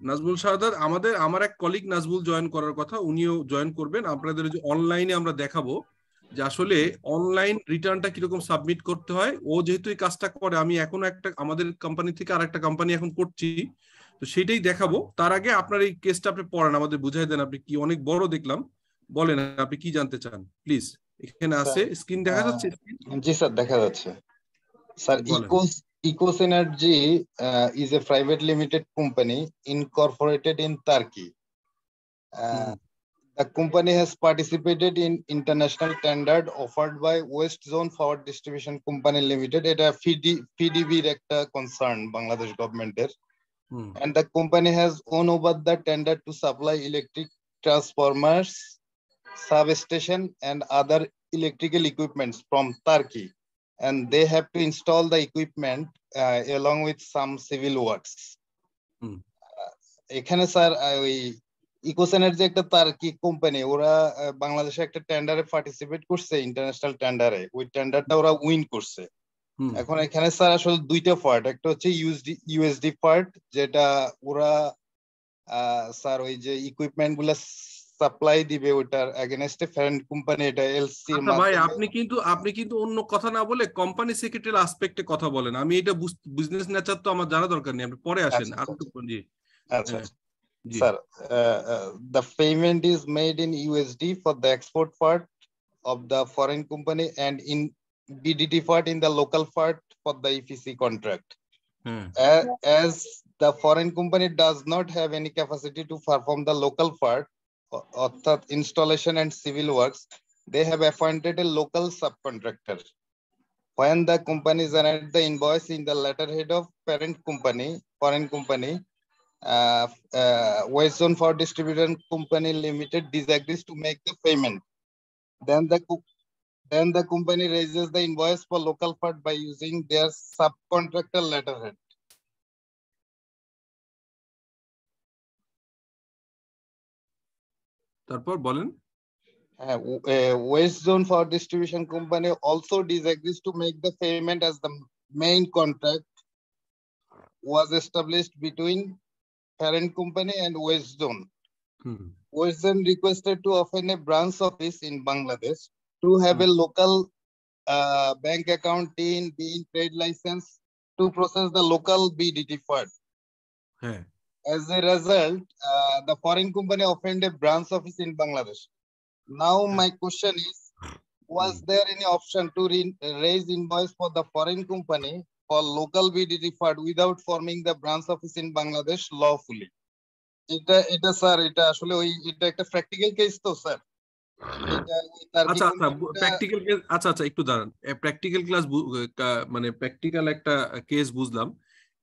নাজমুল শাহাদাত, আমার এক colleague Nazmul join করার কথা, উনিও জয়েন করবেন। আপনাদের যে অনলাইনে আমরা দেখাবো যে আসলে অনলাইন রিটার্নটা কিরকম সাবমিট করতে হয়। ও যেহেতু এই কাজটা করে, আমি এখনো একটা আমাদের কোম্পানি থেকে আর একটা কোম্পানি এখন করছি, তো সেটাই দেখাবো। তার আগে আপনার এই কেসটা আপনি পড়েন, আমাদের বুঝাই দেন। আপনি কি অনেক বড় দেখলাম, বলেন আপনি কি জানতে চান প্লিজ। এখানে আছে, স্যার, স্ক্রিন দেখা যাচ্ছে? জি স্যার, দেখা যাচ্ছে স্যার। বলেন। Ecos Energy is a private limited company incorporated in Turkey. Hmm. Uh, the company has participated in international tender offered by West Zone Power Distribution Company Limited. এটা PDB এর একটা concern Bangladesh গভর্নমেন্টের, হুম। and the company has won over the tender to supply electric transformers, substation, and other electrical equipments from Turkey, and they have to install the equipment along with some civil works. হুম। এখানে sir ওই echoes energy একটা Turkey company, ওরা বাংলাদেশে একটা টেন্ডারে participate করছে, international টেন্ডারে। ওই টেন্ডারটা ওরা win করছে। হুম। এখন এখানে স্যার আসলে দুইটা পার্ট, একটা হচ্ছে ইউএসডি পার্ট, যেটা ওরা স্যার ওই যে ইকুইপমেন্ট গুলা সাপ্লাই দিবে, ওইটার এগেনস্টে ফ্যারেন্ট কোম্পানি এটা এলসি এর আচ্ছা ভাই, মাধ্যমে। আপনি কিন্তু অন্য কথা না বলে কোম্পানি সেক্রেটারি আসপেক্টে কথা বলেন। আমি এটা বিজনেস নেচার তো আমার জানা দরকার নেই, আপনি পরে আসেন আচ্ছা আর আচ্ছা একটু। জি। আচ্ছা হ্যাঁ। আচ্ছা জি। Sir, the payment is made in USD for the export part of the foreign company and in BDT part in the local part for the EPC contract. হ্যাঁ। As the foreign company does not have any capacity to perform the local part, অর্থাৎ installation and civil works, they have appointed a local subcontractor. When the company generates the invoice in the letterhead of parent company, foreign company, West Zone for Distribution Company Limited disagrees to make the payment. Then the company raises the invoice for local part by using their subcontractor letterhead. তারপর বলেন। West Zone for Distribution Company also disagrees to make the payment as the main contract was established between parent company and West Zone. Hmm. West Zone requested to open a branch office in Bangladesh to have a local bank account in being trade license to process the local BDT fund. হ্যাঁ। As a result, the foreign company opened a branch office in Bangladesh. Now my question is, was there any option to raise invoice for the foreign company for local BDT fund without forming the branch office in Bangladesh lawfully? এটা sir, এটা আসলে এটা একটা practical case তো sir. এটা তার কি আচ্ছা আচ্ছা, কোম্পানিটা। Practical case. আচ্ছা আচ্ছা, একটু দাঁড়ান। প্র্যাকটিক্যাল ক্লাস, মানে প্র্যাকটিক্যাল একটা কেস বুঝলাম।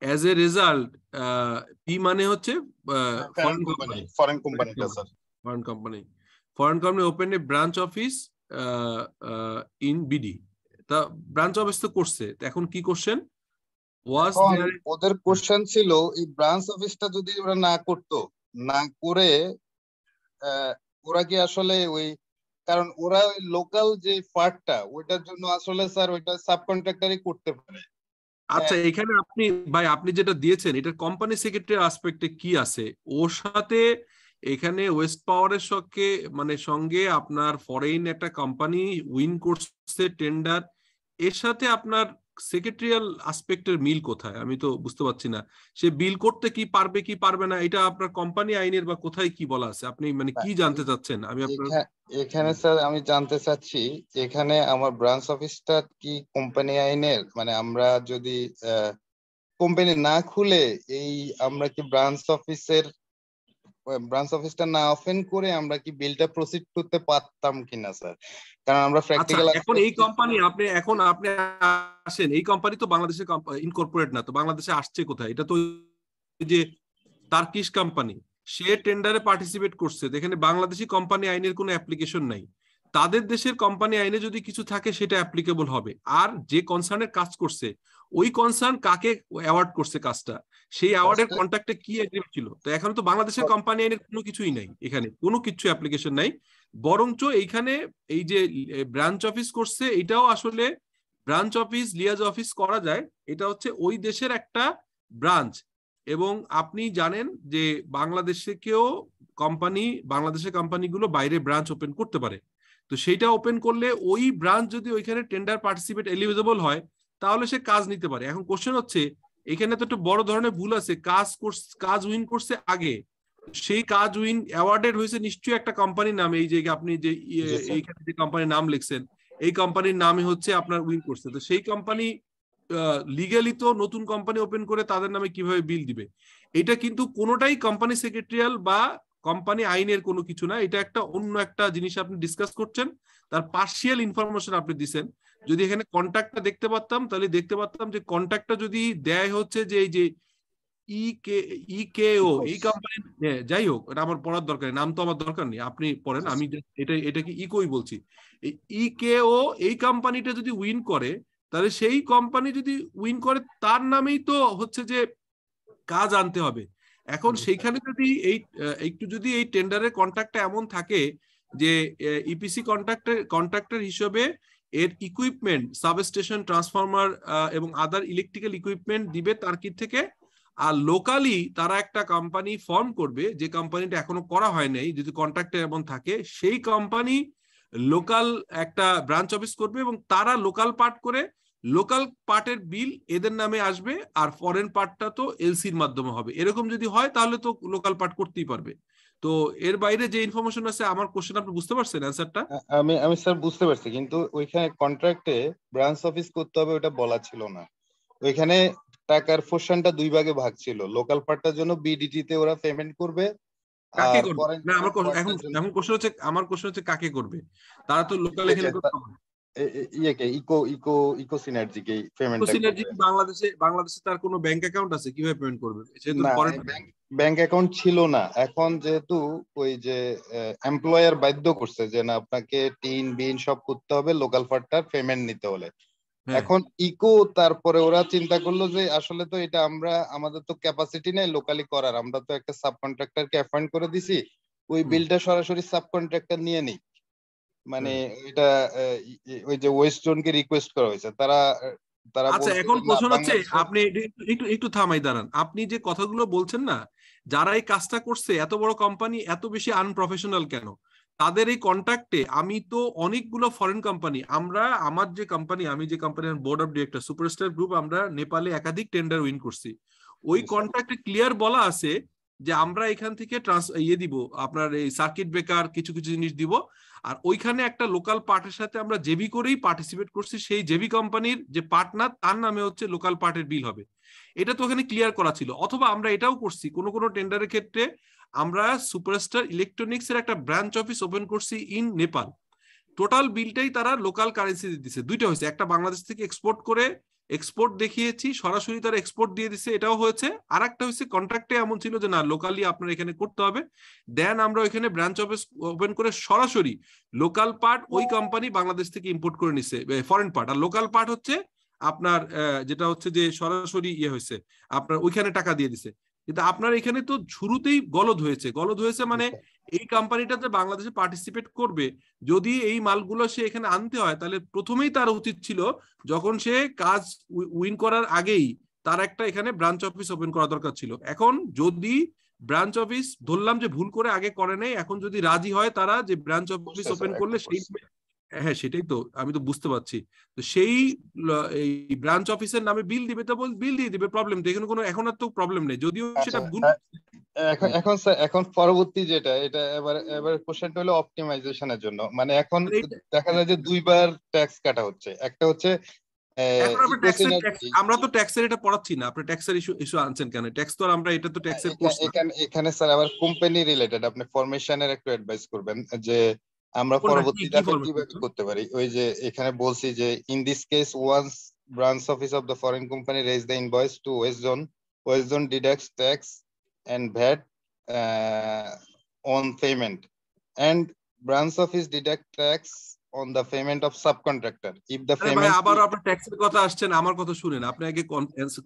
অ্যাজ এ রেজাল্ট, পি মানে হচ্ছে foreign foreign company, company. Foreign কোম্পানিটা sir. Foreign company. Foreign company open a branch office in BD. তা ব্রাঞ্চ অফিস তো করছে, তো এখন কি কোশ্চেন? ওয়াজ এখন দেয়ার? ওদের কোশ্চেন ছিল, এই ব্রাঞ্চ অফিসটা যদি ওরা না করতো, না করে আহ, ওরা কি আসলে ওই, কারণ ওরা ওই লোকাল যে পার্টটা ওইটার জন্য আসলে স্যার ওইটা সাবকন্ট্রাক্টরই করতে পারে। আচ্ছা, হ্যাঁ, এখানে ভাই আপনি যেটা দিয়েছেন এটার কোম্পানি সেক্রেটারি আসপেক্টে কি আছে ওর সাথে? এখানে ওয়েস্ট পাওয়ারের সঙ্গে, মানে সঙ্গে আপনার ফরেন একটা কোম্পানি উইন করছে টেন্ডার, এর সাথে আপনার সেক্রেটারিয়াল আসপেক্টের মিল কোথায়? আমি তো বুঝতে পারছি না। সে বিল করতে কি পারবে কি পারবে না, এটা আপনার কোম্পানি আইনের বা কোথায় কি বলা আছে? আপনি মানে না, কি জানতে চাচ্ছেন? আমি আপনার। এখানে স্যার আমি জানতে চাচ্ছি, এখানে আমার ব্রাঞ্চ অফিসটা কি কোম্পানি আইনের, মানে আমরা যদি কোম্পানি না খুলে এই, আমরা কি ব্রাঞ্চ অফিসটা না ওপেন করে আমরা কি বিলটা প্রসিড করতে পারতাম কিনা স্যার? কারণ আমরা আচ্ছা, প্র্যাকটিক্যাল এখন এই অ্যাসপেক্টে। কোম্পানি আপনি আসেন, এই কোম্পানি তো বাংলাদেশে ইনকর্পোরেট না, তো বাংলাদেশে আসছে কোথায়? এটা তো ওই যে টার্কিশ কোম্পানি, সে টেন্ডারে পার্টিসিপেট করছে, তো এখানে বাংলাদেশি কোম্পানি আইনের কোনো অ্যাপ্লিকেশন নাই। তাদের দেশের কোম্পানি আইনে যদি কিছু থাকে সেটা অ্যাপ্লিকেবল হবে। আর যে কনসার্নের কাজ করছে, ওই কনসার্ন কাকে অ্যাওয়ার্ড করছে কাজটা, সেই অ্যাওয়ার্ডের ফার্স্টে কন্ট্রাক্টে কি এগ্রিমেন্ট ছিল? তো এখন তো বাংলাদেশের কোম্পানি আইনের কোনো কিছুই নাই, এখানে কোনো কিছু অ্যাপ্লিকেশন নাই। বরঞ্চ এইখানে এই যে ব্রাঞ্চ অফিস করছে, এটাও আসলে ব্রাঞ্চ অফিস লিয়াজ অফিস করা যায়, এটা হচ্ছে ওই দেশের একটা ব্রাঞ্চ। এবং আপনি জানেন যে বাংলাদেশের কোম্পানিগুলো বাইরে ব্রাঞ্চ ওপেন করতে পারে। তো সেইটা ওপেন করলে ওই ব্রাঞ্চ যদি ওইখানে টেন্ডার পার্টিসিপেট এলিজিবল হয় তাহলে সে কাজ নিতে পারে। এখন কোশ্চেন হচ্ছে এখানে তো একটা বড় ধরনের ভুল আছে, কাজ উইন করছে আগে, সেই কাজ উইন অ্যাওয়ার্ডেড হয়েছে নিশ্চয়ই একটা কোম্পানির নামে। এই যে আপনি যে এইখানে যে কোম্পানির নাম লিখছেন এই কোম্পানির নামে হচ্ছে আপনার উইন করছে। তো সেই কোম্পানি লিগালি তো নতুন কোম্পানি ওপেন করে তাদের নামে কিভাবে বিল দিবে? এটা কিন্তু কোনোটাই কোম্পানি সেক্রেটারিয়াল বা কোম্পানি আইনের কোনো কিছু না, এটা একটা অন্য একটা জিনিস আপনি ডিসকাস করছেন, তার পার্শিয়াল ইনফরমেশন আপনি দিচ্ছেন। যদি এখানে কন্ট্যাক্টটা দেখতে পারতাম তাহলে দেখতে পারতাম যে কন্ট্যাক্টটা যদি দেয় হচ্ছে যে এই যে ইকেও এই কোম্পানি, যাই হোক এটা আমার পড়ার দরকার নেই, নাম তো আমার দরকার নেই, আপনি পড়েন, আমি এটাকে ইকোই বলছি। ইকেও এই কোম্পানিটা যদি উইন করে তাহলে সেই কোম্পানি যদি উইন করে তার নামেই তো হচ্ছে যে কাজ আনতে হবে। এখন সেইখানে যদি একটু যদি এই টেন্ডারের কন্ট্রাক্টটা এমন থাকে যে ইপিসি কন্ট্রাক্টর হিসেবে এর ইকুইপমেন্ট, সাবস্টেশন, ট্রান্সফরমার এবং আদার ইলেকট্রিক্যাল ইকুইপমেন্ট দিবে তার্কির থেকে, আর লোকালি তারা একটা কোম্পানি ফর্ম করবে, যে কোম্পানিটা এখনো করা হয় নাই, যদি কন্ট্রাক্টে এমন থাকে সেই কোম্পানি লোকাল একটা ব্রাঞ্চ অফিস করবে এবং তারা লোকাল পার্ট করে লোকাল পার্টের বিল এদের নামে আসবে, আর ফরেন পার্টটা তো এলসির মাধ্যমে হবে। এরকম যদি হয় তাহলে তো লোকাল পার্ট করতেই পারবে। তো এর বাইরে যে ইনফরমেশন আছে, আমার কোশ্চেন আপনি বুঝতে পারছেন অ্যানসারটা? আমি স্যার বুঝতে পারছি, কিন্তু ওইখানে কন্ট্রাক্টে ব্রাঞ্চ অফিস করতে হবে ওটা বলা ছিল না। ওইখানে টাকার পোরশনটা দুই ভাগে ভাগ ছিল, লোকাল পার্টটার জন্য বিডিটি তে ওরা পেমেন্ট করবে, কাকে আর করবে ফরেন না আমার এখন পার্টটার জন্য আমার কোশ্চেন হচ্ছে কাকে করবে? তারা তো লোকাল এখানে করতে হবে। ইয়েকে ইকো সিনার্জিকে পেমেন্টটা করবে। বাংলাদেশে তার কোনো ব্যাংক অ্যাকাউন্ট আছে, কিভাবে পেমেন্ট করবে? সেহেতু না, ফরেন ব্যাংক অ্যাকাউন্ট ছিল না। এখন যেহেতু ওই যে এমপ্লয়ার বাধ্য করছে যে না আপনাকে টিন বিন সব করতে হবে লোকাল পার্টটার পেমেন্ট নিতে হলে, এখন ইকো তারপরে ওরা চিন্তা করলো যে আসলে তো এটা আমাদের তো ক্যাপাসিটি নেই লোকালি করার, আমরা তো একটা সাব কন্ট্রাক্টরকে অ্যাপয়েন্ট করে দিছি, ওই বিলটা সরাসরি সাব কন্ট্রাক্টর নিয়ে নিই। মানে এটা ওই যে ওয়েস্ট জোনকে রিকোয়েস্ট করা হয়েছে, তারা আচ্ছা, বলছে এখন যে না প্রশ্ন হচ্ছে বাংলাদেশে। আপনি একটু থামাই দাঁড়ান। আপনি যে কথাগুলো বলছেন না, যারা এই কাজটা করছে এত বড় কোম্পানি এত বেশি আনপ্রফেশনাল কেন? তাদের এই কন্ট্রাক্টে আমি তো অনেকগুলো ফরেন কোম্পানি, আমি যে কোম্পানির board of director superstar group, আমরা নেপালে একাধিক টেন্ডার উইন করছি। ওই কন্ট্রাক্টে ক্লিয়ার বলা আছে যে আমরা এখান থেকে দিব, আপনার এই সার্কিট ব্রেকার কিছু কিছু জিনিস দিব, আর ওইখানে একটা লোকাল পার্টের সাথে আমরা জেবি করেই পার্টিসিপেট করছি, সেই জেবি কোম্পানির যে পার্টনার তার নামে হচ্ছে লোকাল পার্টের বিল হবে। এটা তো ওখানে ক্লিয়ার করা ছিল। অথবা আমরা এটাও করছি কোন কোন টেন্ডারের ক্ষেত্রে, আমরা সুপারস্টার ইলেকট্রনিক্স এর একটা ব্রাঞ্চ অফিস ওপেন করছি ইন নেপাল, টোটাল বিলটাই তারা লোকাল কারেন্সিতে দিছে। দুইটা হয়েছে, একটা বাংলাদেশ থেকে এক্সপোর্ট দেখিয়েছি, সরাসরি তারা এক্সপোর্ট দিয়ে দিছে, এটাও হয়েছে। আর একটা হচ্ছে কন্ট্রাক্টে এমন ছিল যে না লোকালি আপনার এখানে করতে হবে, দেন আমরা ওইখানে ব্রাঞ্চ অফিস ওপেন করে সরাসরি লোকাল পার্ট ওই কোম্পানি বাংলাদেশ থেকে ইম্পোর্ট করে নিছে ফরেন পার্ট, আর লোকাল পার্ট হচ্ছে আপনার যেটা হচ্ছে যে সরাসরি হয়েছে আপনার ওইখানে টাকা দিয়ে দিছে। কিন্তু আপনার এখানে তো শুরুতেই গলদ হয়েছে মানে এই কোম্পানিটাতে বাংলাদেশে পার্টিসিপেট করবে, যদি এই মালগুলো সে এখানে আনতে হয় তাহলে প্রথমেই তার উচিত ছিল যখন সে কাজ উইন করার আগেই তার একটা এখানে ব্রাঞ্চ অফিস ওপেন করা দরকার ছিল। এখন যদি ব্রাঞ্চ অফিস ধরলাম যে ভুল করে আগে করে নেই, এখন যদি রাজি হয় তারা যে ব্রাঞ্চ অফিস ওপেন করলে সেই, হ্যাঁ সেটাই তো আমি তো বুঝতে পারছি। তো সেই এই ব্রাঞ্চ অফিসের নামে বিল দিবে, তো বিল দিয়ে দিবে, প্রবলেম তো এখানে কোনো, এখন আর তো প্রবলেম নেই, যদিও সেটা ভুল। এখন পরবর্তী যেটা, এটা এবার কোশ্চেনটা হলো অপটিমাইজেশনের জন্য, মানে এখন দেখা যায় যে দুইবার ট্যাক্স কাটা হচ্ছে, একটা হচ্ছে আমরা তো ট্যাক্সের এটা পড়াচ্ছি না, আপনি ট্যাক্সের ইস্যু আনছেন কেন? ট্যাক্স তো আমরা এটা তো ট্যাক্সের কোর্স না। এখানে স্যার আবার কোম্পানি রিলেটেড আপনি ফরমেশনের একটু অ্যাডভাইস করবেন যে আমরা পরবর্তী ধাপে কিভাবে করতে পারি। ওই যে এখানে বলছি যে in this case once branch office of the foreign company raise the invoice to west zone deducts tax and VAT on payment, and branch office deduct tax on the payment of subcontractor if the payment। আবার আপনি ট্যাক্সের কথা আসছেন, আমার কথা শুনেন, আপনি আগে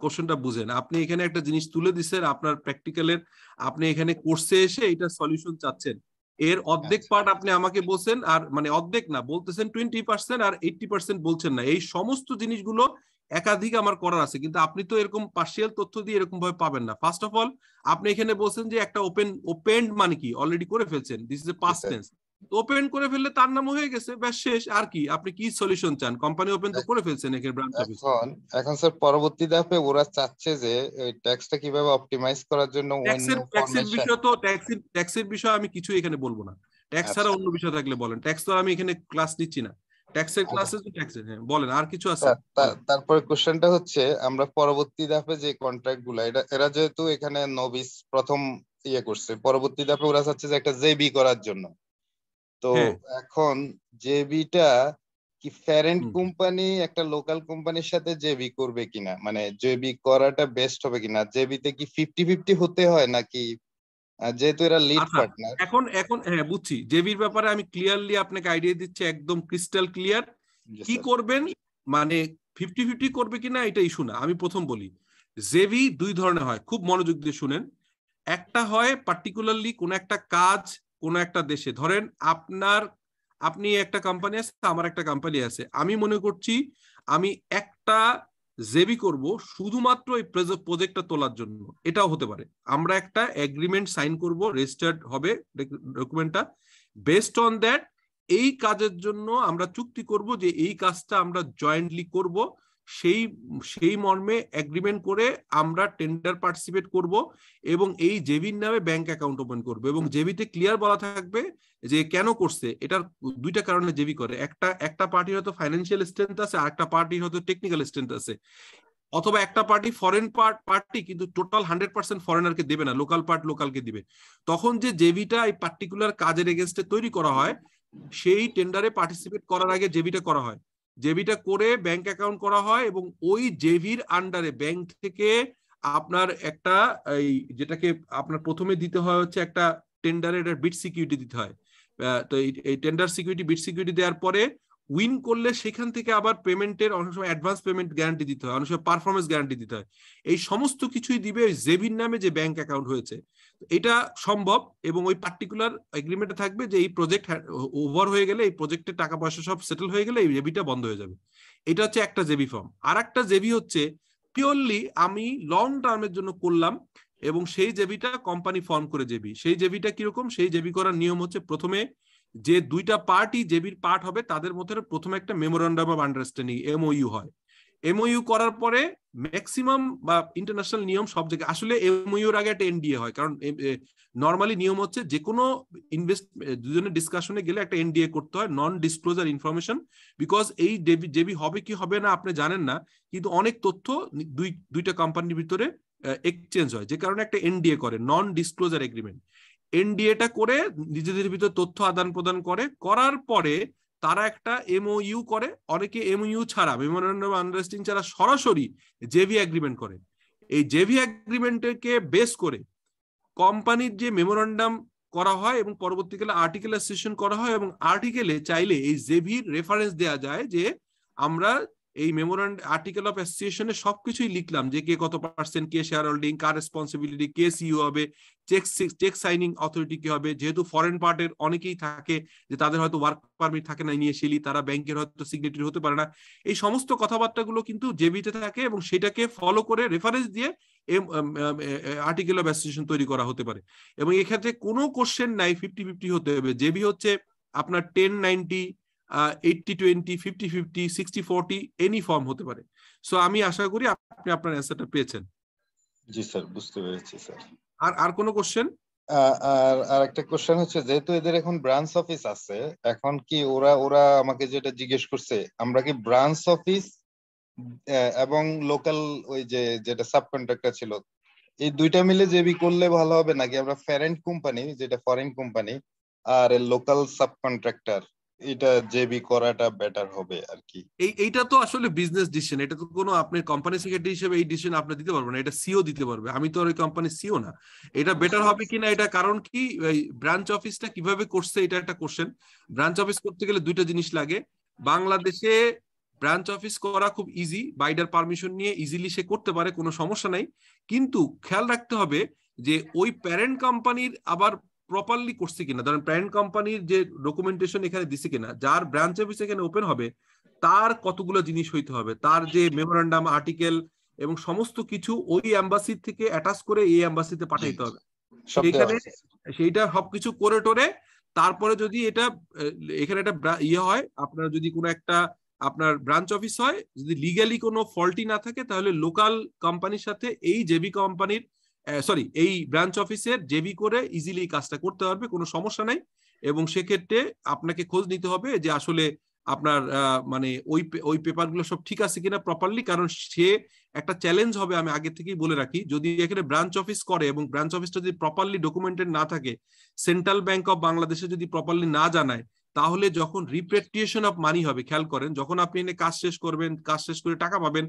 কোশ্চেনটা বুঝেন। আপনি এখানে একটা জিনিস তুলে দিচ্ছেন আপনার প্র্যাকটিক্যালের, আপনি এখানে কোর্সে এসে এটা সলিউশন চাচ্ছেন, এর অর্ধেক পার্ট আপনি আমাকে বলছেন, আর মানে অর্ধেক না বলতেছেন 20% আর 80% বলছেন না। এই সমস্ত জিনিসগুলো একাধিক আমার করার আছে, কিন্তু আপনি তো এরকম পার্সিয়াল তথ্য দিয়ে এরকম ভাবে পাবেন না। ফার্স্ট অফ অল আপনি এখানে বলছেন যে একটা ওপেন মানে কি অলরেডি করে ফেলছেন, this is a past tense. Open করে ফেললে তার নাম হয়ে গেছে, ব্যাস শেষ। আর কি আপনি কি সলিউশন চান? কোম্পানি ওপেন তো করে ফেলছেন এখানে ব্রাঞ্চ অফিস। এখন স্যার পরবর্তী ধাপে ওরা চাচ্ছে যে ওই ট্যাক্সটা কিভাবে অপটিমাইজ করার জন্য ট্যাক্সের বিষয় তো ট্যাক্সের বিষয় আমি কিছু এখানে বলবো না। ট্যাক্স ছাড়া অন্য বিষয় থাকলে বলেন। ট্যাক্স তো আমি এখানে ক্লাস নিচ্ছি না, ট্যাক্সের ক্লাসে তো ট্যাক্সের। হ্যাঁ বলেন, আর কিছু আছে? তারপরে কোশ্চেনটা হচ্ছে আমরা পরবর্তী ধাপে যে কন্ট্রাক্ট গুলা এরা যেহেতু এখানে নবিস প্রথম ইয়ে করছে, পরবর্তী ধাপে ওরা চাচ্ছে যে একটা জেবি করার জন্য। তো এখন জেবিটা কি প্যারেন্ট কোম্পানি একটা লোকাল কোম্পানির সাথে জেবি করবে কিনা, মানে জেবি করাটা বেস্ট হবে কিনা, জেবিতে কি 50-50 হতে হয় নাকি, যেহেতু এরা লিড পার্টনার। এখন হ্যাঁ বুঝছি, জেবির ব্যাপারে আমি ক্লিয়ারলি আপনাকে আইডিয়া দিচ্ছি, একদম ক্রিস্টাল ক্লিয়ার। কি করবেন মানে 50-50 করবে কিনা এটা ইস্যু না। আমি প্রথম বলি, জেবি দুই ধরনের হয়, খুব মনোযোগ দিয়ে শুনেন। একটা হয় পার্টিকুলারলি কোন একটা কাজ কোন একটা দেশে, ধরেন আপনি একটা কোম্পানি আছে, আমার একটা কোম্পানি আছে, আমি মনে করছি আমি একটা জেবি করব শুধুমাত্র এই প্রজেক্টটা তোলার জন্য, এটাও হতে পারে। আমরা একটা এগ্রিমেন্ট সাইন করব, রেজিস্টার্ড হবে ডকুমেন্টটা, বেসড অন দ্যাট এই কাজের জন্য আমরা চুক্তি করব যে এই কাজটা আমরা জয়েন্টলি করব, সেই সেই মর্মে এগ্রিমেন্ট করে আমরা টেন্ডার পার্টিসিপেট করব এবং এই জেবির নামে ব্যাংক অ্যাকাউন্ট ওপেন করবে। এবং জেবিতে ক্লিয়ার বলা থাকবে যে কেন করছে। এটার দুইটা কারণে জেবি করে, একটা পার্টির হয়তো ফাইন্যান্সিয়াল স্ট্রেংথ আছে, আর একটা পার্টির হয়তো টেকনিক্যাল স্ট্রেংথ আছে, অথবা একটা পার্টি ফরেন পার্টি কিন্তু টোটাল 100% ফরেনারকে দেবে না, লোকাল পার্ট লোকালকে দিবে। তখন যে জেবিটা এই পার্টিকুলার কাজের এগেনস্টে তৈরি করা হয়, সেই টেন্ডারে পার্টিসিপেট করার আগে জেবিটা করা হয়, জেবিটা করে ব্যাংক অ্যাকাউন্ট করা হয়, এবং ওই জেবির আন্ডারে ব্যাংক থেকে আপনার একটা এই যেটাকে আপনার প্রথমে দিতে হয় হচ্ছে একটা টেন্ডারের বিড সিকিউরিটি দিতে হয়। তো এই টেন্ডার সিকিউরিটি বিড সিকিউরিটি দেওয়ার পরে উইন করলে সেখান থেকে আবার পেমেন্টের অনেক সময় অ্যাডভান্স পেমেন্ট গ্যারান্টি দিতে হয়, অনেক সময় পারফরমেন্স গ্যারান্টি দিতে হয়। এই সমস্ত কিছুই দিবে ওই জেবির নামে যে ব্যাংক অ্যাকাউন্ট হয়েছে। এটা সম্ভব, এবং ওই পার্টিকুলার এগ্রিমেন্টে থাকবে যে এই প্রজেক্ট ওভার হয়ে গেলে, এই প্রজেক্টের টাকা পয়সা সব সেটেল হয়ে গেলে এই জেবিটা বন্ধ হয়ে যাবে। এটা হচ্ছে একটা জেবি ফর্ম। আর একটা জেবি হচ্ছে পিওরলি আমি লং টার্মের জন্য করলাম, এবং সেই জেবিটা কোম্পানি ফর্ম করে জেবি। সেই জেবিটা কিরকম? সেই জেবি করার নিয়ম হচ্ছে, প্রথমে যে দুইটা পার্টি জেবির পার্ট হবে তাদের মধ্যে প্রথমে একটা মেমোরান্ডাম অফ আন্ডারস্ট্যান্ডিং এমওইউ হয়। এমওইউ করার পরে ম্যাক্সিমাম বা ইন্টারন্যাশনাল নিয়ম সব জায়গায় আসলে এমওইউর আগে একটা এনডিএ হয়, কারণ নর্মালি নিয়ম হচ্ছে যে কোনো দুজনের ডিসকাশনে গেলে একটা এনডিএ করতে হয়, নন ডিসক্লোজার ইনফরমেশন। বিকজ এই জেবি হবে কি হবে না আপনি জানেন না, কিন্তু অনেক তথ্য দুইটা কোম্পানির ভিতরে এক্সচেঞ্জ হয়, যে কারণে একটা এনডিএ করে, নন ডিসক্লোজার এগ্রিমেন্ট। এনডিএটা করে নিজেদের ভিতরে তথ্য আদান প্রদান করে, করার পরে তারা একটা এমওইউ করে। অনেকে এমওইউ ছাড়া, মেমোরেন্ডাম অফ আন্ডারস্ট্যান্ডিং ছাড়া সরাসরি জেভি এগ্রিমেন্ট করে। এই জেভি এগ্রিমেন্টকে বেস করে কোম্পানির যে মেমোরেন্ডাম করা হয় এবং পরবর্তীকালে আর্টিকেল অ্যাসোসিয়েশন করা হয়, এবং আর্টিকেলে চাইলে এই জেভির রেফারেন্স দেওয়া যায় যে আমরা এই মেমোরেন্ডাম আর্টিকেল অফ অ্যাসোসিয়েশনে সবকিছুই লিখলাম, যে কে কত পার্সেন্ট, কে শেয়ার হোল্ডিং, কার রেসপন্সিবিলিটি, কে সিইও হবে, চেক সাইনিং অথরিটি কি হবে। যেহেতু ফরেন পার্টের অনেকেই থাকে যে তাদের হয়তো ওয়ার্ক পারমিট থাকে না ইনিশিয়ালি, তারা ব্যাংকের হয়তো সিগনেটারি হতে পারে না, এই সমস্ত কথাবার্তাগুলো কিন্তু জেবিতে থাকে, এবং সেটাকে ফলো করে রেফারেন্স দিয়ে আর্টিকেল অফ অ্যাসোসিয়েশন তৈরি করা হতে পারে। এবং এক্ষেত্রে কোনো কোশ্চেন নাই 50-50 হতে হবে। জেবি হচ্ছে আপনার 10-90, 80-20, 50-50, 60-40 এনি ফর্ম হতে পারে। সো আমি আশা করি আপনি আপনার অ্যান্সারটা পেয়েছেন। জি স্যার, বুঝতে পেরেছি স্যার। আর কোনো কোশ্চেন? আর একটা কোশ্চেন হচ্ছে, যেহেতু এদের এখন ব্রাঞ্চ অফিস আছে, এখন কি ওরা আমাকে যেটা জিজ্ঞেস করছে, আমরা কি ব্রাঞ্চ অফিস এবং লোকাল ওই যেটা সাব কন্ট্রাক্টর ছিল, এই দুইটা মিলে জেবি করলে ভালো হবে, নাকি আমরা প্যারেন্ট কোম্পানি যেটা ফরেন কোম্পানি আর লোকাল সাব কন্ট্রাক্টর এটা জেবি করাটা বেটার হবে আর কি? এইটা তো আসলে বিজনেস ডিসিশন, এটা তো কোনো আপনি কোম্পানি সেক্রেটারি হিসেবে এই ডিসিশন আপনি দিতে পারবেন না, এটা সিও দিতে পারবে। আমি তো আর ওই কোম্পানির সিও না। এটা বেটার হবে কিনা এটা, কারণ কি ব্রাঞ্চ অফিসটা কিভাবে করছে এটা একটা কোশ্চেন। ব্রাঞ্চ অফিস করতে গেলে দুইটা জিনিস লাগে। বাংলাদেশে ব্রাঞ্চ অফিস করা খুব ইজি, বাইডার পারমিশন নিয়ে ইজিলি সে করতে পারে, কোনো সমস্যা নাই। কিন্তু খেয়াল রাখতে হবে যে ওই প্যারেন্ট কোম্পানির আবার প্রপারলি করছে কিনা, ধরেন প্যারেন্ট কোম্পানির যে ডকুমেন্টেশন এখানে দিছে কিনা, যার ব্রাঞ্চ অফিস এখানে ওপেন হবে তার কতগুলো জিনিস হইতে হবে, তার যে মেমোরান্ডাম আর্টিকেল এবং সমস্ত কিছু ওই এম্বাসি থেকে অ্যাটাচ করে এই এম্বাসিতে পাঠাইতে হবে। সেইখানে সেইটা সবকিছু করে টোরে তারপরে যদি এটা এখানে একটা ইয়ে হয়, আপনার যদি কোনো একটা আপনার ব্রাঞ্চ অফিস হয়, যদি লিগ্যালি কোনো ফল্টি না থাকে তাহলে লোকাল কোম্পানির সাথে এই জেবি কোম্পানির এই ব্রাঞ্চ অফিসের জেবি করে ইজিলি কাজটা করতে পারবে, কোনো সমস্যা নাই। এবং সেক্ষেত্রে আপনাকে খোঁজ নিতে হবে যে আসলে আপনার মানে ওই পেপারগুলো সব ঠিক আছে কিনা প্রপারলি, কারণ সে একটা চ্যালেঞ্জ হবে, আমি আগে থেকেই বলে রাখি, যদি এখানে ব্রাঞ্চ অফিস করে এবং ব্রাঞ্চ অফিসটা যদি প্রপারলি ডকুমেন্টেড না থাকে, সেন্ট্রাল ব্যাংক অফ বাংলাদেশে যদি প্রপারলি না জানায়, তাহলে যখন রিপেট্রিয়েশন অফ মানি হবে, খেয়াল করেন, যখন আপনি এনে কাজ শেষ করবেন, কাজ শেষ করে টাকা পাবেন,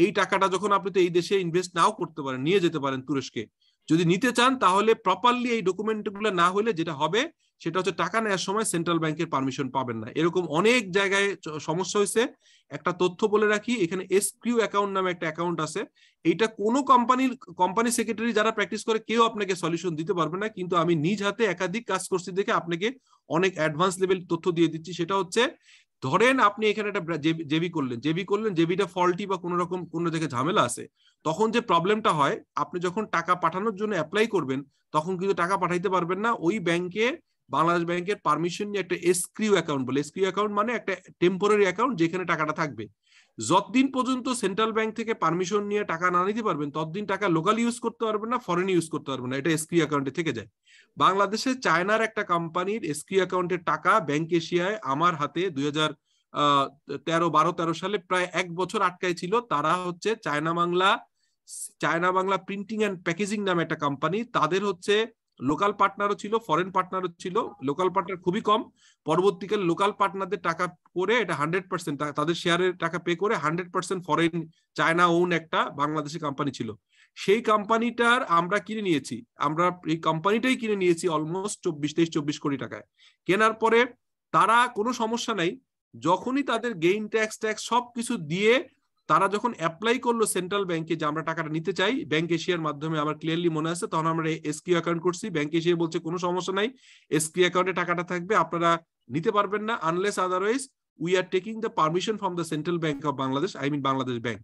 এই টাকাটা যখন আপনি তো এই দেশে ইনভেস্ট নাও করতে পারেন, নিয়ে যেতে পারেন তুরস্কে, যদি নিতে চান তাহলে প্রপারলি এই ডকুমেন্টগুলো না হলে যেটা হবে সেটা হচ্ছে টাকা নেওয়ার সময় সেন্ট্রাল ব্যাংকের পারমিশন পাবেন না। এরকম অনেক জায়গায় সমস্যা হয়েছে। একটা তথ্য বলে রাখি, এখানে এসকিউ অ্যাকাউন্ট নামে একটা অ্যাকাউন্ট আছে, এইটা কোনো কোম্পানি সেক্রেটারি যারা প্র্যাকটিস করে কেউ আপনাকে সলিউশন দিতে পারবে না, কিন্তু আমি নিজ হাতে একাধিক কাজ করছি দেখে আপনাকে অনেক অ্যাডভান্স লেভেল তথ্য দিয়ে দিচ্ছি। সেটা হচ্ছে, ধরেন আপনি এখানে একটা জেবি করলেন, জেবিটা ফল্টি বা কোনো রকম কোনো জায়গায় ঝামেলা আছে, তখন যে প্রবলেমটা হয়, আপনি যখন টাকা পাঠানোর জন্য অ্যাপ্লাই করবেন তখন কিন্তু টাকা পাঠাইতে পারবেন না। ওই ব্যাংকে বাংলাদেশ ব্যাংকের পারমিশন নিয়ে একটা এসক্রিউ অ্যাকাউন্ট বলে, এসক্রিউ অ্যাকাউন্ট মানে একটা টেম্পোরারি অ্যাকাউন্ট যেখানে টাকাটা থাকবে। যতদিন পর্যন্ত সেন্ট্রাল ব্যাংক থেকে পারমিশন নিয়ে টাকা না নিতে পারবেন ততদিন টাকা লোকাল ইউজ করতে পারবেন না, ফরেন ইউজ করতে পারবেন না, এটা এসক্রিউ অ্যাকাউন্টে থেকে যায়। বাংলাদেশে চায়নার একটা কোম্পানির এসক্রিউ অ্যাকাউন্টের টাকা ব্যাংক এশিয়ায় আমার হাতে 2013 সালে প্রায় 1 বছর আটকায় ছিল। তারা হচ্ছে China Bangla printing and packaging নামে একটা কোম্পানি, তাদের হচ্ছে লোকাল পার্টনারও ছিল, ফরেন পার্টনারও ছিল। লোকাল পার্টনার খুবই কম, পরবর্তীকালে লোকাল পার্টনারদের টাকা করে এটা 100% তাদের শেয়ারের টাকা পে করে 100% ফরেন চায়না ওন একটা বাংলাদেশি কোম্পানি ছিল। সেই কোম্পানিটার আমরা কিনে নিয়েছি, আমরা এই কোম্পানিটাই কিনে নিয়েছি অলমোস্ট 23-24 কোটি টাকায়। কেনার পরে তারা কোনো সমস্যা নাই, যখনই তাদের গেইন ট্যাক্স সবকিছু দিয়ে তারা যখন অ্যাপ্লাই করলো সেন্ট্রাল ব্যাংকে যে আমরা টাকাটা নিতে চাই, ব্যাংক এশিয়ার মাধ্যমে, আমার ক্লিয়ারলি মনে আছে, তখন আমরা এসকিউ অ্যাকাউন্ট করছি। ব্যাংক এশিয়া বলছে কোনো সমস্যা নাই, এসকিউ অ্যাকাউন্টে টাকাটা থাকবে, আপনারা নিতে পারবেন না unless otherwise we are taking the permission from the central bank of Bangladesh, I mean Bangladesh bank.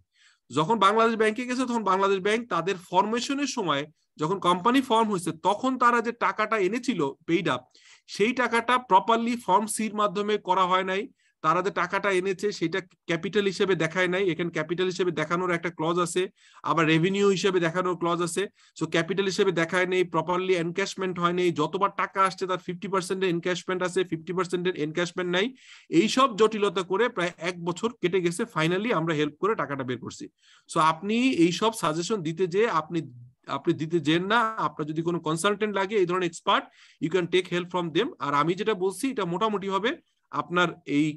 যখন বাংলাদেশ ব্যাংকে গেছে তখন বাংলাদেশ ব্যাংক তাদের ফরমেশনের সময়, যখন কোম্পানি ফর্ম হয়েছে, তখন তারা যে টাকাটা এনেছিল পেইড আপ, সেই টাকাটা প্রপারলি ফর্ম সির মাধ্যমে করা হয় নাই। তারা যে টাকাটা এনেছে সেটা ক্যাপিটাল হিসেবে দেখায় নাই, এখানে ক্যাপিটাল হিসেবে দেখানোর একটা ক্লজ আছে, আবার রেভিনিউ হিসেবে দেখানোর ক্লজ আছে। সো ক্যাপিটাল হিসেবে দেখায় নেই, প্রপারলি এনক্যাশমেন্ট হয় নেই, যতবার টাকা আসছে তার 50% এনক্যাশমেন্ট আছে, 50% এনক্যাশমেন্ট নাই। এইসব জটিলতা করে প্রায় 1 বছর কেটে গেছে, ফাইনালি আমরা হেল্প করে টাকাটা বের করছি। সো আপনি এইসব সাজেশন দিতে যে আপনি দিতে যেন না, আপনার যদি কোনো কনসালটেন্ট লাগে এই ধরনের expert, you can take help from them. আর আমি যেটা বলছি এটা মোটামুটি হবে, আপনার এই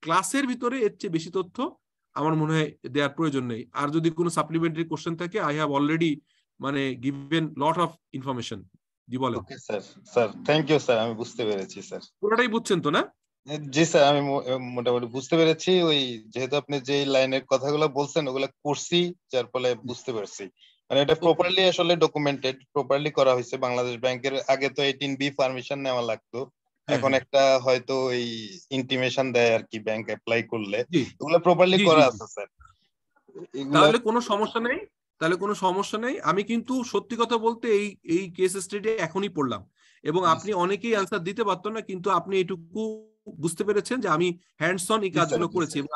ক্লাসের ভিতরে এর চেয়ে বেশি তথ্য আমার মনে হয় দেওয়ার প্রয়োজন নেই। আর যদি কোনো সাপ্লিমেন্টারি কোশ্চেন থাকে, আই হ্যাভ অলরেডি মানে গিভেন লট অফ ইনফরমেশন। জি বলেন। Okay sir, sir thank you sir, আমি বুঝতে পেরেছি স্যার। পুরোটাই বুঝছেন তো না? জি স্যার, আমি মোটামুটি বুঝতে পেরেছি। ওই যেহেতু আপনি যে লাইনের কথাগুলো বলছেন ওগুলা করছি, যার ফলে বুঝতে পারছি। মানে এটা প্রপারলি আসলে ডকুমেন্টেড, প্রপারলি করা হয়েছে। বাংলাদেশ ব্যাংকের আগে তো 18B পারমিশন নেওয়া লাগতো, এখন একটা হয়তো এই ইন্টিমেশন দেয় আর কি ব্যাংক অ্যাপ্লাই করলে, এগুলো প্রপারলি করা আছে স্যার। তাহলে কোনো সমস্যা নেই। আমি কিন্তু সত্যি কথা বলতে এই কেস স্টাডি এখনই পড়লাম, এবং আপনি অনেকেই অ্যান্সার দিতে পারতেন না, কিন্তু আপনি এটুকু বুঝতে পেরেছেন যে আমি হ্যান্ডস অন এই কাজগুলো করেছি, এবং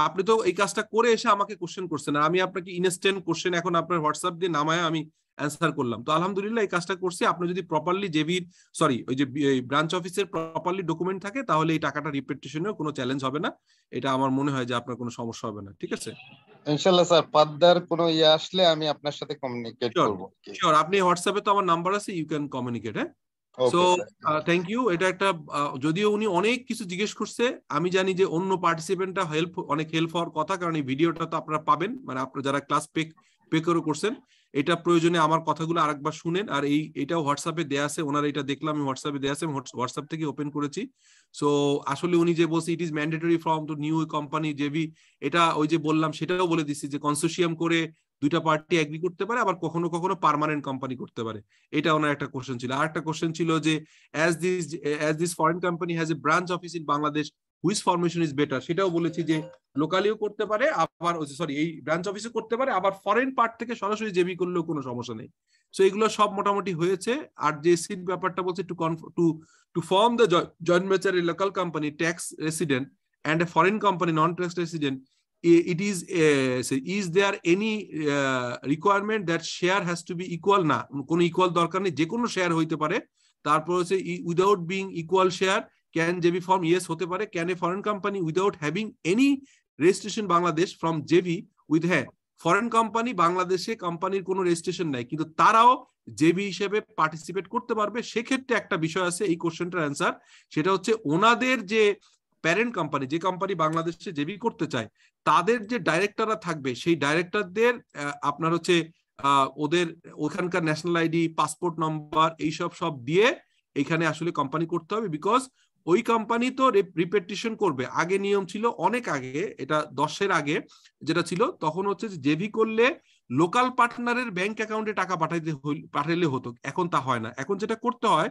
আপনি তো এই কাজটা করে এসে আমাকে কোশ্চেন করছেন, আর আমি আপনাকে ইনস্ট্যান্ট কোশ্চেন এখন আপনার হোয়াটসঅ্যাপ দিয়ে নামায় আমি অ্যান্সার করলাম। তো আলহামদুলিল্লাহ এই কাজটা করছি। আপনি যদি প্রপারলি ওই যে ব্রাঞ্চ অফিসের প্রপারলি ডকুমেন্ট থাকে, তাহলে এই টাকাটা রিপেটিশনের কোনো চ্যালেঞ্জ হবে না। এটা আমার মনে হয় যে আপনার কোনো সমস্যা হবে না। ঠিক আছে ইনশাআল্লাহ স্যার, পাদ্দার কোনো ইয়ে আসলে আমি আপনার সাথে কমিউনিকেট করব। শিওর, আপনি হোয়াটসঅ্যাপে তো আমার নাম্বার আছে, ইউ ক্যান কমিউনিকেট। হ্যাঁ, সো থ্যাংক ইউ। এটা একটা যদিও উনি অনেক কিছু জিজ্ঞেস করছে, আমি জানি যে অন্য পার্টিসিপেন্টরা অনেক হেল্প হওয়ার কথা, কারণ এই ভিডিওটা তো আপনারা পাবেন, মানে আপনারা যারা ক্লাস পে করে করছেন, এটা প্রয়োজনে আমার কথাগুলো আরেকবার শুনেন। আর এটাও হোয়াটসঅ্যাপে দেয়া আছে, ওনারা এটা দেখলাম আমি হোয়াটসঅ্যাপে দেয়া আছে, হোয়াটসঅ্যাপ থেকে ওপেন করেছি। সো আসলে উনি যে বলছে it is mandatory from two new company JB, এটা ওই যে বললাম সেটাও বলে দিচ্ছি যে কনসোর্টিয়াম করে দুইটা পার্টি এগ্রি করতে পারে, আবার কখনো কখনো পার্মানেন্ট কোম্পানি করতে পারে। এটা ওনার একটা কোশ্চেন ছিল। আর একটা কোশ্চেন ছিল যে as this foreign company has a branch office in Bangladesh, which formation is better, সেটাও বলেছি যে লোকালিও করতে পারে, আবার সরি এই ব্রাঞ্চ অফিসে করতে পারে, আবার ফরেন পার্ট থেকে সরাসরি জেবি করলেও কোনো সমস্যা নেই। সো এগুলো সব মোটামুটি হয়েছে। আর যে সিট ব্যাপারটা বলছে to form the joint venture a local company tax resident and a foreign company non-tax resident, it is there any requirement that share has to be equal? না, কোনো ইকুয়াল দরকার নেই, যে কোনো শেয়ার হইতে পারে। তারপর হচ্ছে without being equal share can JB form, yes হতে পারে। Can A foreign company without having any registration Bangladesh from JB with, হ্যাঁ ফরেন কোম্পানি বাংলাদেশে কোম্পানির কোনো রেজিস্ট্রেশন নাই কিন্তু তারাও জেবি হিসেবে পার্টিসিপেট করতে পারবে। সেক্ষেত্রে একটা বিষয় আছে এই কোশ্চেনটার অ্যান্সার, সেটা হচ্ছে ওনাদের যে প্যারেন্ট কোম্পানি, যে কোম্পানি বাংলাদেশে জেবি করতে চায়, তাদের যে ডাইরেক্টররা থাকবে, সেই ডাইরেক্টরদের আপনার হচ্ছে ওদের ওখানকার ন্যাশনাল আইডি, পাসপোর্ট নম্বর এইসব সব দিয়ে এখানে আসলে কোম্পানি করতে হবে। বিকজ ওই কোম্পানি তো রিপেটিশন করবে। আগে নিয়ম ছিল, অনেক আগে, এটা 10-এর আগে যেটা ছিল, তখন হচ্ছে যে জেবি করলে লোকাল পার্টনারের ব্যাংক অ্যাকাউন্টে টাকা পাঠাইলে হতো। এখন তা হয় না। এখন যেটা করতে হয়,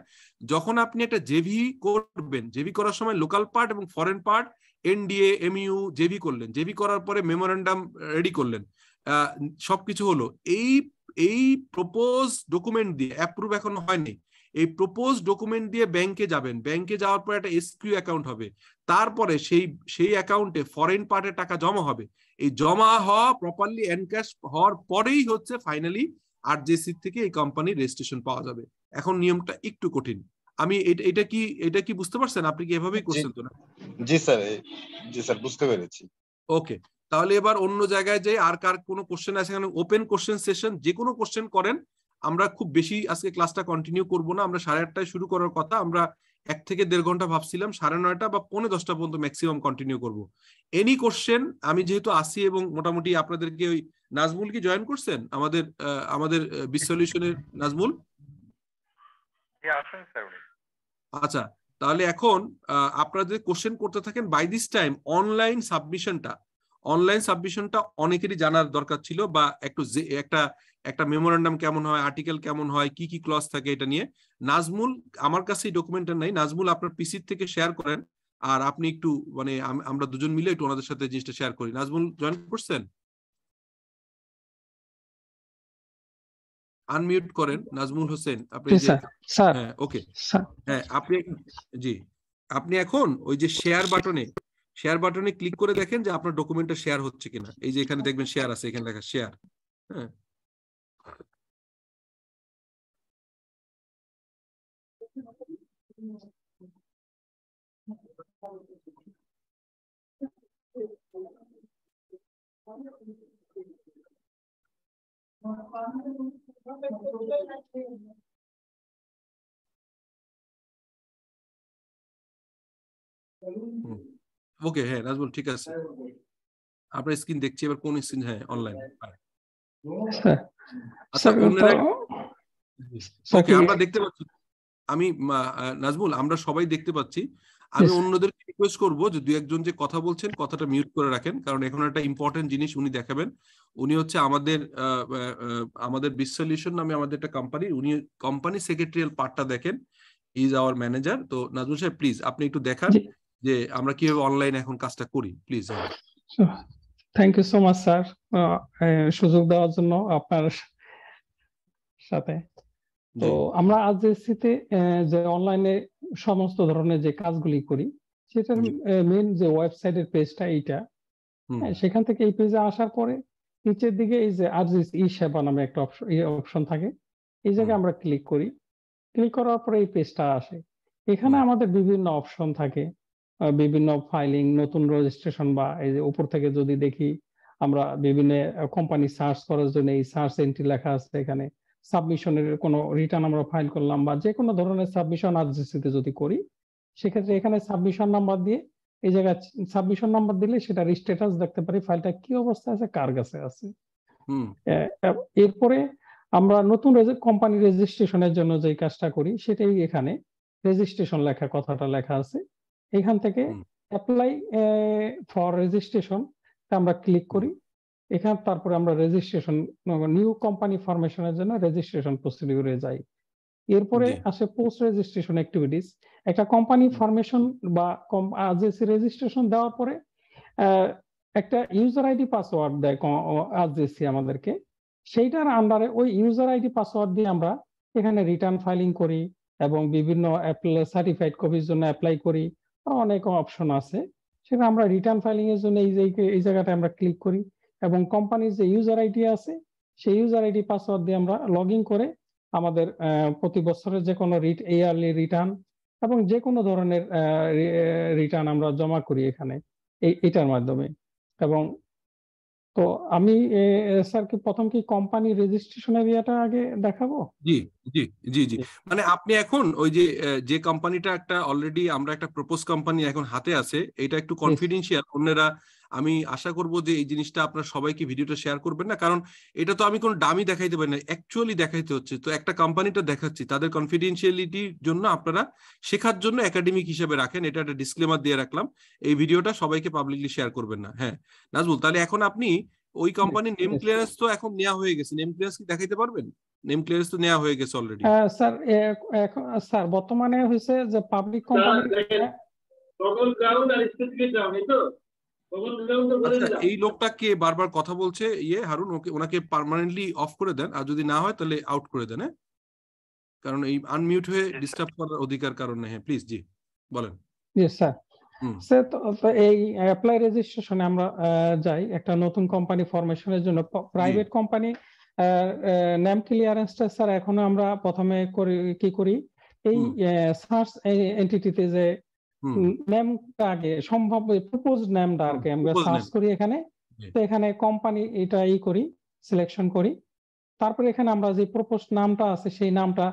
যখন আপনি একটা জেভি করবেন, জেভি করার সময় লোকাল পার্ট এবং foreign part NDA mu JV করলেন, জেভি করার পরে মেমোরেন্ডাম রেডি করলেন, সবকিছু হলো। এই প্রপোজ ডকুমেন্ট দিয়ে, অ্যাপ্রুভ এখন হয়নি, এই প্রপোজ ডকুমেন্ট দিয়ে ব্যাংকে যাবেন। ব্যাংকে যাওয়ার পর একটা এসকিউ অ্যাকাউন্ট হবে, তারপরে সেই অ্যাকাউন্টে ফরেন পার্টের টাকা জমা হবে। এই জমা হওয়া প্রপারলি এনক্যাশ হওয়ার পরেই হচ্ছে ফাইনালি আরজেসি থেকে এই কোম্পানির রেজিস্ট্রেশন পাওয়া যাবে। এখন নিয়মটা একটু কঠিন। আমি এটা কি বুঝতে পারছেন? আপনি কি এভাবেই করছেন তো না? জি স্যার বুঝতে পেরেছি। ওকে, তাহলে এবার অন্য জায়গায় যাই। আর কার কোনো কোশ্চেন আছে? এখানে ওপেন কোশ্চেন সেশন, যে কোনো কোশ্চেন করেন। আমরা খুব বেশি আজকে ক্লাসটা কন্টিনিউ করব না, আমরা 8:30টায় শুরু করার কথা। আমরা 1 থেকে 1.5 ঘন্টা ভাবছিলাম, 9:30 বা 9:45 পর্যন্ত ম্যাক্সিমাম কন্টিনিউ করব। Any question? আমি যেহেতু আসি এবং মোটামুটি আপনাদেরকে, ওই নাজমুল কি জয়েন করছেন আমাদের বিস সলিউশনের নাজমুল? আচ্ছা, তাহলে এখন আপনাদের কোশ্চেন করতে থাকেন। বাই দিস টাইম অনলাইন সাবমিশনটা অনেকেরই জানার দরকার ছিল, বা একটা মেমোরেন্ডাম কেমন হয়, আর্টিকেল কেমন হয়, কি কি ক্লজ থাকে, এটা নিয়ে। নাজমুল, আমার কাছে এই ডকুমেন্টটা নাই, নাজমুল আপনার পিসি থেকে শেয়ার করেন, আর আপনি একটু মানে আমরা দুজন মিলে একটু ওনাদের সাথে জিনিসটা শেয়ার করি। নাজমুল জয়েন করছেন? আনমিউট করেন নাজমুল হোসেন আপনি। হ্যাঁ ওকে, হ্যাঁ আপনি এখন ওই যে শেয়ার বাটনে ক্লিক করে দেখেন যে আপনার ডকুমেন্টটা শেয়ার হচ্ছে কিনা। এই যে এখানে দেখবেন শেয়ার আছে, এখানে লেখা শেয়ার। হ্যাঁ, ওকে, হ্যাঁ নাজমুল ঠিক আছে, আপনার স্ক্রিন দেখছি। এবার কোন স্ক্রিন? হ্যাঁ অনলাইন। আচ্ছা, ওকে আমরা দেখতে পাচ্ছি। আমি নাজমুল, আমরা সবাই দেখতে পাচ্ছি। আমি অন্যদেরকে রিকোয়েস্ট করবো যে 2-1 জন যে কথা বলছেন কথাটা মিউট করে রাখেন, কারণ এখন একটা ইম্পর্টেন্ট জিনিস উনি দেখাবেন। উনি হচ্ছে আমাদের বিস সলিউশন নামে আমাদের একটা কোম্পানি, উনি কোম্পানি সেক্রেটারিয়াল পার্টটা দেখেন, ইজ আওয়ার ম্যানেজার। তো নাজমুল সাহেব প্লিজ আপনি একটু দেখান যে আমরা কিভাবে অনলাইনে এখন কাজটা করি, please. Thank you so much sir, সুযোগ দেওয়ার জন্য আপনার সাথে। তো আমরা আরজেসিতে যে অনলাইনে সমস্ত ধরনের যে কাজগুলি করি, সেটার মেইন যে ওয়েবসাইটের পেজটা এইটা, সেখান থেকে এই পেজে আসার পরে নিচের দিকে এই যে আরজেসি ই সেবা নামে একটা অপশন থাকে, এই জায়গায় আমরা ক্লিক করি। ক্লিক করার পরে এই পেজটা আসে। এখানে আমাদের বিভিন্ন অপশন থাকে, বিভিন্ন ফাইলিং, নতুন রেজিস্ট্রেশন, বা এই যে উপর থেকে যদি দেখি আমরা বিভিন্ন কোম্পানি সার্চ করার জন্য এই সার্চ এন্ট্রি লেখা আছে। এখানে সাবমিশনের কোনো রিটার্ন আমরা ফাইল করলাম বা যে কোনো ধরনের সাবমিশন আরজেসিতে যদি করি, সেক্ষেত্রে এখানে সাবমিশন নাম্বার দিয়ে এই জায়গায় সাবমিশন নাম্বার দিলে সেটা স্ট্যাটাস দেখতে পারি, ফাইলটা কি অবস্থায় আছে, কার কাছে আছে। এরপরে আমরা নতুন কোম্পানি রেজিস্ট্রেশনের জন্য যে কাজটা করি, সেটাই এখানে রেজিস্ট্রেশন লেখা কথাটা লেখা আছে। এখান থেকে অ্যাপ্লাই ফর রেজিস্ট্রেশন আমরা ক্লিক করি। এখানে তারপরে আমরা রেজিস্ট্রেশন, নিউ কোম্পানি ফরমেশনের জন্য রেজিস্ট্রেশন প্রসিডিউরে যাই। এরপরে আসে পোস্ট রেজিস্ট্রেশন অ্যাক্টিভিটিস। একটা কোম্পানি ফরমেশন বা আরজেসি রেজিস্ট্রেশন দেওয়ার পরে একটা ইউজার আইডি পাসওয়ার্ড দেয় আরজেসি আমাদেরকে। সেইটার আন্ডারে ওই ইউজার আইডি পাসওয়ার্ড দিয়ে আমরা এখানে রিটার্ন ফাইলিং করি এবং বিভিন্ন সার্টিফাইড কপির জন্য অ্যাপ্লাই করি। অনেক অপশন আছে, সেটা আমরা রিটার্ন ফাইলিং এর জন্য এই জায়গাটা আমরা ক্লিক করি এবং কোম্পানির যে ইউজার আইডি আছে সেই ইউজার আইডি পাসওয়ার্ড দিয়ে আমরা লগ ইন করে আমাদের প্রতি বছরের যে কোনো ইয়ারলি রিটার্ন এবং যে কোনো ধরনের রিটার্ন আমরা জমা করি এখানে এটার মাধ্যমে। এবং তো আমি স্যার কি প্রথম কি কোম্পানি রেজিস্ট্রেশন এরিয়াটা আগে দেখাবো? জি জি জি জি, মানে আপনি এখন ওই যে কোম্পানিটা একটা অলরেডি আমরা একটা প্রপোজ কোম্পানি এখন হাতে আছে, এটা একটু কনফিডেন্সিয়াল। অন্যরা আমি আশা করব যে এই জিনিসটা আপনারা সবাইকে ভিডিওটা শেয়ার করবেন না, কারণ এটা তো আমি কোনো ডামি দেখাইতে পারি না, অ্যাকচুয়ালি দেখাইতে হচ্ছে। তো একটা কোম্পানিটা দেখাচ্ছি, তাদের কনফিডেন্সিয়ালিটির জন্য আপনারা শেখার জন্য একাডেমিক হিসেবে রাখেন, এটা একটা ডিসক্লেমার দিয়ে রাখলাম। এই ভিডিওটা সবাইকে পাবলিকলি শেয়ার করবেন না। হ্যাঁ নাজমুল, তাহলে এখন আপনি ওই কোম্পানির নেম ক্লিয়ারেন্স তো এখন নেওয়া হয়ে গেছে, নেম ক্লিয়ারেন্স কি দেখাইতে পারবেন? নেম ক্লিয়ারেন্স তো নেওয়া হয়ে গেছে অলরেডি। স্যার এখন স্যার বর্তমানে হয়েছে যে পাবলিক কোম্পানি টগল গ্রাউন্ড আর স্পেসিফিক গ্রাউন্ড, এই তো টগল গ্রাউন্ড তো বলে দিলাম। এই লোকটা কে বারবার কথা বলছে, হারুন, ওনাকে পার্মানেন্টলি অফ করে দেন, আর যদি না হয় তাহলে আউট করে দেন। হ্যাঁ, কারণ এই আনমিউট হয়ে ডিস্টার্ব করার অধিকার কারণ নেই। হ্যাঁ প্লিজ, জি বলেন। জি স্যার। স্যার তো এই অ্যাপ্লাই রেজিস্ট্রেশনে আমরা যাই একটা নতুন কোম্পানি ফরমেশনের জন্য। প্রাইভেট কোম্পানি নেম ক্লিয়ারেন্সটা স্যার এখনো আমরা প্রথমে কি করি, এই সার্চ এন্টিটিতে যে নেমটা আগে সম্ভব প্রপোজ নেমটা আগে আমরা সার্চ করি এখানে। তো এখানে কোম্পানি এটা করি, সিলেকশন করি। তারপরে এখানে আমরা যে প্রপোজ নামটা আছে সেই নামটা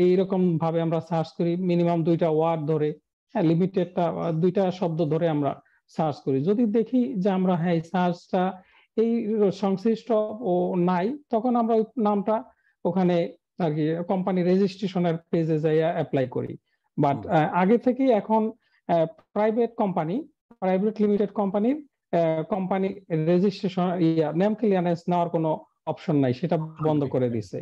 এইরকম ভাবে আমরা সার্চ করি, মিনিমাম 2টা ওয়ার্ড ধরে, লিমিটেডটা 2টা শব্দ ধরে আমরা সার্চ করি। যদি দেখি যে আমরা হ্যাঁ সার্চটা এই সংশ্লিষ্ট ও নাই, তখন আমরা ওই নামটা ওখানে আর কি কোম্পানি রেজিস্ট্রেশনের পেজে যাই অ্যাপ্লাই করি। বাট আগে থেকে এখন প্রাইভেট লিমিটেড কোম্পানির কোম্পানি রেজিস্ট্রেশন নেম ক্লিয়ারেন্স নেওয়ার কোনো অপশন নাই, সেটা বন্ধ করে দিছে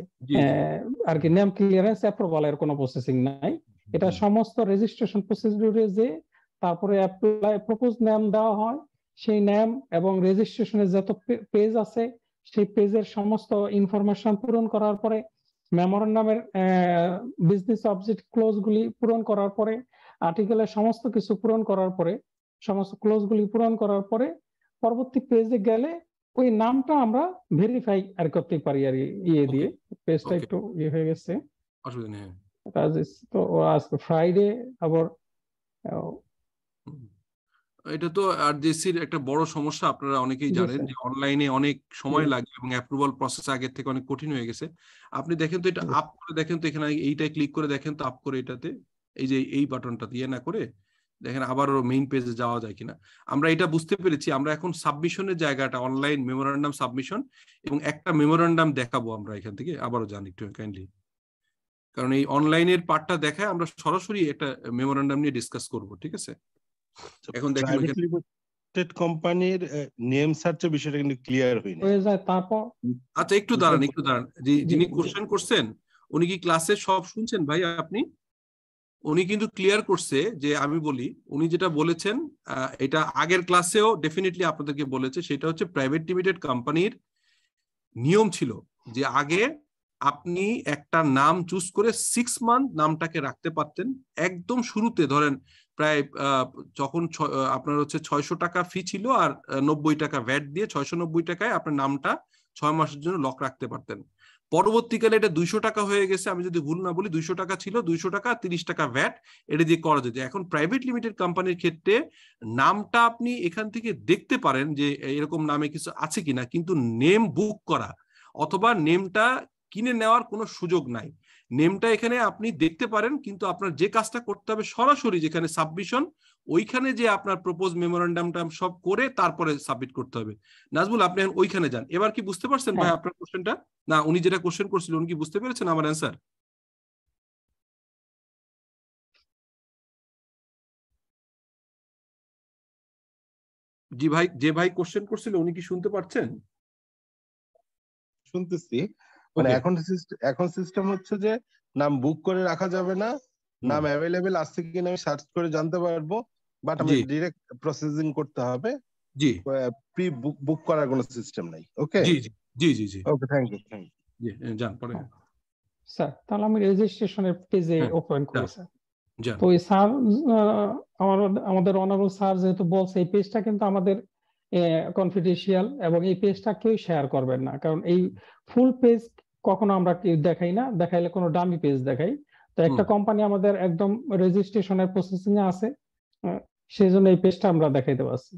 আর কি। নেম ক্লিয়ারেন্স অ্যাপ্রুভালের কোনো প্রসেসিং নাই। এটা সমস্ত রেজিস্ট্রেশন প্রসিডিউরে যে তারপরে অ্যাপ্লাই প্রপোজ নেম দেওয়া হয়, সেই নেম এবং রেজিস্ট্রেশনের যত পেজ আছে সেই পেজের সমস্ত ইনফরমেশন পূরণ করার পরে, মেমোরেন্ডামের বিজনেস অবজেক্ট ক্লোজ গুলি পূরণ করার পরে, আর্টিকেলের সমস্ত কিছু পূরণ করার পরে, সমস্ত ক্লোজ গুলি পূরণ করার পরে পরবর্তী পেজে গেলে ওই নামটা আমরা ভেরিফাই আর করতে পারি আর দিয়ে। পেজটা একটু হয়ে গেছে, অসুবিধা নেই। তো আজকে ফ্রাইডে আবার এটা তো আরজেসির একটা বড় সমস্যা, আপনারা অনেকেই জানেন যে অনলাইনে অনেক সময় লাগে এবং অ্যাপ্রুভাল প্রসেস আগের থেকে অনেক কঠিন হয়ে গেছে। আপনি দেখেন তো এটা আপ করে দেখেন তো, এখানে এইটাই ক্লিক করে দেখেন তো, আপ করে এটাতে এই যে এই বাটনটা দিয়ে না করে দেখেন আবারও মেইন পেজে যাওয়া যায় কিনা। আমরা এটা বুঝতে পেরেছি, আমরা এখন সাবমিশনের জায়গাটা অনলাইন মেমোরেন্ডাম সাবমিশন এবং একটা মেমোরেন্ডাম দেখাবো আমরা এখান থেকে, আবারও জানি একটু কাইন্ডলি, কারণ এই অনলাইনের পার্টটা দেখায় আমরা সরাসরি একটা মেমোরেন্ডাম নিয়ে ডিসকাস করব। ঠিক আছে, এখন দেখেন লিমিটেড কোম্পানির নেম সার্চের বিষয়টা কিন্তু ক্লিয়ার হয়নি। তারপর আচ্ছা একটু দাঁড়ান যিনি কোশ্চেন করছেন উনি কি ক্লাসে সব শুনছেন ভাই আপনি? উনি কিন্তু ক্লিয়ার করছে যে, আমি বলি উনি যেটা বলেছেন এটা আগের ক্লাসেও ডেফিনেটলি আপনাদেরকে বলেছে, সেটা হচ্ছে প্রাইভেট লিমিটেড কোম্পানির নিয়ম ছিল যে আগে আপনি একটা নাম চুজ করে 6 মান্থ নামটাকে রাখতে পারতেন। একদম শুরুতে ধরেন প্রায় যখন আপনার হচ্ছে 600 টাকা ফি ছিল আর 90 টাকা ভ্যাট দিয়ে 690 টাকায় আপনার নামটা 6 মাসের জন্য লক রাখতে পারতেন। পরবর্তীকালে এটা 200 টাকা হয়ে গেছে, আমি যদি ভুল না বলি 200 টাকা ছিল, 200 টাকা 30 টাকা ভ্যাট এটা দিয়ে করা যেত। এখন প্রাইভেট লিমিটেড কোম্পানির ক্ষেত্রে নামটা আপনি এখান থেকে দেখতে পারেন যে এরকম নামে কিছু আছে কিনা, কিন্তু নেম বুক করা অথবা নেমটা কিনে নেওয়ার কোনো সুযোগ নাই। নেমটা এখানে আপনি দেখতে পারেন, কিন্তু আপনার যে কাজটা করতে হবে সরাসরি যেখানে সাবমিশন, ওইখানে যে আপনার প্রপোজ মেমোরেন্ডামটা সব করে তারপরে সাবমিট করতে হবে। নাজমুল আপনি ওইখানে যান। এবার কি বুঝতে পারছেন ভাই আপনার কোশ্চেনটা? না উনি যেটা কোশ্চেন করছিলেন উনি কি বুঝতে পেরেছেন আমার অ্যান্সার? জি ভাই, যে ভাই কোশ্চেন করছিল উনি কি শুনতে পাচ্ছেন? শুনতেছি, মানে এখন সিস্টেম হচ্ছে যে নাম বুক করে রাখা যাবে না, নাম অ্যাভেলেবেল আছে কিনা আমি সার্চ করে জানতে পারবো, বাট আমি জি ডিরেক্ট প্রসেসিং করতে হবে, জি প্রি বুক করার কোনো সিস্টেম নাই। ওকে জি জি জি জি জি ওকে, থ্যাংক ইউ থ্যাংক ইউ। জি যান পরে। স্যার তাহলে আমি রেজিস্ট্রেশনের পেজে হ্যাঁ ওপেন করি যান স্যার। যান। তো এই স্যার আমাদের অনারেবল স্যার যেহেতু বলছে এই পেজটা কিন্তু আমাদের কনফিডেন্সিয়াল, এবং এই পেজটা কেউ শেয়ার করবেন না, কারণ এই ফুল পেজ কখনো আমরা কেউ দেখাই না, দেখাইলে কোনো ডামি পেজ দেখাই। তো একটা কোম্পানি আমাদের একদম রেজিস্ট্রেশনের প্রসেসিং এ আছে, সেই জন্য এই পেজটা আমরা দেখাইতে পারছি।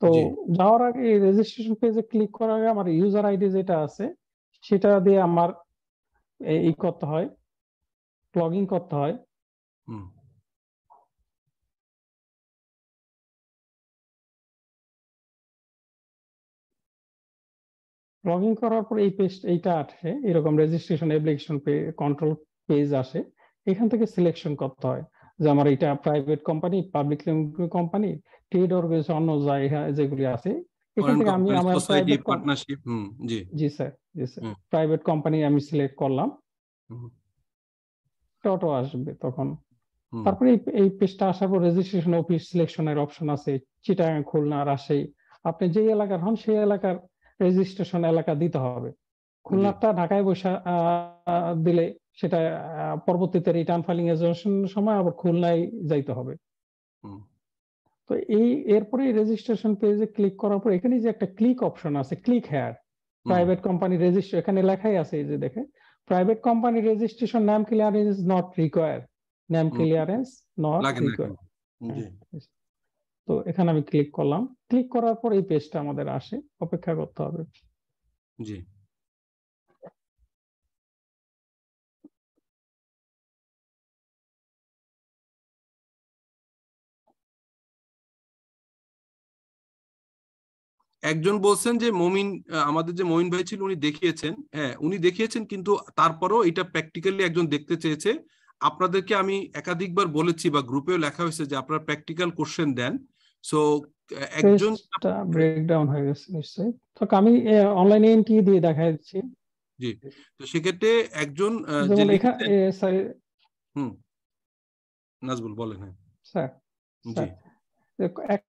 তো জি যাওয়ার আগে এই রেজিস্ট্রেশন পেজে ক্লিক করার আগে আমার ইউজার আইডি যেটা আছে সেটা দিয়ে আমার এই করতে হয়, লগ ইন করতে হয়। হুম লগ ইন করার পর এই পেজ এইটা আসে, এরকম রেজিস্ট্রেশন অ্যাপ্লিকেশন কন্ট্রোল পেজ আসে। এখান থেকে সিলেকশন করতে হয় যে আমার এটা private company, public limited company, trade organization, অন্য জায়গা যেগুলি আছে এখান ফরেন থেকে আমি কোম্পানি, আমার সোসাইটি, প্রাইভেট। পার্টনারশিপ। জি জি স্যার, জি স্যার, হুম প্রাইভেট কোম্পানি আমি সিলেক্ট করলাম, হুম টোটো আসবে তখন। হুম তারপরে এই পেজটা আসার পর রেজিস্ট্রেশন অফিস সিলেকশনের অপশন আছে, চিটাগাং, খুলনা, রাজশাহী, আপনি যে এলাকার হন সেই এলাকার রেজিস্ট্রেশন এলাকা দিতে হবে। জি খুলনাটা ঢাকায় বসে দিলে সেটা পরবর্তীতে রিটার্ন ফাইলিং এজেন্সির সময় আবার খুলনায় যাইতে হবে। হুম তো এরপরে রেজিস্ট্রেশন পেজে ক্লিক করার পর এখানে যে একটা ক্লিক অপশন আছে, click here, private company registration, এখানে লেখাই আছে এই যে দেখে, private company registration name clearance not required, name clearance not লাগে না এখন। রিকোয়ার্ড। জি তো এখানে আমি ক্লিক করলাম, ক্লিক করার পর এই পেজটা আমাদের আসে, অপেক্ষা করতে হবে। জি একজন বলছেন যে মমিন, আমাদের যে মমিন ভাই ছিল উনি দেখিয়েছেন, হ্যাঁ উনি দেখিয়েছেন, কিন্তু তারপরেও এটা প্র্যাকটিক্যালি একজন দেখতে চেয়েছে। আপনাদেরকে আমি একাধিকবার বলেছি বা গ্রুপেও লেখা হয়েছে যে আপনারা প্র্যাকটিক্যাল কোশ্চেন দেন। সো একজন পেজটা ব্রেকডাউন হয়ে গেছে নিশ্চয়ই, তো আমি অনলাইনে এন্ট্রি দিয়ে দেখাই দিচ্ছি। জি, তো সেক্ষেত্রে একজন যে যেমন এখানে লিখেছেন। স্যার, হুম নাজবুল বলেন। হ্যাঁ স্যার জি স্যার এক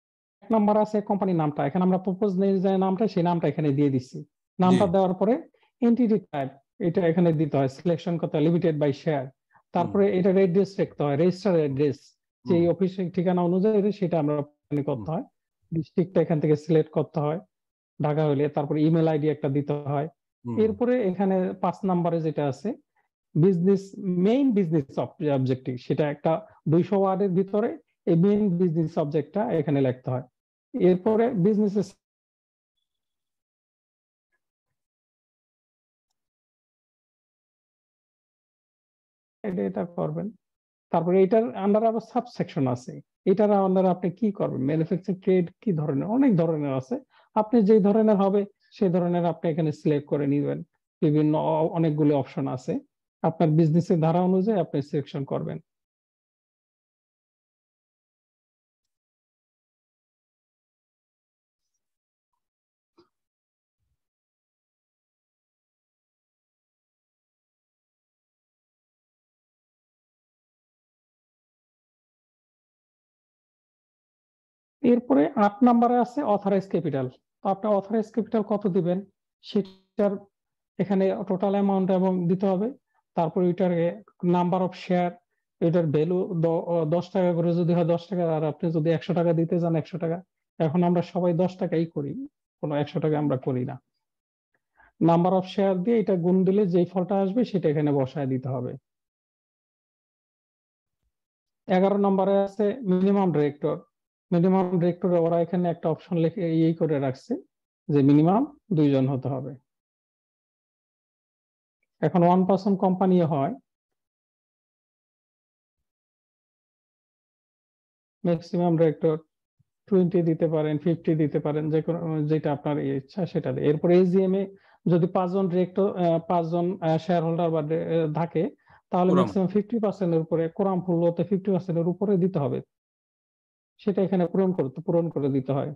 নাম্বার আছে কোম্পানির নামটা, এখানে আমরা প্রপোজ যে নামটা সেই নামটা এখানে দিয়ে দিচ্ছি। জি নামটা দেওয়ার পরে এন্টিটি টাইপ এটা এখানে দিতে হয়, সিলেকশন করতে হয় লিমিটেড বাই শেয়ার। তারপরে এটা অ্যাড্রেস লিখতে হয়, রেজিস্টার অ্যাড্রেস, যে অফিসের ঠিকানা অনুযায়ী সেটা আমরা করতে হয়। ডিস্ট্রিক্টটা এখান থেকে সিলেক্ট করতে হয় ঢাকা হলে, তারপরে ইমেল আইডি একটা দিতে হয়। এরপরে এখানে 5 নম্বরে যেটা আছে বিজনেস, মেইন বিজনেস অবজেক্টিভ, সেটা একটা 200 ওয়ার্ডের ভিতরে এই মেইন বিজনেস সাবজেক্টটা এখানে লিখতে হয়। এরপরে বিজনেস এটা করবেন। তারপরে এটার আন্ডার আবার সাবসেকশন আছে, এটার আন্ডার আপনি কি করবেন, ম্যানুফ্যাকচার ট্রেড কি ধরনের, অনেক ধরনের আছে, আপনি যে ধরনের হবে সেই ধরনের আপনি এখানে সিলেক্ট করে নেবেন। বিভিন্ন অনেকগুলো অপশন আছে, আপনার বিজনেসের ধারা অনুযায়ী আপনি সিলেকশন করবেন। এরপরে 8 নম্বরে আছে অথরাইজ ক্যাপিটাল। তো আপনি অথরাইজ ক্যাপিটাল কত দিবেন সেটার এখানে টোটাল অ্যামাউন্ট এবং দিতে হবে। তারপর এটার নাম্বার অফ শেয়ার, এটার ভ্যালু 10 টাকা করে যদি হয় 10 টাকা, আর আপনি যদি 100 টাকা দিতে চান 100 টাকা। এখন আমরা সবাই 10 টাকাই করি, কোনো 100 টাকা আমরা করি না। নাম্বার অফ শেয়ার দিয়ে এটা গুণ দিলে যেই ফলটা আসবে সেটা এখানে বসায় দিতে হবে। 11 নম্বরে আছে মিনিমাম ডিরেক্টর। মিনিমাম ডিরেক্টরে ওরা এখানে একটা অপশন লিখে এই করে রাখছে যে মিনিমাম 2 জন হতে হবে। এখন 1 পার্সন কোম্পানি হয়, ম্যাক্সিমাম ডিরেক্টর 20 দিতে পারেন, 50 দিতে পারেন, যে কোনো যেটা আপনার ইচ্ছা সেটা দিয়ে। এরপরে এজিএম এ যদি 5 জন ডিরেক্টর, 5 জন শেয়ার হোল্ডার বা থাকে, তাহলে ম্যাক্সিমাম 50% এর উপরে, কোরাম ফুল হতে 50% এর উপরে দিতে হবে, সেটা এখানে পূরণ করে দিতে হয়।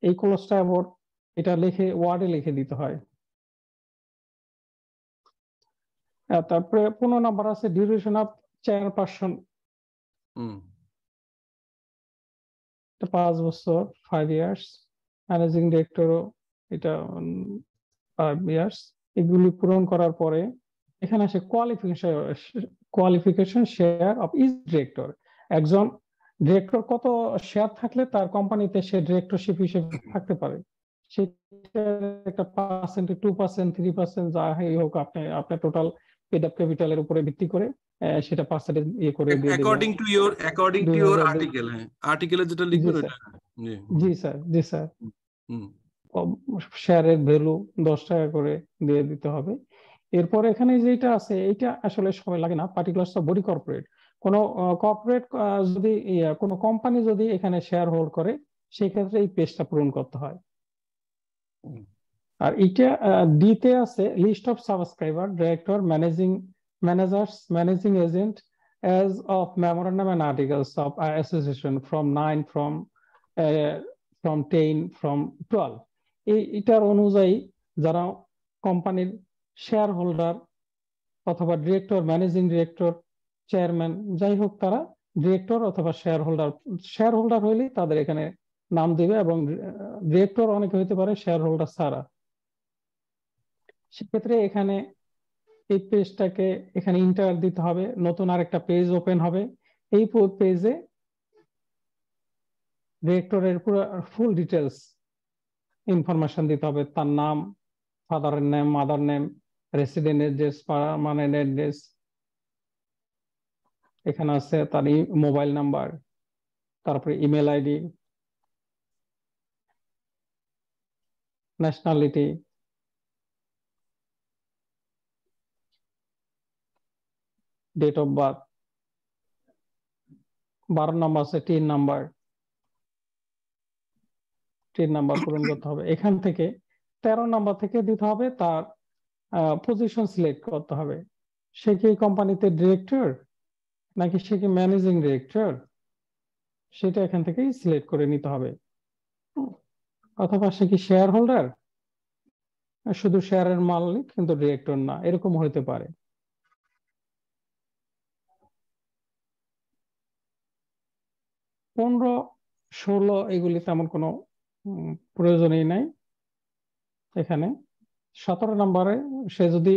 এই ক্লোজটা আবার এটা লিখে ওয়ার্ডে লিখে দিতে হয়। তারপরে 15 নাম্বার আছে ডিউরেশন অফ চেয়ারপারসন, 5 বছর 5 ইয়ার্স। ম্যানেজিং ডিরেক্টরও এটা 5 ইয়ার্স। এগুলি পূরণ করার পরে এখানে আসে qualification share of each director. একজন ডিরেক্টর কত শেয়ার থাকলে তার কোম্পানিতে সে ডিরেক্টরশিপ হিসেবে থাকতে পারে, সেটা একটা পার্সেন্টে 2%, 3% যা হোক, আপনার টোটাল পেড আপ ক্যাপিটালের উপরে ভিত্তি করে সেটা পার্সেন্টেজ ইয়ে করে দিয়ে দেবে। According to your article. হ্যাঁ, আর্টিকেলে যেটা লিখবেন ওটা। জি স্যার, জি স্যার। হুম। শেয়ারের ভ্যালু 10 টাকা করে দিয়ে দিতে হবে। এরপর এখানে যেটা আছে এটা আসলে সময় লাগে না, পার্টিকুলার সব বডি কর্পোরেট। কোন কর্পোরেট যদি কোন কোম্পানি যদি এখানে শেয়ার হোল্ড করে, সেই ক্ষেত্রে এই পেজটা পূরণ করতে হয়। আর এটা ডিতে আছে list of subscriber, director, managers, managing agent as of memorandum and articles of association from 9, from 10, from 12. এটার অনুযায়ী যারা কোম্পানির শেয়ার হোল্ডার অথবা ডিরেক্টর, ম্যানেজিং ডিরেক্টর, চেয়ারম্যান, যাই হোক, তারা ডিরেক্টর অথবা শেয়ার হোল্ডার হইলে তাদের এখানে নাম দিবে, এবং ডিরেক্টর অনেকে হইতে পারে শেয়ার হোল্ডার ছাড়া। সেক্ষেত্রে এখানে এই পেজটাকে এখানে ইন্টার দিতে হবে, নতুন আরেকটা পেজ ওপেন হবে। এই পেজে ডিরেক্টরের পুরো ফুল ডিটেলস ইনফরমেশন দিতে হবে, তার নাম, ফাদারের name, mother name, resident address, permanent address, এখানে আছে তার মোবাইল নাম্বার, তারপরে email ID, nationality, date of birth, 12 number আছে টিন নাম্বার পূরণ করতে হবে। এখান থেকে 13 নাম্বার থেকে দিতে হবে তার পজিশন সিলেক্ট করতে হবে, সে কি কোম্পানিতে ডিরেক্টর নাকি সে কি ম্যানেজিং ডিরেক্টর, সেটা এখান থেকেই সিলেক্ট করে নিতে হবে। অথবা সে কি শেয়ার হোল্ডার, শুধু শেয়ারের মালিক কিন্তু ডিরেক্টর না, এরকম হতে পারে। পনেরো, 16 এগুলি তেমন কোনো প্রয়োজনই নাই। এখানে 17 নম্বরে সে যদি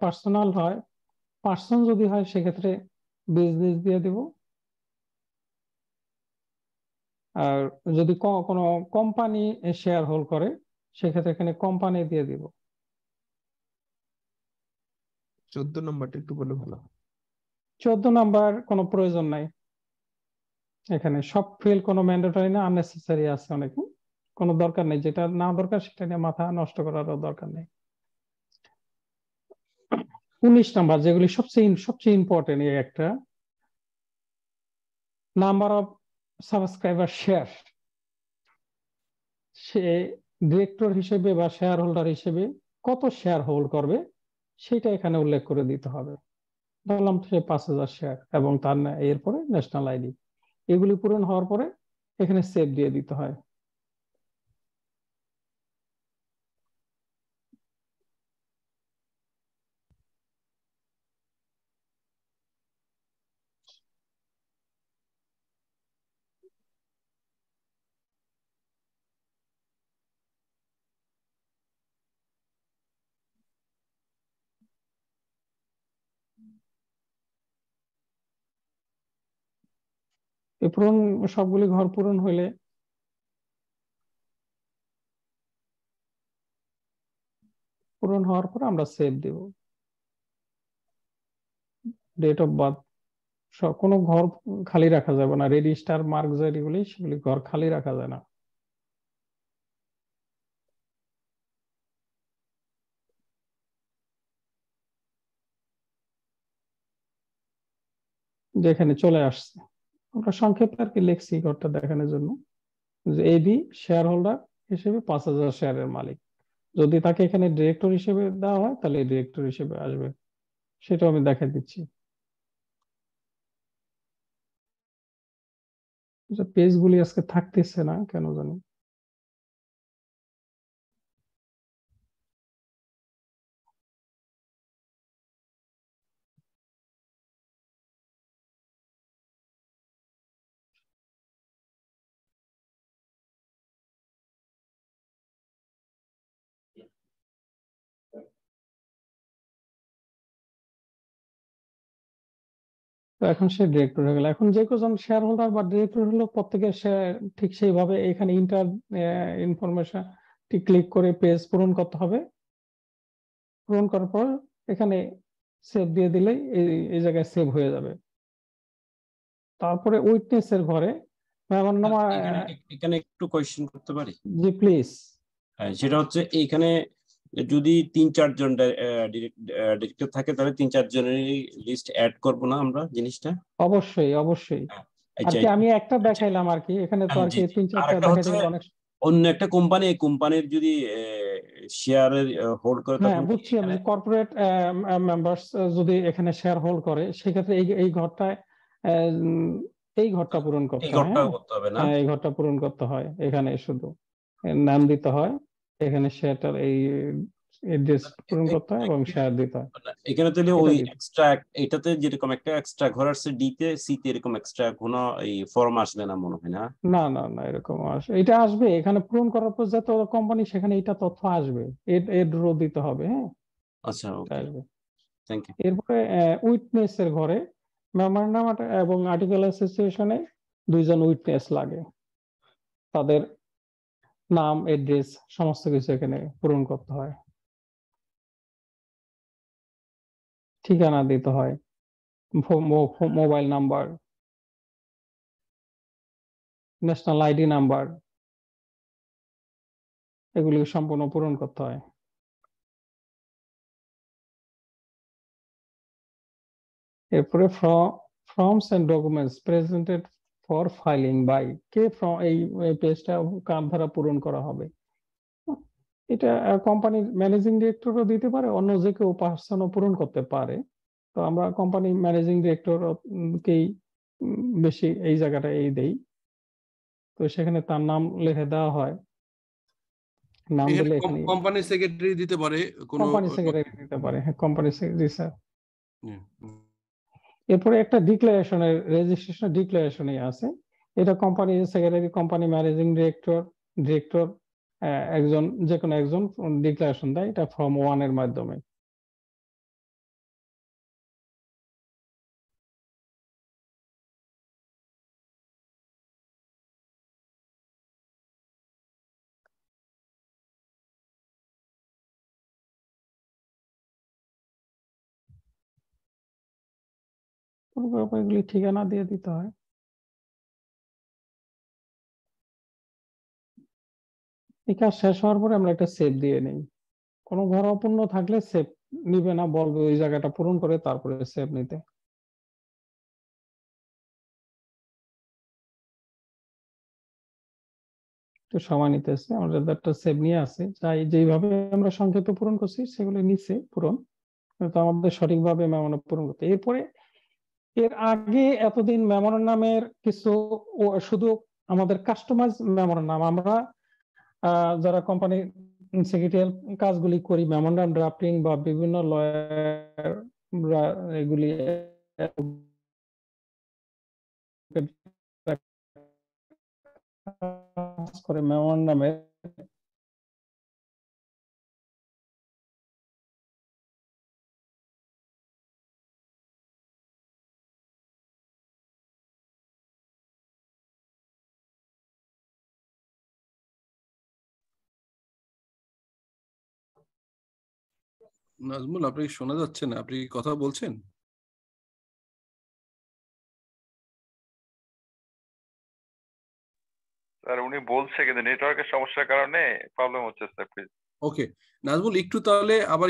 পার্সোনাল হয়, পার্সন যদি হয়, সেক্ষেত্রে বিজনেস দিয়ে দিব। আর যদি কোনো কোম্পানি শেয়ার হোল্ড করে, সেক্ষেত্রে এখানে কোম্পানি দিয়ে দিব। 14 নম্বরটা একটু বলে ভালো। 14 নাম্বার কোনো প্রয়োজন নাই, এখানে সব ফিল কোনো ম্যান্ডেটরি না, আননেসেসারি আছে অনেক, কোনো দরকার নেই। যেটা না দরকার সেটা নিয়ে মাথা নষ্ট করারও দরকার নেই। 19 নাম্বার যেগুলি সবচেয়ে ইম্পর্টেন্ট, এই একটা number of subscriber share, say director হিসেবে বা শেয়ার হোল্ডার হিসেবে কত শেয়ার হোল্ড করবে সেটা এখানে উল্লেখ করে দিতে হবে। ধরলাম সে 5000 শেয়ার, এবং তার এরপরে ন্যাশনাল আইডি, এগুলি পূরণ হওয়ার পরে এখানে সেভ দিয়ে দিতে হয়। এই পূরণ সবগুলি ঘর পূরণ হইলে পূরণ হওয়ার পর আমরা সেভ দেব। ডেট অফ বার্থ, কোনো ঘর খালি রাখা যাবে না, রেজিস্টার মার্ক যেগুলি সেগুলি ঘর খালি রাখা যায় না। যেখানে চলে আসছে, আমরা সংক্ষেপে আর কি লিখছি ঘরটা দেখানোর জন্য, যে এবি শেয়ার হোল্ডার হিসেবে 5000 শেয়ারের মালিক। যদি তাকে এখানে ডিরেক্টর হিসেবে দেওয়া হয় তাহলে ডিরেক্টর হিসেবে আসবে, সেটা আমি দেখা দিচ্ছি। পেজগুলি আজকে থাকতেছে না কেন জানি। তো এখন সে ডিরেক্টর হয়ে গেল। এখন যে কজন শেয়ার হোল্ডার বা ডিরেক্টর হলো প্রত্যেকের সে ঠিক সেইভাবে এখানে ইনফরমেশন ক্লিক করে পেজ পূরণ করতে হবে। পূরণ করার পর এখানে সেভ দিয়ে দিলেই এই জায়গায় সেভ হয়ে যাবে। তারপরে উইটনেস এর ঘরে মেমোরান্ডাম, এখানে একটু কোয়েশ্চেন করতে পারি? জি প্লিজ। হ্যাঁ, সেটা হচ্ছে এইখানে যদি 3-4 জন ডিরেক্টর থাকে তাহলে 3-4 জনেরই লিস্ট অ্যাড করব না আমরা জিনিসটা? অবশ্যই অবশ্যই। হ্যাঁ, আর আচ্ছা কি আমি একটা দেখাইলাম আর কি, এখানে তো আর জি কি জি। 3-4টা আর একটা দেখাইতে হচ্ছে গেলে অনেক। অন্য একটা কোম্পানি, এই কোম্পানির যদি শেয়ারের হোল্ড করে হ্যাঁ তখন কি বুঝছি আমি, এখানে কর্পোরেট মেম্বার্স যদি এখানে শেয়ার হোল্ড করে সেক্ষেত্রে এই ঘরটায় এই ঘরটা পূরণ এই করতে হয়। ঘরটাও হ্যাঁ করতে হবে না? হ্যাঁ, এই ঘরটা পূরণ করতে হয়। এখানে শুধু নাম দিতে হয়, এখানে শেয়ারটার এই অ্যাড্রেস পূরণ করতে হয় এবং শেয়ার দিতে হয়। এখানে তাহলে এটা ওই দিতে এক্সট্রা, এটাতে যেরকম একটা এক্সট্রা ঘর আছে ডিতে, সিতে এরকম এক্সট্রা কোনো এই ফর্ম আসবে না মনে হয় না? না না না, এরকম এটা আসবে এখানে পূরণ করার পর যত কোম্পানি সেখানে এটা তথ্য আসবে, এর রো দিতে হবে। হ্যাঁ আচ্ছা, এটা ওকে, আসবে। Thank you. এরপরে উইটনেস এর ঘরে মেমোরান্ডাম এবং আর্টিকেল অ্যাসোসিয়েশনে 2জন উইটনেস লাগে। তাদের নাম, এড্রেস সমস্ত কিছু এখানে পূরণ করতে হয়, ঠিকানা দিতে হয়, mobile number, national ID number, এগুলি সম্পূর্ণ পূরণ করতে হয়। এরপরে forms and documents presented for filing by কে, এই পেজটা কার দ্বারা পূরণ করা হবে। এটা কোম্পানির ম্যানেজিং ডিরেক্টরও দিতে পারে, অন্য যে কেউ পার্সনও পূরণ করতে পারে। তো আমরা কোম্পানি ম্যানেজিং ডিরেক্টর কেই বেশি এই জায়গাটা এই দেই। তো সেখানে তার নাম লিখে দেওয়া হয়, নাম দিলে এখানে কোম্পানি সেক্রেটারি দিতে পারে কোনো। কোম্পানি সেক্রেটারি দিতে পারে। হ্যাঁ কোম্পানি সেক্রেটারি স্যার। হুম। এরপরে একটা ডিক্লারেশনের রেজিস্ট্রেশন ডিক্লারেশনে আছে, এটা company secretary, company managing director একজন, যে কোনো একজন ডিক্লারেশন দেয়, এটা ফর্ম 1 এর মাধ্যমে। এগুলি ঠিকানা দিয়ে দিতে হয়। এই কাজ শেষ হওয়ার পরে আমরা একটা সেভ দিয়ে নিই। কোনো ঘর অপূর্ণ থাকলে সেভ নিবে না, বলবে ওই জায়গাটা পূরণ করে তারপরে সেভ নিতে। একটু সময় নিতেছে, আমাদের একটা সেভ নিয়ে আসে, তাই যেইভাবে আমরা সংক্ষেপে পূরণ করছি সেগুলো নিচে পূরণ, কিন্তু আমাদের সঠিকভাবে মেমোরান্ডাম পূরণ করতে। এরপরে এর আগে এতদিন মেমোরান্ডামের কিছু শুধু আমাদের কাস্টমাইজ মেমোরান্ডাম, আমরা যারা কোম্পানি সেক্রেটারিয়াল কাজগুলি করি, মেমোরান্ডাম ড্রাফটিং বা বিভিন্ন লয়ার এগুলি করে মেমোরান্ডামে নাজমুল, আপনাকে শোনা যাচ্ছে না, আপনি কি কথা বলছেন? স্যার উনি বলছে কিন্তু নেটওয়ার্কের সমস্যার কারণে প্রবলেম হচ্ছে স্যার, প্লিজ। ওকে নাজমুল, একটু তাহলে আবার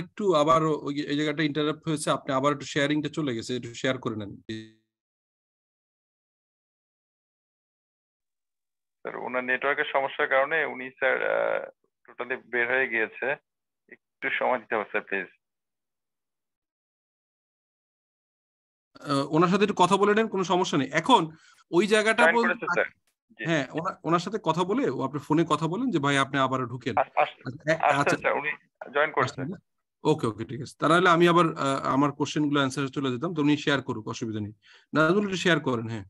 এই জায়গাটা ইন্টারাপ্ট হয়েছে, আপনি আবার একটু শেয়ারিংটা চলে গেছে, একটু শেয়ার করে নেন। স্যার ওনার নেটওয়ার্কের সমস্যার কারণে উনি স্যার টোটালি বের হয়ে গিয়েছে, একটু সময় দিতে হবে স্যার, প্লিজ। ওনার সাথে একটু কথা বলে নেন, কোনো সমস্যা নেই। এখন ওই জায়গাটা জয়েন করেছে স্যার। জি হ্যাঁ, ওনার সাথে কথা বলে, আপনি ফোনে কথা বলেন যে ভাই আপনি আবার ঢুকেন। আসছে আচ্ছা, স্যার, উনি জয়েন করেছে। ওকে ওকে, ঠিক আছে। তাহলে আমি আবার আমার কোশ্চেন গুলো অ্যান্সার চলে যেতাম, তো উনি শেয়ার করুক, অসুবিধা নেই। নাজমুল একটু শেয়ার করেন, হ্যাঁ।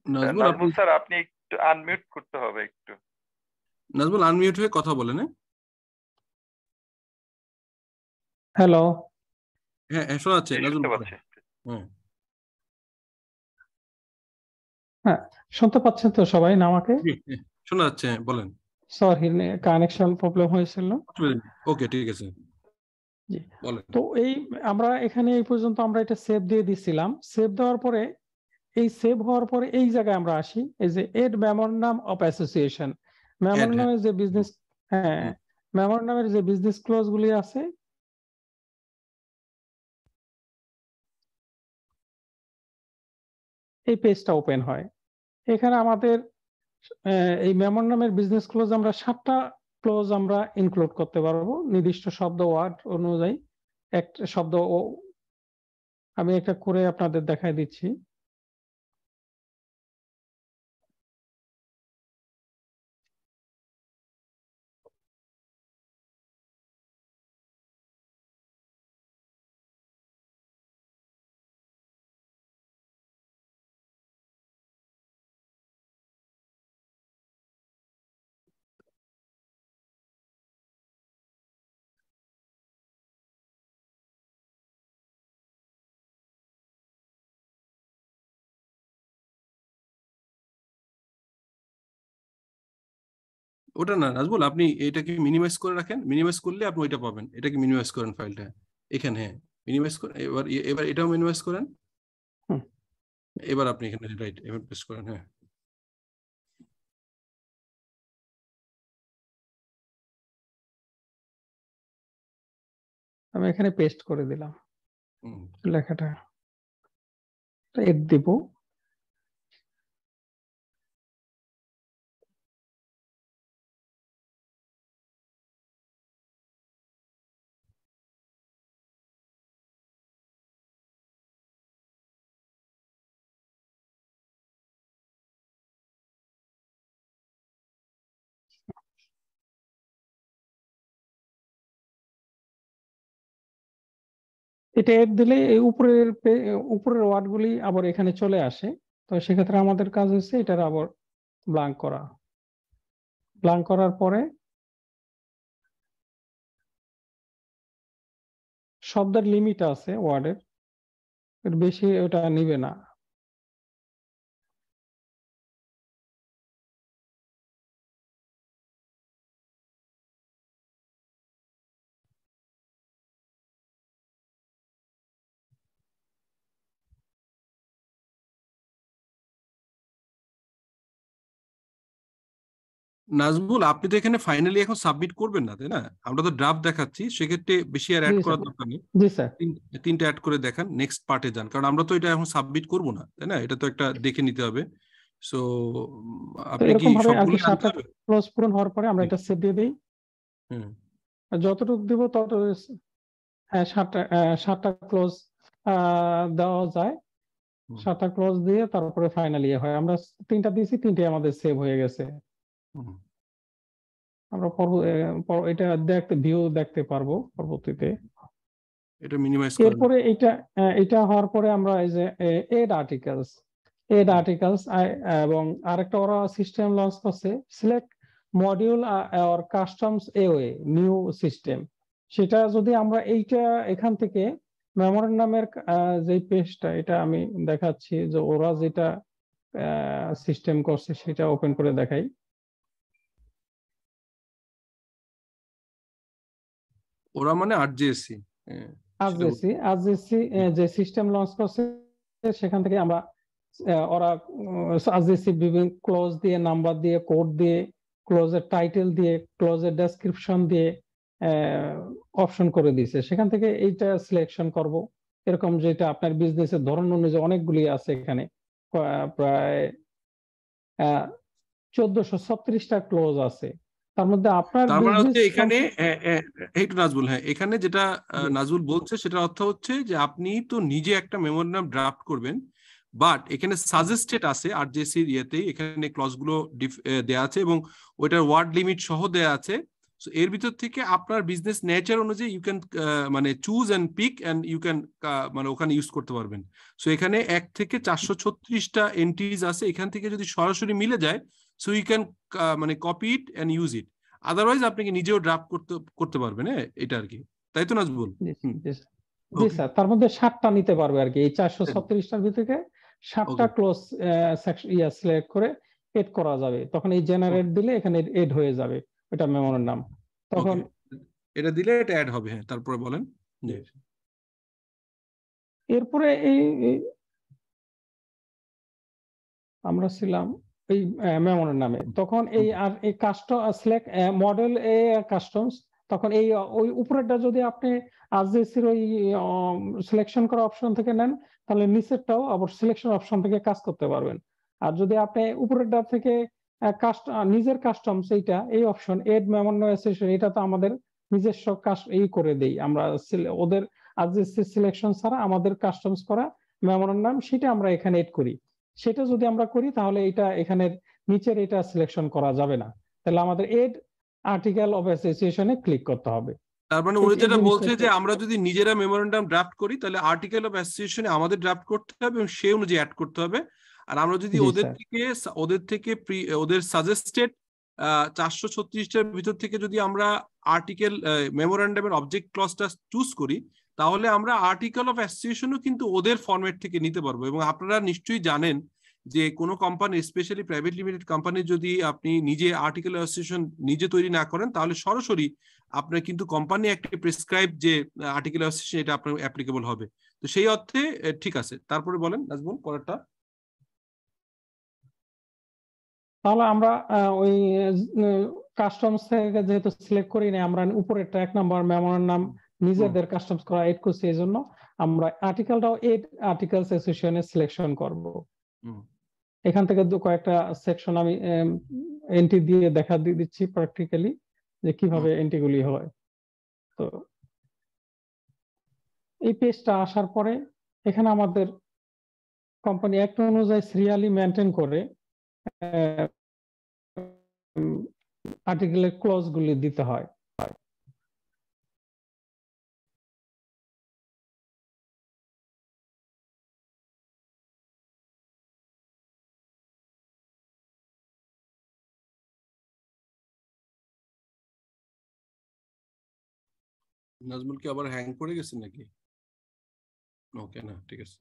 নাজমুল নাজমুল স্যার আপনি একটু আনমিউট করতে হবে একটু। নাজমুল আনমিউট হয়ে কথা বলেন। হ্যালো, হ্যাঁ হ্যাঁ শোনা যাচ্ছে নাজমুল শুনতে বলেন। পাচ্ছি। হ্যাঁ হ্যাঁ শুনতে পাচ্ছেন তো সবাই না আমাকে? শোনা যাচ্ছে, বলেন। সরি, কানেকশন প্রবলেম হয়েছিল। ওকে ঠিক আছে জি, বলেন। তো আমরা এখানে এই পর্যন্ত আমরা এটা সেভ দিয়ে দিছিলাম। সেভ দেওয়ার পরে সেভ হওয়ার পরে এই জায়গায় আমরা আসি, এই যে এড মেমোরান্ডাম অফ অ্যাসোসিয়েশন, মেমোরান্ডামের যে বিজনেস, হ্যাঁ মেমোরান্ডামের যে বিজনেস ক্লোজ গুলি আছে, এই পেজটা ওপেন হয়। এখানে আমাদের এই মেমোরান্ডামের বিজনেস ক্লোজ আমরা 7টা ক্লোজ আমরা ইনক্লুড করতে পারবো নির্দিষ্ট শব্দ ওয়ার্ড অনুযায়ী। একটা শব্দ আমি একটা করে আপনাদের দেখাই দিচ্ছি। ওটা না নাজমুল, আপনি এটাকে মিনিমাইজ করে রাখেন, মিনিমাইজ করলে আপনি ওইটা পাবেন। এটাকে মিনিমাইজ করেন ফাইলটা এখানে, হ্যাঁ মিনিমাইজ করেন। এবার এবার এটাও মিনিমাইজ করেন। এবার আপনি এখানে রাইট এবার প্রেস করেন। হ্যাঁ আমি এখানে পেস্ট করে দিলাম লেখাটা, এড দিব। এটা এড দিলে এই উপরের ওয়ার্ড গুলি আবার এখানে চলে আসে। তো সেক্ষেত্রে আমাদের কাজ হচ্ছে এটার আবার ব্ল্যাঙ্ক করা। ব্ল্যাঙ্ক করার পরে শব্দের লিমিট আছে ওয়ার্ডের, এর বেশি ওটা নিবে না। নাজমুল, আপনি তো এখানে ফাইনালি এখন সাবমিট করবেন না, তাই না? আমরা তো ড্রাফট দেখাচ্ছি, সেক্ষেত্রে বেশি আর অ্যাড করার দরকার নেই। জি স্যার, তিনটা অ্যাড করে দেখান, নেক্সট পার্টে যান, কারণ আমরা তো এটা এখন সাবমিট করব না, তাই না? এটা তো একটা দেখে নিতে হবে। সো আপনি কি এরকম ভাবে আর সবগুলো কি জানতে 7টা হবে? ক্লোজ পূরণ হওয়ার পরে আমরা এটা সেভ দিয়ে দিই। যতটুকু দিব তত, হ্যাঁ 7টা ক্লোজ দেওয়া যায়। 7টা ক্লোজ দিয়ে তারপরে ফাইনালি হয়। আমরা 3টা দিয়েছি, 3টাই আমাদের সেভ হয়ে গেছে। আমরা এটা ভিউ দেখতে পারবো পরবর্তীতে। এটা মিনিমাইজ করেন। এরপরে এটা হওয়ার পরে আমরা এই যে এড আর্টিকেলস এবং আরেকটা ওরা সিস্টেম লঞ্চ করছে, select module or customs away new system. সেটা যদি আমরা এখান থেকে মেমোরান্ডামের যে পেজটা, এটা আমি দেখাচ্ছি যে ওরা যেটা সিস্টেম করছে সেটা ওপেন করে দেখাই। ওরা মানে আরজেএসসি যে সিস্টেম লঞ্চ করছে সেখান থেকে আমরা ওরা আরজেএসসি বিভিন্ন ক্লোজ দিয়ে, নাম্বার দিয়ে, কোড দিয়ে, ক্লোজের টাইটেল দিয়ে, ক্লোজের ডেসক্রিপশন দিয়ে অপশন করে দিয়েছে। সেখান থেকে এইটা সিলেকশন করব। এরকম যেটা আপনার বিজনেসের ধরন অনুযায়ী অনেকগুলি আছে এখানে, প্রায় 1436টা ক্লোজ আছে। তার মধ্যে আপনার এখানে একটু নাজবুল, হ্যাঁ এখানে যেটা নাজবুল বলছে সেটা অর্থ হচ্ছে যে আপনি তো নিজে একটা মেমোরান্ডাম ড্রাফট করবেন, বাট এখানে সাজেস্টেড আছে আরজেসির ইয়েতেই, এখানে ক্লজগুলো দেয়া আছে এবং ওইটার ওয়ার্ড লিমিট সহ দেয়া আছে। সো এর ভিতর থেকে আপনার বিজনেস নেচার অনুযায়ী ইউ ক্যান মানে choose and pick and you can মানে ওখানে ইউজ করতে পারবেন। সো এখানে 1 থেকে 436টা এন্ট্রিজ আছে, এখান থেকে যদি সরাসরি মিলে যায় সো ইউ ক্যান মানে copy it and use it, otherwise আপনাকে নিজেও ড্রাফট করতে পারবেন। হ্যাঁ, এটা আর কি, তাই তো নাজবুল? জি স্যার, তার মধ্যে 7টা নিতে পারবে আর কি, এই 436টার ভিতরে 7টা ক্লোজ সেকশন সিলেক্ট করে এড করা যাবে, তখন এই জেনারেট দিলে এখানে এড হয়ে যাবে এটা মেমোর নাম, তখন এটা দিলে এটা অ্যাড হবে। হ্যাঁ, তারপরে বলেন। জি, এরপরে এই আমরা ছিলাম এই মেমোর নামে, তখন এই আর এই কাস্টম সিলেক্ট মডেল এ কাস্টমস, তখন এই ওই উপরেরটা যদি আপনি আরজেসির ওই সিলেকশন করা অপশন থেকে নেন তাহলে নিচেরটাও আবার সিলেকশন অপশন থেকে কাজ করতে পারবেন। আর যদি আপনি উপরেরটা থেকে নিজের কাস্টমস এইটা এই অপশন এড মেমোর অ্যাসোসিয়েশন, এটা তো আমাদের নিজস্ব কাজ এই করে দেই আমরা, ওদের আরজেসি সিলেকশন ছাড়া আমাদের কাস্টমস করা মেমোর নাম সেটা আমরা এখানে এড করি। সেটা যদি আমরা করি তাহলে এটা এখানে নিচের এটা সিলেকশন করা যাবে না, তাহলে আমাদের এড আর্টিকেল অফ অ্যাসোসিয়েশনে ক্লিক করতে হবে। তার মানে উনি যেটা বলছে যে আমরা যদি নিজেরা মেমোরেন্ডাম ড্রাফট করি তাহলে আর্টিকেল অফ অ্যাসোসিয়েশনে আমাদের ড্রাফট করতে হবে এবং সেই অনুযায়ী অ্যাড করতে হবে। আর আমরা যদি ওদের থেকে ওদের সাজেস্টেড 436টার ভিতর থেকে যদি আমরা আর্টিকেল মেমোরেন্ডামের অবজেক্ট ক্লজটা চুজ করি তাহলে আমরা আর্টিকেল অফ অ্যাসোসিয়েশনও কিন্তু ওদের ফরম্যাট থেকে নিতে পারবো। এবং আপনারা নিশ্চয়ই জানেন যে কোনো company, specially private limited company, যদি আপনি নিজে আর্টিকেল অ্যাসোসিয়েশন নিজে তৈরি না করেন তাহলে সরাসরি আপনার কিন্তু কোম্পানি একটা প্রেসক্রাইব যে আর্টিকেল অ্যাসোসিয়েশন এটা আপনার অ্যাপ্লিকেবল হবে। তো সেই অর্থে ঠিক আছে। তারপরে বলেন নাজমুল পরেরটা। তাহলে আমরা ওই কাস্টমস থেকে যেহেতু সিলেক্ট করি না, আমরা উপরেরটা 1 নম্বর মেমোর নাম নিজেদের কাস্টমস করা এড করছি, এই জন্য আমরা আর্টিকেলটাও এড আর্টিকেলস অ্যাসোসিয়েশনে সিলেকশন করব। এখান থেকে কয়েকটা সেকশন আমি এন্ট্রি দিয়ে দেখা দিচ্ছি প্র্যাকটিক্যালি যে কিভাবে এন্ট্রিগুলি হয়। তো এই পেজটা আসার পরে এখানে আমাদের কোম্পানি অ্যাক্ট অনুযায়ী সিরিয়ালি মেনটেন করে আর্টিকেলের ক্লজ গুলি দিতে হয়। নাজমুল কি আবার হ্যাং করে গেছে নাকি? ওকে, না ঠিক আছে।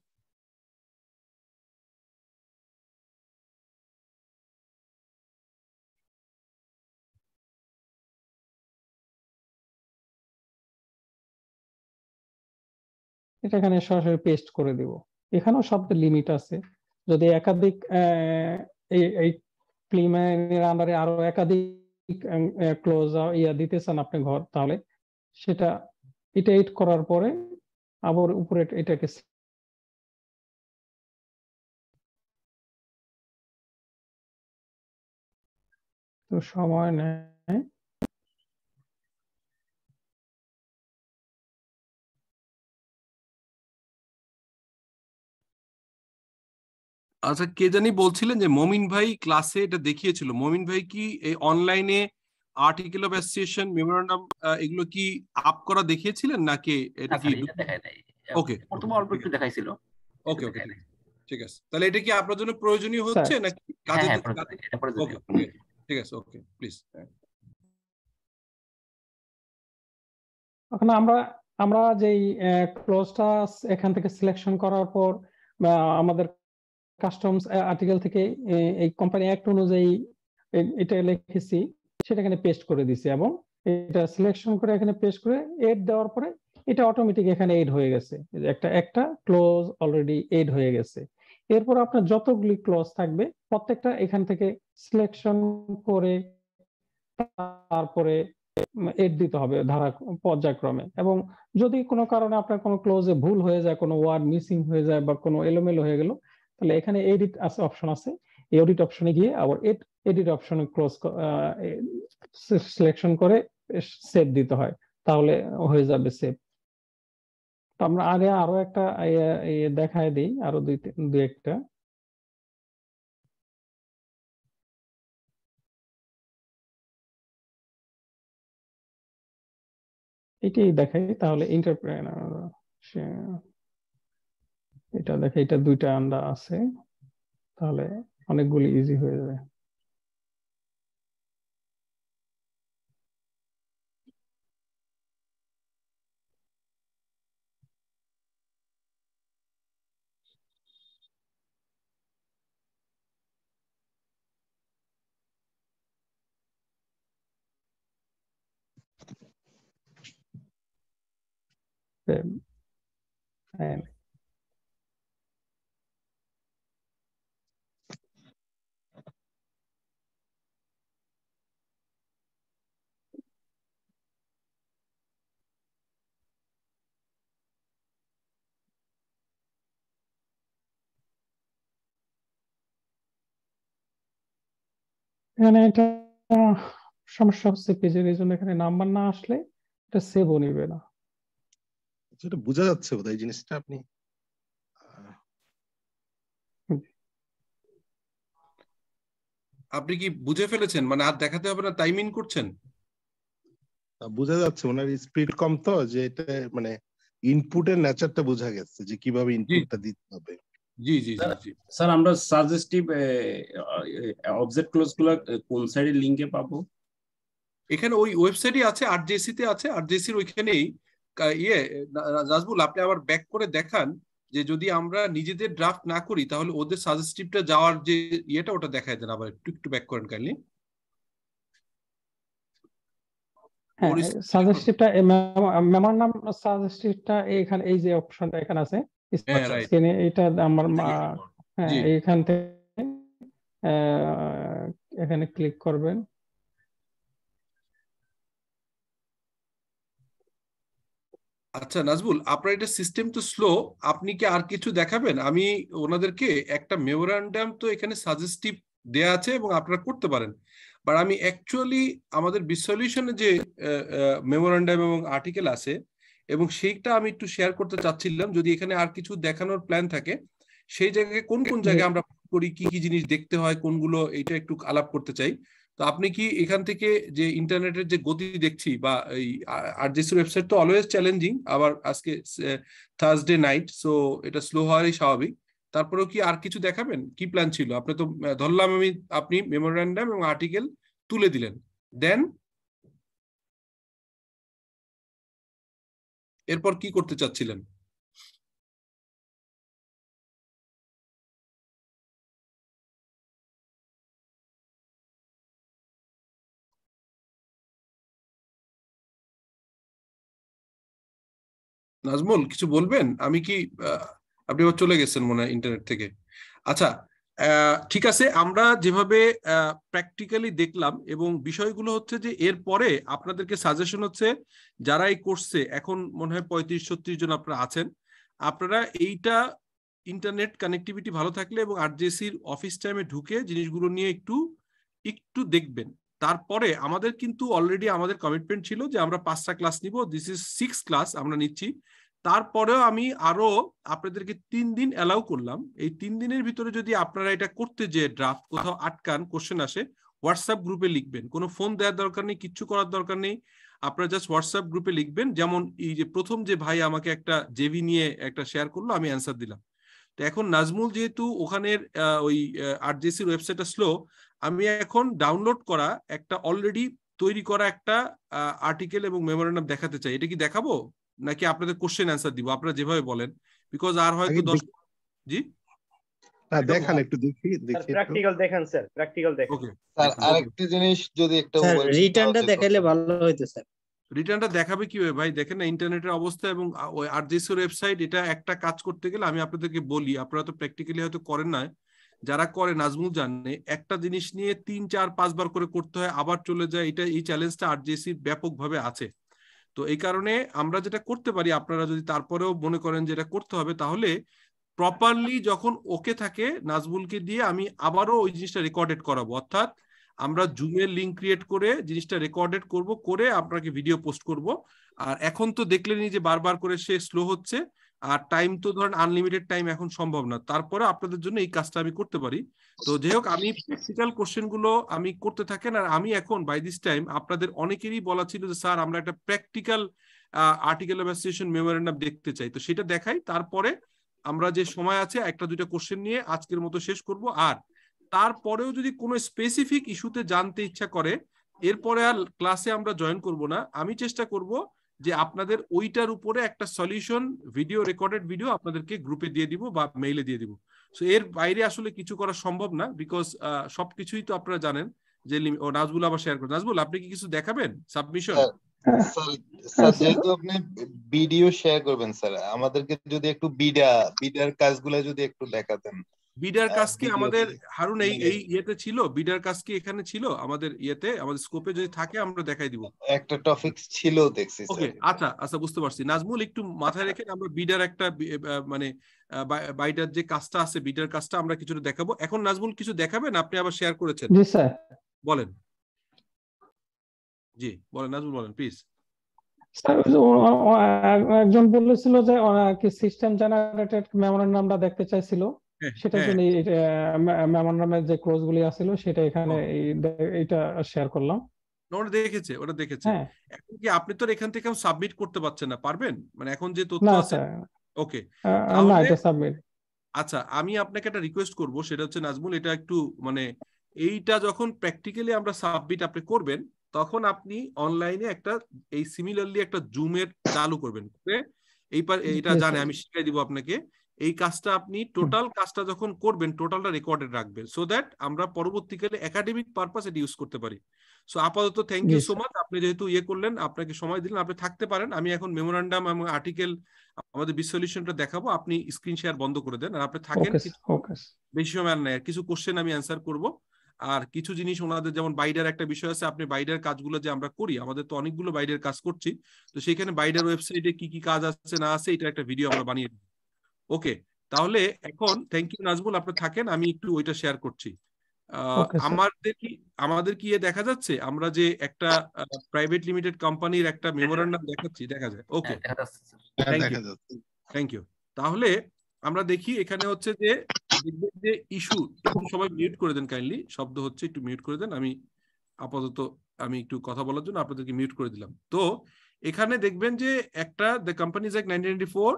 এটা এখানে সরাসরি পেস্ট করে দিব। এখানেও শব্দের লিমিট আছে, যদি একাধিক এই ক্লিমের আন্ডারে আরো একাধিক ক্লোজ দিতে চান আপনি ঘর, তাহলে সেটা এটা এড করার পরে আবার উপরে এটাকে তো সময় নেয়। আচ্ছা, কে জানি বলছিলেন যে মমিন ভাই ক্লাসে এটা দেখিয়েছিল। মমিন ভাই কি এই অনলাইনে আর্টিকেল অফ অ্যাসোসিয়েশন, মেমোরেন্ডাম এগুলো কি আপ করা দেখিয়েছিলেন নাকি এটা কি? ওকে, প্রথম অল্প একটু দেখাইছিল। ওকে ওকে, ঠিক আছে। তাহলে এটা কি আপনার জন্য প্রয়োজনীয় হচ্ছে নাকি কাজে? ওকে ঠিক আছে, ওকে প্লিজ। এখন আমরা যেই ক্লোজটা এখান থেকে সিলেকশন করার পর আমাদের কাস্টমস আর্টিকেল থেকে এই কোম্পানি অ্যাক্ট অনুযায়ী এটা লিখেছি সেটা এখানে পেস্ট করে দিছি এবং এটা সিলেকশন করে এখানে পেস্ট করে এড দেওয়ার পরে এটা অটোমেটিক এখানে এড হয়ে গেছে। একটা ক্লোজ অলরেডি এড হয়ে গেছে। এরপর আপনার যতগুলি ক্লোজ থাকবে প্রত্যেকটা এখান থেকে সিলেকশন করে তারপরে এড দিতে হবে ধারা পর্যায়ক্রমে। এবং যদি কোনো কারণে আপনার কোনো ক্লোজে ভুল হয়ে যায়, কোনো ওয়ার্ড মিসিং হয়ে যায় বা কোনো এলোমেলো হয়ে গেল, তাহলে এখানে এডিট অপশন আছে, এই এডিট অপশনে গিয়ে আবার এডিট অপশনে ক্লোজ সিলেকশন করে সেভ দিতে হয়, তাহলে হয়ে যাবে সেভ। তো আমরা আগে আরো একটা দেখায় দিই, আরো দুই একটা। এটাই দেখাই তাহলে ইন্টারপ্রেনার, এটা দেখে এটা দুইটা আন্ডা আছে, তাহলে অনেকগুলি ইজি হয়ে যাবে। And এখানে এটা সমস্যা হচ্ছে পেজের, এই জন্য এখানে নাম্বার না আসলে এটা সেভও নিবে না। এটা বোঝা যাচ্ছে বোধহয় জিনিসটা, আপনি আপনি কি বুঝে ফেলেছেন, মানে আর দেখাতে হবে না, টাইম ইন করছেন? বোঝা যাচ্ছে ওনার স্পিড কম, তো যে এটা মানে ইনপুটের নেচারটা বোঝা গেছে যে কিভাবে ইনপুটটা দিতে হবে। জি জি জি জি স্যার আমরা সাজেস্টিভ অবজেক্ট ক্লোজ গুলো কোন সাইডে লিংকে পাবো? এখানে ওই ওয়েবসাইটই আছে, আরজেসি তে আছে, আরজেসির ওইখানেই ইয়ে নাজবুল আপনি আবার ব্যাক করে দেখান যে যদি আমরা নিজেদের ড্রাফট না করি তাহলে ওদের সাজেস্টিভটা যাওয়ার যে ইয়েটা ওটা দেখায় দেন, আবার একটু একটু ব্যাক করেন কাইন্ডলি। হ্যাঁ, সাজেস্টিভটা মেমোরান্ডাম সাজেস্টিভটা এখানে এই যে অপশনটা এখানে আছে স্ক্রিনে, এটা আমার হ্যাঁ এইখান থেকে এখানে ক্লিক করবেন। আচ্ছা নাজবুল, আপনার এটা সিস্টেম তো স্লো, আপনি কি আর কিছু দেখাবেন? আমি ওনাদেরকে একটা মেমোরান্ডাম তো এখানে সাজেস্টিভ দেয়া আছে এবং আপনারা করতে পারেন, বাট আমি অ্যাকচুয়ালি আমাদের বিসলিউশনে যে মেমোরান্ডাম এবং আর্টিকেল আছে এবং সেইটা আমি একটু শেয়ার করতে চাচ্ছিলাম, যদি এখানে আর কিছু দেখানোর প্ল্যান থাকে সেই জায়গায় কোন কোন জায়গায় আমরা করি, কি কি জিনিস দেখতে হয় কোনগুলো, এইটা একটু আলাপ করতে চাই। তো আপনি কি এখান থেকে যে ইন্টারনেটের যে গতি দেখছি বা এই আরজেসির ওয়েবসাইট তো অলওয়েজ চ্যালেঞ্জিং, আবার আজকে থার্সডে নাইট, সো এটা স্লো হওয়ারই স্বাভাবিক, তারপরেও কি আর কিছু দেখাবেন? কি প্ল্যান ছিল? আপনি তো ধরলাম আমি আপনি মেমোরান্ডাম এবং আর্টিকেল তুলে দিলেন, দেন এরপর কি করতে চাচ্ছিলেন? নাজমুল কিছু বলবেন? আমি কি আপনি আবার চলে গেছেন মনে হয় ইন্টারনেট থেকে। আচ্ছা ঠিক আছে, আমরা যেভাবে প্র্যাকটিক্যালি দেখলাম এবং বিষয়গুলো হচ্ছে যে এরপরে আপনাদেরকে সাজেশন হচ্ছে যারা এই কোর্সে এখন মনে হয় 35-36 জন আপনারা আছেন, আপনারা এইটা ইন্টারনেট কানেক্টিভিটি ভালো থাকলে এবং আরজেসির অফিস টাইমে ঢুকে জিনিসগুলো নিয়ে একটু একটু দেখবেন। তারপরে আমাদের কিন্তু অলরেডি আমাদের কমিটমেন্ট ছিল যে আমরা 5টা ক্লাস নিব, দিস ইজ 6 ক্লাস আমরা নিচ্ছি। তারপরেও আমি আরো আপনাদেরকে 3 দিন অ্যালাউ করলাম, এই 3 দিনের ভিতরে যদি আপনারা এটা করতে যে ড্রাফট কোথাও আটকান, কোশ্চেন আসে, হোয়াটসঅ্যাপ গ্রুপে লিখবেন, কোনো ফোন দেওয়ার দরকার নেই, কিচ্ছু করার দরকার নেই, আপনারা জাস্ট হোয়াটসঅ্যাপ গ্রুপে লিখবেন। যেমন এই যে প্রথম যে ভাই আমাকে একটা জেভি নিয়ে একটা শেয়ার করলো, আমি অ্যান্সার দিলাম। তো এখন নাজমুল যেহেতু ওখানের ওই আরজেসির ওয়েবসাইটটা স্লো, আমি এখন ডাউনলোড করা একটা অলরেডি তৈরি করা একটা আর্টিকেল এবং মেমোরেন্ডাম দেখাতে চাই। এটা কি দেখাবো নাকি আপনাদের কোশ্চেন অ্যান্সার দিব, আপনারা যেভাবে বলেন, বিকজ আর হয়তো 10 জি দেখান একটু দেখি প্র্যাকটিক্যাল দেখান স্যার, প্র্যাকটিক্যাল দেখান। ওকে স্যার, আরেকটা জিনিস যদি একটু রিটার্নটা দেখাইলে ভালো হইতো স্যার। রিটার্নটা দেখাবে কিভাবে ভাই? দেখেন না ইন্টারনেটের অবস্থা এবং ওই আরজেসির ওয়েবসাইট, এটা একটা কাজ করতে গেলে আমি আপনাদেরকে বলি, আপনারা তো প্র্যাকটিক্যালি হয়তো করেন না, যারা করে নাজমুল জানে একটা জিনিস নিয়ে 3-4-5 বার করে করতে হয়, আবার চলে যায়, এটা এই চ্যালেঞ্জটা আরজেসির ব্যাপকভাবে আছে। তো এই কারণে আমরা যেটা করতে পারি, আপনারা যদি তারপরেও মনে করেন যে এটা করতে হবে, তাহলে প্রপারলি যখন ওকে থাকে নাজমুলকে দিয়ে আমি আবারও ওই জিনিসটা রেকর্ডেড করাবো, অর্থাৎ আমরা জুমের লিঙ্ক ক্রিয়েট করে জিনিসটা রেকর্ডেড করব, করে আপনাকে ভিডিও পোস্ট করব। আর এখন তো দেখলেনি যে বারবার করে সে স্লো হচ্ছে, আর টাইম তো ধরেন আনলিমিটেড টাইম এখন সম্ভব না, তারপরে আপনাদের জন্য এই কাজটা আমি করতে পারি। তো যাই হোক, আমি প্র্যাকটিক্যাল কোশ্চেন গুলো আমি করতে থাকেন, আর আমি এখন বাই দিস টাইম আপনাদের অনেকেরই বলা ছিল যে স্যার আমরা একটা practical article of association memorandum দেখতে চাই, তো সেটা দেখাই। তারপরে আমরা যে সময় আছে একটা দুইটা কোশ্চেন নিয়ে আজকের মতো শেষ করব। আর তারপরেও যদি কোনো স্পেসিফিক ইস্যুতে জানতে ইচ্ছা করে, এরপরে আর ক্লাসে আমরা জয়েন করব না। আমি চেষ্টা করব যে আপনাদের ওইটার উপরে একটা সলিউশন ভিডিও, রেকর্ডেড ভিডিও আপনাদেরকে গ্রুপে দিয়ে দিব বা মেইলে দিয়ে দিব। সো এর বাইরে আসলে কিছু করা সম্ভব না, বিকজ সবকিছুই তো আপনারা জানেন যে নাজবুল আবার শেয়ার করেন। নাজবুল, আপনি কি কিছু দেখাবেন সাবমিশন? স্যার যেহেতু আপনি ভিডিও শেয়ার করবেন স্যার, আমাদেরকে যদি একটু বিডার কাজগুলো যদি একটু দেখাতেন। বিডার কাজ কি আমাদের হারুন এই ইয়েতে ছিল? বিডার কাজ কি এখানে ছিল আমাদের ইয়েতে, আমাদের স্কোপে যদি থাকে আমরা দেখাই দিব। একটা টপিক ছিল দেখছি স্যার। ওকে, আচ্ছা আচ্ছা, বুঝতে পারছি। নাজমুল একটু মাথায় রেখে আমরা বিডার একটা মানে বাইটার যে কাজটা আছে, বিডার কাজটা আমরা কিছুটা দেখাবো। এখন নাজমুল কিছু দেখাবেন? আপনি আবার শেয়ার করেছেন। জি স্যার, বলেন। জি বলেন নাজমুল, বলেন প্লিজ। একজন বলেছিল যে কি সিস্টেম জেনারেটেড মেমোরেন্ডামটা দেখতে চাইছিল, সেটার জন্য মেমোরেন্ডামের যে ক্লোজ গুলি আছিল সেটা এখানে এইটা শেয়ার করলাম। ওটা দেখেছে। এখন কি আপনি তো এখান থেকে সাবমিট করতে পারছেন না? পারবেন মানে এখন যে তথ্য আছে? ওকে, না এটা সাবমিট। আচ্ছা, আমি আপনাকে একটা রিকোয়েস্ট করব, সেটা হচ্ছে নাজমুল, এটা একটু মানে এইটা যখন প্র্যাকটিক্যালি আমরা সাবমিট আপনি করবেন, তখন আপনি অনলাইনে একটা এই সিমিলারলি একটা জুমের চালু করবেন। এইটা জানে, আমি শিখিয়ে দিব আপনাকে। এই কাজটা আপনি টোটাল কাজটা যখন করবেন, টোটালটা রেকর্ডেড রাখবেন, সো দ্যাট আমরা পরবর্তীকালে একাডেমিক পারপাস এটা ইউজ করতে পারি। সো আপাতত থ্যাংক ইউ সো মাচ, আপনি যেহেতু করলেন, আপনাকে সময় দিলেন, আপনি থাকতে পারেন। আমি এখন মেমোরান্ডাম এবং আর্টিকেল আমাদের সলিউশনটা দেখাবো, আপনি স্ক্রিন শেয়ার বন্ধ করে দেন আর আপনি থাকেন। বেশি সময় আর নাই, কিছু কোশ্চেন আমি অ্যান্সার করব। আর কিছু জিনিস ওনাদের, যেমন বাইডার একটা বিষয় আছে, আপনি বাইডার কাজগুলো যে আমরা করি, আমাদের তো অনেকগুলো বাইডার কাজ করছি, তো সেখানে বাইডার ওয়েবসাইটে কি কি কাজ আছে না আছে এটা একটা ভিডিও আমরা বানিয়ে দিই। ওকে, তাহলে এখন থ্যাংক ইউ নাজমুল, আপনি থাকেন, আমি একটু ওইটা শেয়ার করছি। আমাদের কি দেখা যাচ্ছে? আমরা যে একটা প্রাইভেট লিমিটেড কোম্পানির একটা মেমোরান্ডাম দেখাচ্ছি, দেখা যায়? ওকে, থ্যাংক ইউ। তাহলে আমরা দেখি এখানে হচ্ছে যে ইস্যু, সবাই মিউট করে দেন কাইন্ডলি, শব্দ হচ্ছে, একটু মিউট করে দেন। আমি আপাতত একটু কথা বলার জন্য আপনাদেরকে মিউট করে দিলাম। তো এখানে দেখবেন যে একটা the companies act 1994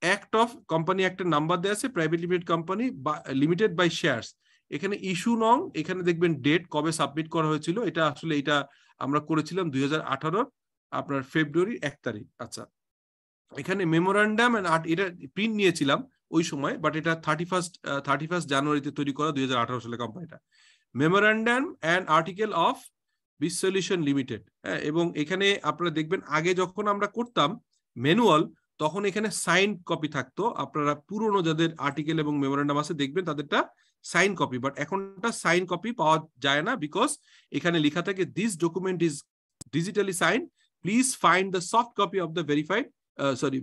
act of company অ্যাক্টের নাম্বার দেওয়া আছে, private limited company limited by shares. এখানে ইস্যু নং, এখানে দেখবেন ডেট, কবে সাবমিট করা হয়েছিল। এটা আসলে এটা আমরা করেছিলাম 2018 আপনার ফেব্রুয়ারি 1 তারিখ। আচ্ছা, এখানে মেমোরান্ডাম এন্ড এটা প্রিন্ট নিয়েছিলাম ওই সময়, বাট এটা 31 জানুয়ারিতে তৈরি করা 2018 সালে কোম্পানিটা। মেমোরান্ডাম এন্ড আর্টিকেল অফ বিস সলিউশন লিমিটেড। এবং এখানে আপনারা দেখবেন আগে যখন আমরা করতাম ম্যানুয়াল, তখন এখানে সাইন কপি থাকতো। আপনারা পুরনো যাদের আর্টিকেল এবং মেমোরান্ডাম আছে দেখবেন তাদেরটা সাইন কপি, বাট এখনটা সাইন কপি পাওয়া যায় না, বিকজ এখানে লেখা থাকে this document is digitally sign, please find the soft copy of the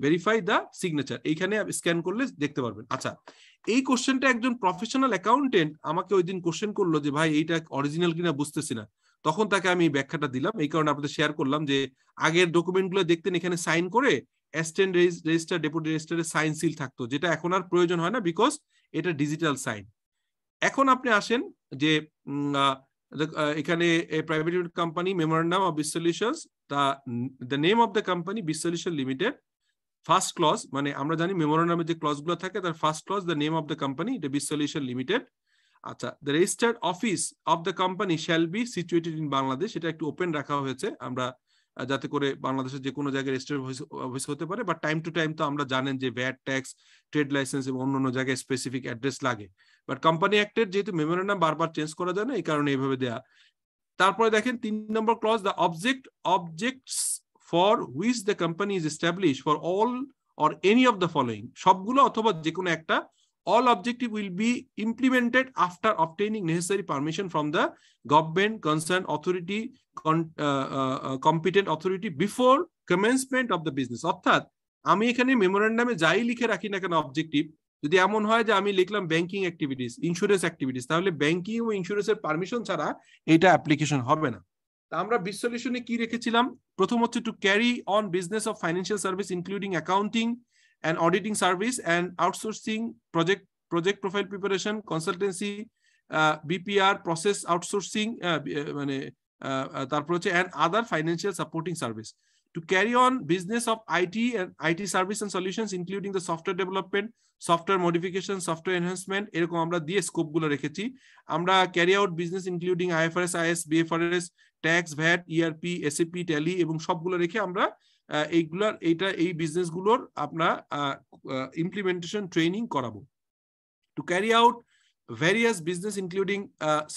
verify the signature. এইখানে স্ক্যান করলে দেখতে পারবেন। আচ্ছা, এই কোশ্চেনটা একজন প্রফেশনাল অ্যাকাউন্টেন্ট আমাকে ওই দিন কোশ্চেন করলো যে ভাই এইটা অরিজিনাল কিনা বুঝতেছি না। তখন তাকে আমি ব্যাখ্যাটা দিলাম, এই কারণে আপনাদের শেয়ার করলাম যে আগের ডকুমেন্টগুলো দেখতেন এখানে সাইন করে অ্যাসিস্ট্যান্ট রেজিস্ট্রার, ডেপুটি রেজিস্ট্রারের সাইন সিল থাকতো, যেটা এখন আর প্রয়োজন হয় না, বিকজ এটা ডিজিটাল সাইন। এখন আপনি আসেন যে এখানে private limited company memorandum of Bis solutions, the name of the company Bis solution limited, first clause, মানে আমরা জানি মেমোরান্ডামের যে ক্লজগুলো থাকে তার first clause the name of the company, the Bis solution limited. আচ্ছা, the registered office of the company shall be situated in Bangladesh. এটা একটু ওপেন রাখা হয়েছে আমরা, যাতে করে বাংলাদেশের যে কোনো জায়গায় রেজিস্টার্ড অফিস হতে পারে, বাট টাইম টু টাইম তো আমরা জানেন যে ভ্যাট, ট্যাক্স, ট্রেড লাইসেন্স এবং অন্যান্য জায়গায় স্পেসিফিক অ্যাড্রেস লাগে, বাট কোম্পানি অ্যাক্টের যেহেতু মেমোরান্ডাম বারবার চেঞ্জ করা যায় না, এই কারণে এইভাবে দেয়া। তারপরে দেখেন 3 নম্বর clause, the objects for which the company is established for all or any of the following, সবগুলো অথবা যে কোনো একটা, all objective will be implemented after obtaining necessary permission from the government concerned authority, competent authority before commencement of the business। অর্থাৎ আমি এখানে মেমোরান্ডামে যাই লিখে রাখি না কেন অবজেক্টিভ, যদি এমন হয় যে আমি লিখলাম ব্যাংকিং অ্যাক্টিভিটিস, ইন্স্যুরেন্স অ্যাক্টিভিটিস, তাহলে ব্যাংকিং ও ইন্স্যুরেন্সের পারমিশন ছাড়া এটা অ্যাপ্লিকেশন হবে না। আমরা বিস সলিউশনে কি রেখেছিলাম? প্রথম হচ্ছে to carry on business of financial service including accounting and auditing service and outsourcing, project profile preparation, consultancy, BPR, process outsourcing, মানে তারপর হচ্ছে and other financial supporting service to carry on business of IT and IT service and solutions, including the software development, software modification, software enhancement, এরকম আমরা দিয়ে scope গুলো রেখেছি। আমরা carry out business including IFRS, IS, BFRS, tax, VAT, ERP, SAP, Tally এবং সবগুলো রেখে আমরা এই বিজনেস গুলোর আপনার ইমপ্লিমেন্টেশন ট্রেনিং করাবো। To carry out various business including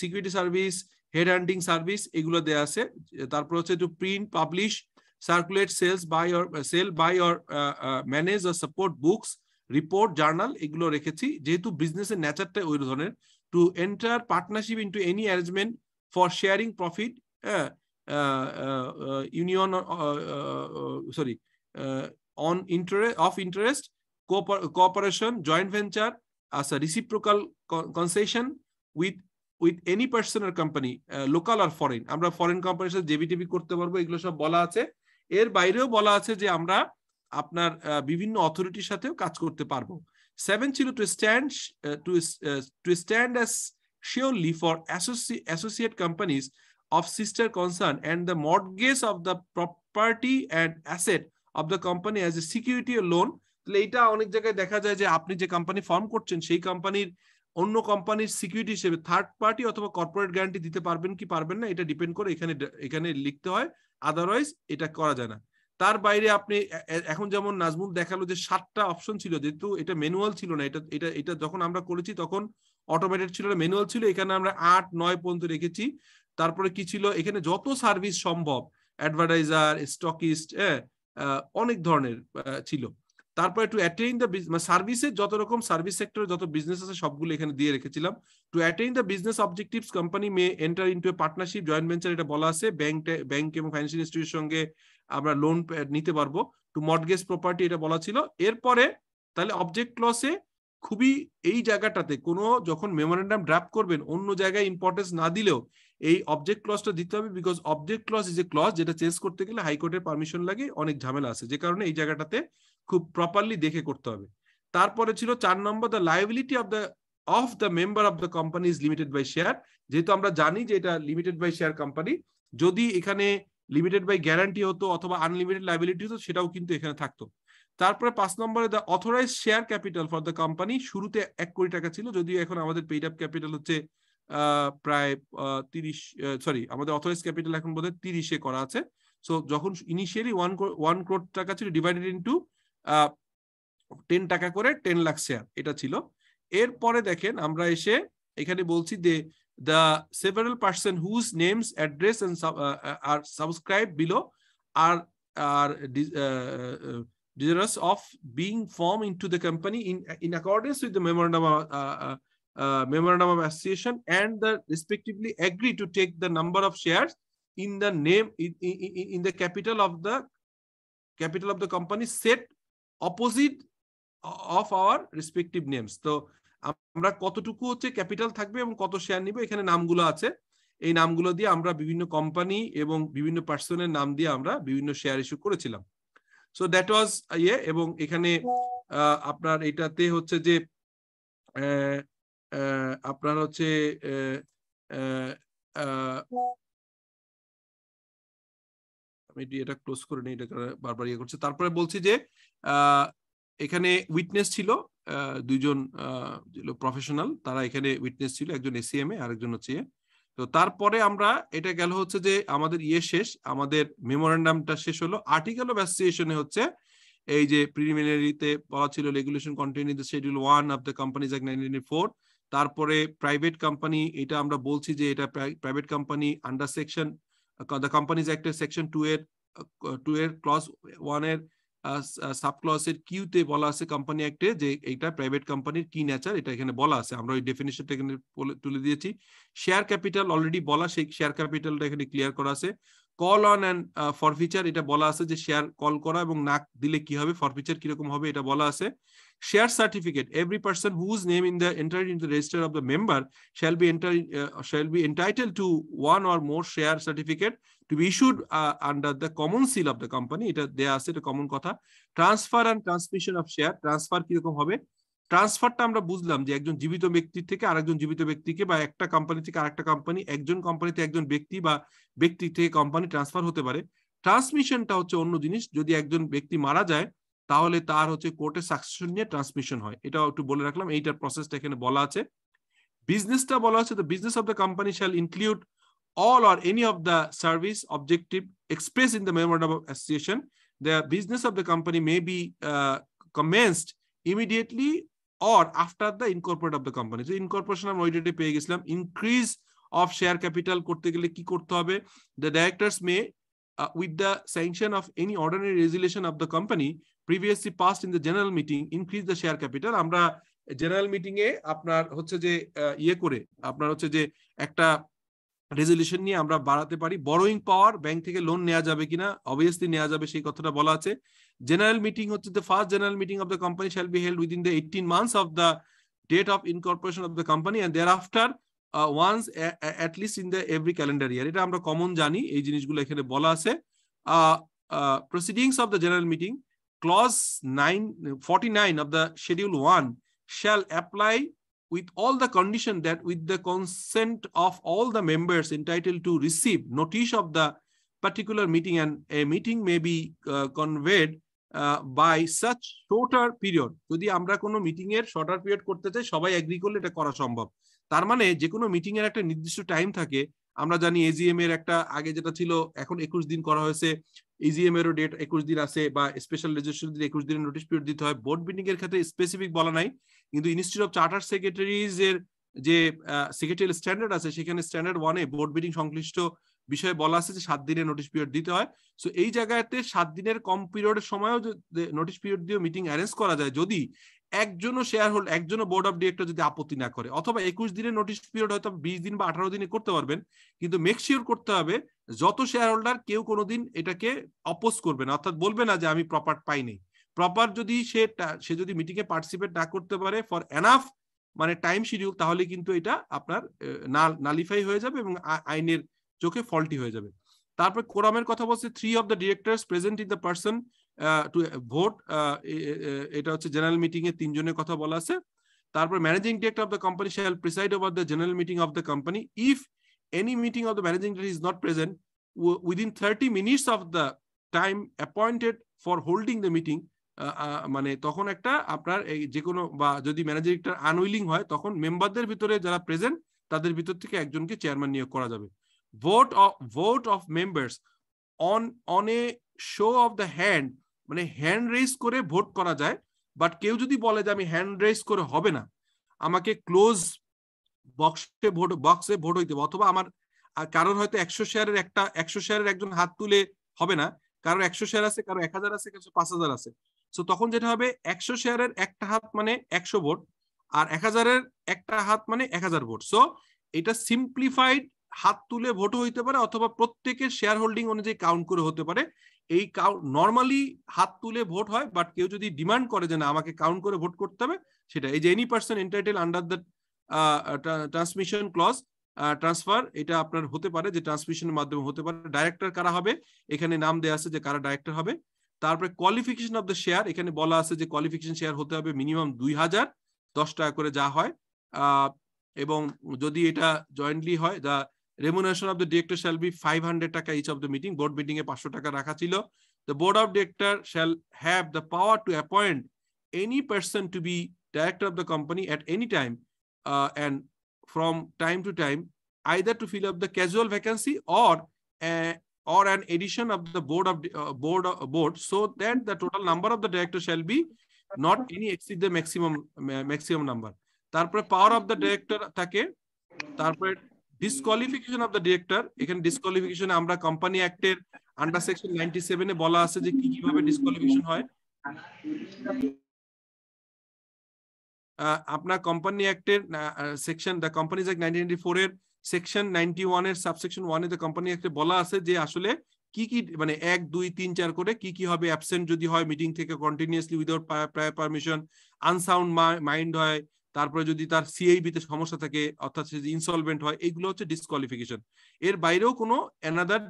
security service, headhunting service, এগুলো দেয়া আছে। তারপর হচ্ছে to print, publish, circulate, sell, buy or manage or support books, report, journal, এগুলো রেখেছি। যেহেতু বিজনেসের নেচারটা ওই ধরনের, to enter partnership into any arrangement for sharing profit, union on interest, cooperation, joint venture, as a reciprocal concession with any person or company, local or foreign. আমরা foreign কোম্পানির সাথে জেবিটিভি করতে পারবো, এগুলো সব বলা আছে। এর বাইরেও বলা আছে যে আমরা আপনার বিভিন্ন অথরিটির সাথেও কাজ করতে পারবো। 7 ছিল to stand as surely for associate companies of sister concern and the mortgage of the property and asset of the company as a security or loan। এটা অনেক জায়গায় দেখা যায় যে আপনি যে কোম্পানি ফর্ম করছেন সেই কোম্পানির অন্য কোম্পানির সিকিউরিটি হিসেবে থার্ড পার্টি অথবা কর্পোরেট গ্যারান্টি দিতে পারবেন কি পারবেন না, এটা ডিপেন্ড করে এখানে লিখতে হয়, আদারওয়াইজ এটা করা যায় না। তার বাইরে আপনি এখন যেমন নাজমুল দেখালো যে 7টা অপশন ছিল, যেহেতু এটা ম্যানুয়াল ছিল না, এটা যখন আমরা করেছি তখন অটোমেটেড ছিল না, ম্যানুয়াল ছিল। এখানে আমরা 8, 9 পর্যন্ত রেখেছি। তারপরে কি ছিল, এখানে যত সার্ভিস সম্ভব, অ্যাডভার্টাইজার, স্টকিস্ট, অনেক ধরনের ছিল। তারপরে টু অ্যাটেইন দ্য সার্ভিসের যত রকম সার্ভিস সেক্টরে যত বিজনেস আছে সবগুলো এখানে দিয়ে রেখেছিলাম। To attain the business objectives company may enter into a partnership, joint venture, এটা বলা আছে। ব্যাংক এবং ফাইন্যান্সিয়াল ইনস্টিটিউটের সঙ্গে আমরা লোন নিতে পারবো। টু মর্টগেজ প্রপার্টি, এটা বলা ছিল। এরপরে তাহলে অবজেক্ট ক্লসে খুবই এই জায়গাটাতে কোনো যখন মেমোরেন্ডাম ড্রাফট করবেন অন্য জায়গায় ইম্পর্টেন্স না দিলেও এই অবজেক্ট ক্লসটা দিতে হবে, because object clause is a clause যেটা চেঞ্জ করতে গেলে হাইকোর্টের পারমিশন লাগে, অনেক ঝামেলা আছে, যে কারণে এই জায়গাটাতে খুব প্রপারলি দেখে করতে হবে। তারপরে ছিল 4 নম্বর, the liability of the member of the company is limited by share. যেহেতু আমরা জানি যে এটা লিমিটেড বাই শেয়ার কোম্পানি, যদি এখানে লিমিটেড বাই গ্যারান্টি হতো অথবা আনলিমিটেড লায়াবিলিটি হতো সেটাও কিন্তু এখানে থাকতো। তারপরে 5 নম্বরে the authorize share capital for the company, শুরুতে 1 কোটি টাকা ছিল, যদিও এখন আমাদের পেইড আপ ক্যাপিটাল হচ্ছে প্রায় 30, আমাদের অথরাইজ ক্যাপিটাল এখন বোধহয় 30-এ করা আছে। সো যখন ইনিশিয়ালি 1 crore টাকা ছিল, ডিভাইডেড ইনটু 10 টাকা করে 10 লাখ শেয়ার, এটা ছিল। এরপরে দেখেন আমরা এসে এখানে বলছি যে the several person whose names, address and are subscribed below are desirous of being formed into the company in accordance with the memorandum of association and the respectively agree to take the number of shares in the name in the capital of the company set opposite of our respective names। তো আমরা কতটুকু হচ্ছে capital থাকবে এবং কত share নিবে এখানে নামগুলো আছে। এই নামগুলো দিয়ে আমরা বিভিন্ন কোম্পানি এবং বিভিন্ন পার্সনের নাম দিয়ে আমরা বিভিন্ন শেয়ার ইস্যু করেছিলাম। সো দ্যাট ওয়াজ এবং এখানে আপনার এটাতে হচ্ছে যে আপনার হচ্ছে আমি এটা ক্লোজ করে নিই, এটা বারবার ইয়ে করছে। তারপরে বলছি যে এখানে উইটনেস ছিল 2জন প্রফেশনাল, তারা এখানে উইটনেস ছিল, একজন এসিএমএ আর একজন হচ্ছে। তো তারপরে আমরা এটা গেল হচ্ছে যে আমাদের শেষ, আমাদের মেমোরেন্ডামটা শেষ হলো। আর্টিকেল অফ অ্যাসোসিয়েশনে হচ্ছে এই যে প্রিলিমিনারিতে বলা ছিল regulation contain in the schedule 1 of the companies act 1994। তারপরে প্রাইভেট কোম্পানি, এটা আমরা বলছি যে এটা private company under section the companies অ্যাক্টের সেকশন 2 এর ক্লজ 1 এর সাবক্লসের কিউতে বলা আছে কোম্পানি অ্যাক্টে যে এটা প্রাইভেট কোম্পানির কি নেচার, এটা এখানে বলা আছে। আমরা ওই ডেফিনিশনটা এখানে তুলে দিয়েছি। শেয়ার ক্যাপিটাল অলরেডি বলা, সেই শেয়ার ক্যাপিটালটা এখানে ক্লিয়ার করা আছে। কল অন অ্যান্ড ফরফিচার, এটা বলা আছে যে শেয়ার কল করা এবং না দিলে কি হবে, ফরফিচার কিরকম হবে, এটা বলা আছে। Share certificate, every person whose name entered into the register of the member shall be entitled to 1 or more share certificate to be issued under the common seal of the company, এটা দেয়া আছে, এটা common কথা। Transfer and transmission of share, transfer কিরকম হবে, ট্রান্সফারটা আমরা বুঝলাম যে একজন জীবিত ব্যক্তি থেকে আরেকজন জীবিত ব্যক্তিকে, বা একটা কোম্পানি থেকে আরেকটা কোম্পানি, একজন কোম্পানিতে একজন ব্যক্তি বা ব্যক্তি থেকে কোম্পানি ট্রান্সফার হতে পারে। ট্রান্সমিশনটা হচ্ছে অন্য জিনিস। যদি একজন ব্যক্তি মারা যায় তাহলে তার হচ্ছে কোর্টে সাকসেশন নিয়ে ট্রান্সমিশন হয়, এটাও একটু বলে রাখলাম। এইটার প্রসেসটা এখানে বলা আছে। বিজনেসটা বলা হচ্ছে the business of the company shall include all or any of the service objective expressed in the memorandum of association. The business of the company may be commenced immediately or after the incorporation of the company. So incorporation আমরা already পেয়ে গেছিলাম। increase of share capital করতে গেলে কি করতে হবে? The directors may with the sanction of any ordinary resolution of the company previously passed in the general meeting increase the share capital. আমরা general meeting এ আপনার হচ্ছে যে ইয়ে করে আপনার হচ্ছে যে একটা রেজলিউশন নিয়ে আমরা বাড়াতে পারি। বরোইং পাওয়ার, ব্যাংক থেকে লোন নেওয়া যাবে কিনা, অবভিয়াসলি নেওয়া যাবে, সেই কথাটা বলা আছে। জেনারেল মিটিং হচ্ছে the first general meeting of the company shall be held within the 18 months of the date of incorporation of the company and thereafter once at least in the every calendar year. এটা আমরা common জানি, এই জিনিসগুলো এখানে বলা আছে। Proceedings of the general meeting, clause 49 of the schedule 1 shall apply with all the condition that with the consent of all the members entitled to receive notice of the particular meeting and a meeting may be conveyed by such shorter period. যদি আমরা কোনো meeting এর shorter period করতে চাই, সবাই agri করলে এটা করা সম্ভব। তার মানে যে কোনো মিটিং এর একটা নির্দিষ্ট টাইম থাকে। আমরা জানি এজিএম এর একটা আগে যেটা ছিল এখন 21 দিন করা হয়েছে, ইজিএম এরও ডেট 21 দিন আছে, বা স্পেশাল রেজিস্ট্রেশন দিলে 21 দিনের নোটিশ পিরিয়ড দিতে হয়। বোর্ড মিটিং এর ক্ষেত্রে স্পেসিফিক বলা নাই, কিন্তু ইনস্টিটিউট অফ চার্টার সেক্রেটারিজ এর যে সেক্রেটারিয়াল স্ট্যান্ডার্ড আছে সেখানে স্ট্যান্ডার্ড 1-এ বোর্ড মিটিং সংশ্লিষ্ট বিষয়ে বলা আছে যে 7 দিনের নোটিশ পিরিয়ড দিতে হয়। সো এই জায়গাতে 7 দিনের কম পিরিয়ডের সময়ও নোটিশ পিরিয়ড দিয়ে মিটিং অ্যারেঞ্জ করা যায় যদি একজনও শেয়ার হোল্ডার, একজনও বোর্ড অফ ডিরেক্টর যদি আপত্তি না করে, অথবা 21 দিনের নোটিশ পিরিয়ড হয়তো 20 দিন বা 18 দিনে করতে পারবেন, কিন্তু মেক শিওর করতে হবে যত শেয়ার হোল্ডার কেউ কোনোদিন এটাকে অপোজ করবে না, অর্থাৎ বলবে না যে আমি প্রপার পাইনি। প্রপার যদি সে যদি মিটিং এ পার্টিসিপেট না করতে পারে ফর এনাফ মানে টাইম শিডিউল, তাহলে কিন্তু এটা আপনার নালিফাই হয়ে যাবে এবং আইনের চোখে ফল্টি হয়ে যাবে। তারপর কোরামের কথা বলছে 3 of the directors present in the person to vote, এটা হচ্ছে জেনারেল মিটিং এ 3 জনের কথা বলা আছে। তারপর managing director of the company shall preside over the general meeting of the company if any meeting of the managing director is not present within 30 minutes of the time appointed for holding the meeting. মানে তখন একটা আপনার এই যে কোনো বা যদি managing director unwilling হয় তখন মেম্বারদের ভিতরে যারা প্রেজেন্ট তাদের ভিতর থেকে একজনকে চেয়ারম্যান নিয়োগ করা যাবে। vote of members on a show of the hand, মানে হ্যান্ড রেজ করে ভোট করা যায়, বাট কেউ যদি বলে যে আমি হ্যান্ড রেজ করে হবে না, আমাকে ক্লোজ বক্সে ভোট হইতে হবে, অথবা আমার কারোর হয়তো 100 শেয়ারের একজন হাত তুলে হবে না, কারোর 100 শেয়ার আছে, কারো 1000 আছে, কারো 5000 আছে। সো তখন যেটা হবে 100 শেয়ারের একটা হাত মানে 100 ভোট, আর 1000-এর একটা হাত মানে 1000 ভোট। সো এটা সিম্পলিফাইড হাত তুলে ভোট হইতে পারে, অথবা প্রত্যেকের শেয়ার হোল্ডিং অনুযায়ী কাউন্ট করে হতে পারে। এই নর্মালি হাত তুলে ভোট হয়, বাট কেউ যদি ডিমান্ড করে যে না আমাকে কাউন্ট করে ভোট করতে হবে, সেটা এই যে any person entitle under the transmission clause transfer, এটা আপনার হতে পারে যে ট্রান্সমিশনের মাধ্যমে হতে পারে। ডাইরেক্টর কারা হবে এখানে নাম দেওয়া আছে যে কারা ডাইরেক্টর হবে। তারপরে কোয়ালিফিকেশন অফ দ্য শেয়ার, এখানে বলা আছে যে কোয়ালিফিকেশন শেয়ার হতে হবে মিনিমাম 2000, 10 টাকা করে যা হয়, এবং যদি এটা জয়েন্টলি হয় the remuneration of the director shall be 500 টাকা each of the meeting. board meeting এ 500 টাকা রাখা ছিল। The board of director shall have the power to appoint any person to be director of the company at any time and from time to time, either to fill up the casual vacancy or an addition of the board so that the total number of the director shall be not any exceed the maximum number. তারপরে power of the director থাকে। তারপরে disqualification of the director, এখানে disqualification আমরা company অ্যাক্টের under section 97 এ বলা আছে যে কিভাবে ডিসকোয়ালিফিকেশন হয়। আপনার কোম্পানি অ্যাক্টের সেকশন দ্য কোম্পানিজ অ্যাক্ট 1994 এর সেকশন 91 এর সাবসেকশন 1 এ দ্য কোম্পানি অ্যাক্টে বলা আছে যে আসলে কি মানে 1 2 3 4 করে কি হবে অ্যাবসেন্ট যদি হয় মিটিং থেকে continuously without prior permission, unsound mind হয়, তারপরে যদি তার সিএইবি তে সমস্যা থাকে অর্থাৎ সে ইনসলভেন্ট হয়, এগুলো হচ্ছে ডিসকোয়ালিফিকেশন। এর বাইরেও কোনো অ্যানাদার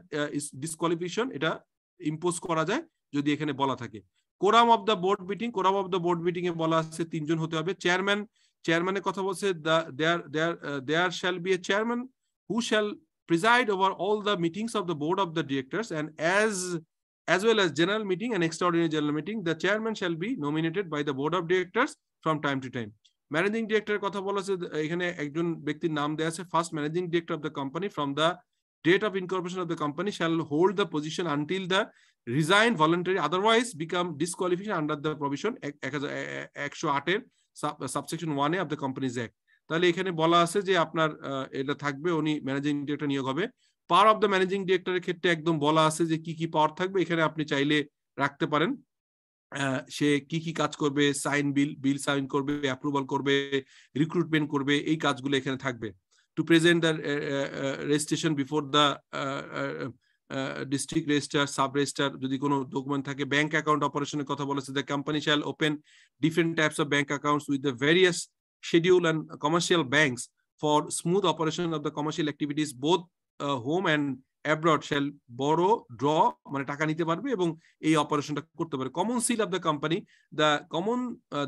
ডিসকোয়ালিফিকেশন এটা ইম্পোজ করা যায় যদি এখানে বলা থাকে। Quorum of the board meeting এ বলা আছে 3 জন হতে হবে। চেয়ারম্যানের কথা বলছে there shall be a chairman who shall preside over all the meetings of the board of the directors, and as well as general meeting and extraordinary general meeting, the chairman shall be nominated by the board of directors from time to time. Managing director কথা বলা আছে, এখানে একজন ব্যক্তির নাম দেয়া আছে, first managing director of the company from the date of incorporation of the company shall hold the position until the resign voluntarily, otherwise become disqualification under the provision 108 এর subsection 1A of the Companies Act. তাহলে এখানে বলা আছে যে আপনার এটা থাকবে, উনি ম্যানেজিং ডিরেক্টর নিয়োগ হবে। পাওয়ার অফ দ্য ম্যানেজিং ডিরেক্টরের ক্ষেত্রে একদম বলা আছে যে কি কি পাওয়ার থাকবে, এখানে আপনি চাইলে রাখতে পারেন। সে কি কি কাজ করবে, বিল সাইন করবে, অ্যাপ্রুভাল করবে, রিক্রুটমেন্ট করবে, এই কাজগুলো এখানে থাকবে। To present the registration before the district registrar, sub registrar, যদি কোনো ডকুমেন্ট থাকে। ব্যাংক অ্যাকাউন্ট অপারেশনের কথা বলেছে, the company shall open different types of bank accounts with the various schedule and commercial banks for smooth operation of the commercial activities both home and abroad shall borrow, draw, মানে টাকা নিতে পারবে এবং এই অপারেশনটা করতে পারে। Common seal of the company,